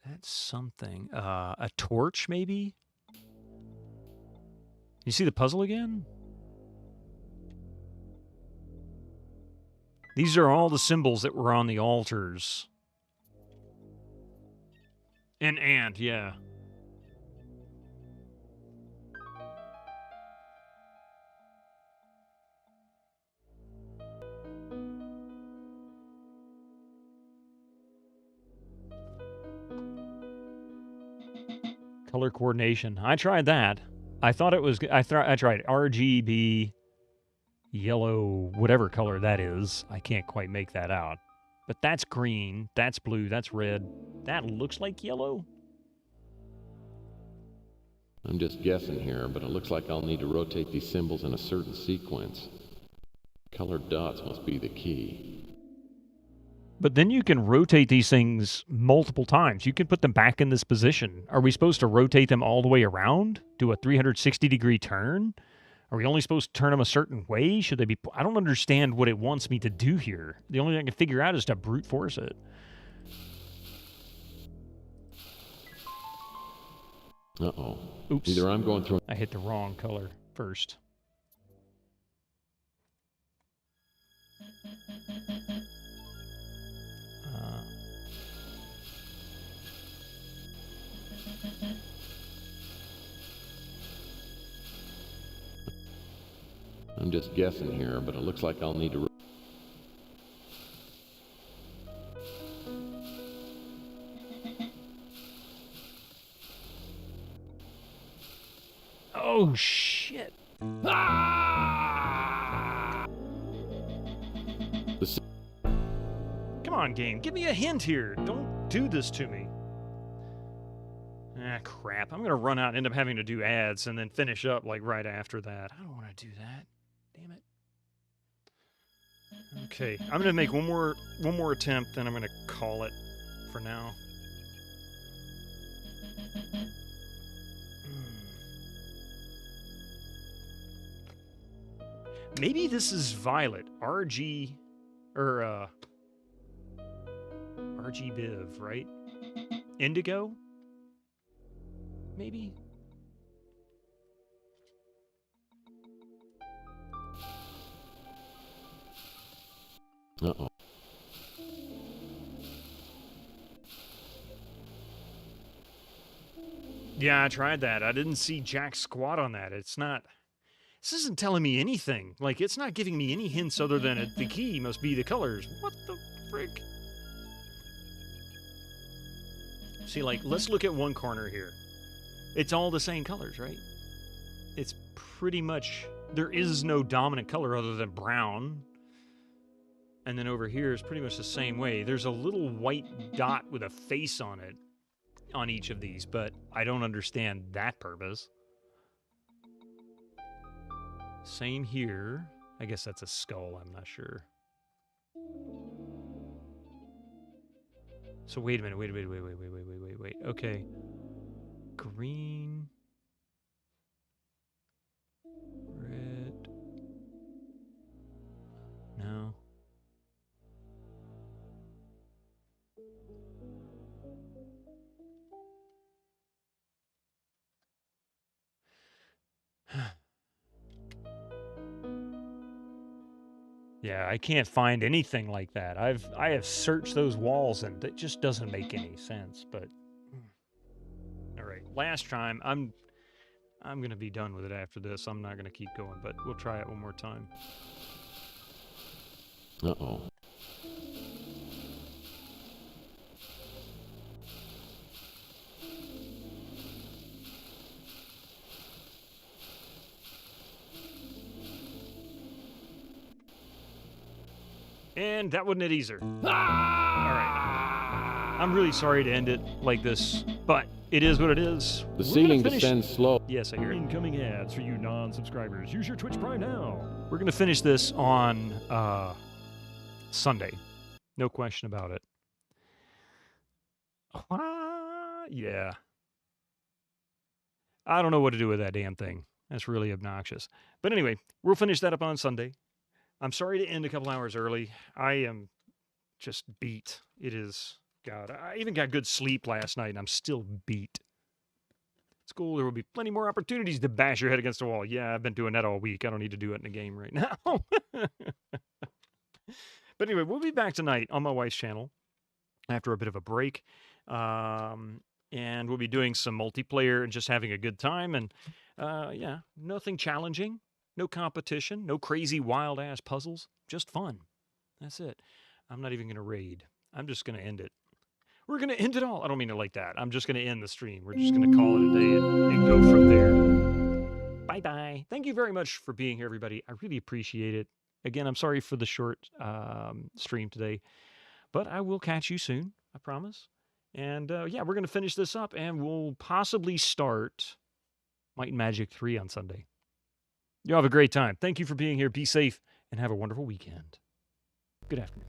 [SPEAKER 1] That's something. A torch, maybe? You see the puzzle again? These are all the symbols that were on the altars. And, yeah. Color coordination. I tried that. I thought it was... I tried RGB, yellow, whatever color that is. I can't quite make that out. But that's green, that's blue, that's red. That looks like yellow.
[SPEAKER 4] I'm just guessing here, but it looks like I'll need to rotate these symbols in a certain sequence. Colored dots must be the key.
[SPEAKER 1] But then you can rotate these things multiple times. You can put them back in this position. Are we supposed to rotate them all the way around? Do a 360-degree turn? Are we only supposed to turn them a certain way? Should they be... I don't understand what it wants me to do here. The only thing I can figure out is to brute force it.
[SPEAKER 4] Uh-oh.
[SPEAKER 1] Oops.
[SPEAKER 4] Either I'm going through...
[SPEAKER 1] I hit the wrong color first.
[SPEAKER 4] I'm just guessing here, but it looks like I'll need to...
[SPEAKER 1] Oh, shit. Ah! Come on, game. Give me a hint here. Don't do this to me. Ah, crap. I'm going to run out and end up having to do ads and then finish up like right after that. I don't want to do that. Damn it. Okay, I'm going to make one more attempt, then I'm going to call it for now. Maybe this is Violet. RG... or, RG Biv, right? Indigo? Maybe?
[SPEAKER 4] Uh-oh.
[SPEAKER 1] Yeah, I tried that. I didn't see jack squat on that. It's not... This isn't telling me anything. Like, it's not giving me any hints other than the key must be the colors. What the frick? See, like, let's look at one corner here. It's all the same colors, right? It's pretty much... There is no dominant color other than brown. And then over here is pretty much the same way. There's a little white dot with a face on it on each of these, but I don't understand that purpose. Same here. I guess that's a skull, I'm not sure. So wait a minute, wait. Okay. Green. Red. No. Yeah, I can't find anything like that. I have searched those walls and it just doesn't make any sense, but all right, last time. I'm going to be done with it after this. I'm not going to keep going, but we'll try it one more time.
[SPEAKER 4] Uh-oh.
[SPEAKER 1] And that wasn't it either. Ah! All right. I'm really sorry to end it like this, but it is what it is.
[SPEAKER 4] The ceiling descends slow.
[SPEAKER 1] Yes, I hear it.
[SPEAKER 15] Incoming ads for you non-subscribers. Use your Twitch Prime now.
[SPEAKER 1] We're going to finish this on Sunday. No question about it. Yeah. I don't know what to do with that damn thing. That's really obnoxious. But anyway, we'll finish that up on Sunday. I'm sorry to end a couple hours early. I am just beat. It is, God, I even got good sleep last night, and I'm still beat. It's cool. There will be plenty more opportunities to bash your head against the wall. Yeah, I've been doing that all week. I don't need to do it in a game right now. But anyway, we'll be back tonight on my wife's channel after a bit of a break. And we'll be doing some multiplayer and just having a good time. And yeah, nothing challenging. No competition, no crazy wild-ass puzzles, just fun. That's it. I'm not even going to raid. I'm just going to end it. We're going to end it all. I don't mean it like that. I'm just going to end the stream. We're just going to call it a day and go from there. Bye-bye. Thank you very much for being here, everybody. I really appreciate it. Again, I'm sorry for the short stream today, but I will catch you soon, I promise. And yeah, we're going to finish this up, and we'll possibly start Might and Magic 3 on Sunday. You have a great time. Thank you for being here. Be safe and have a wonderful weekend. Good afternoon.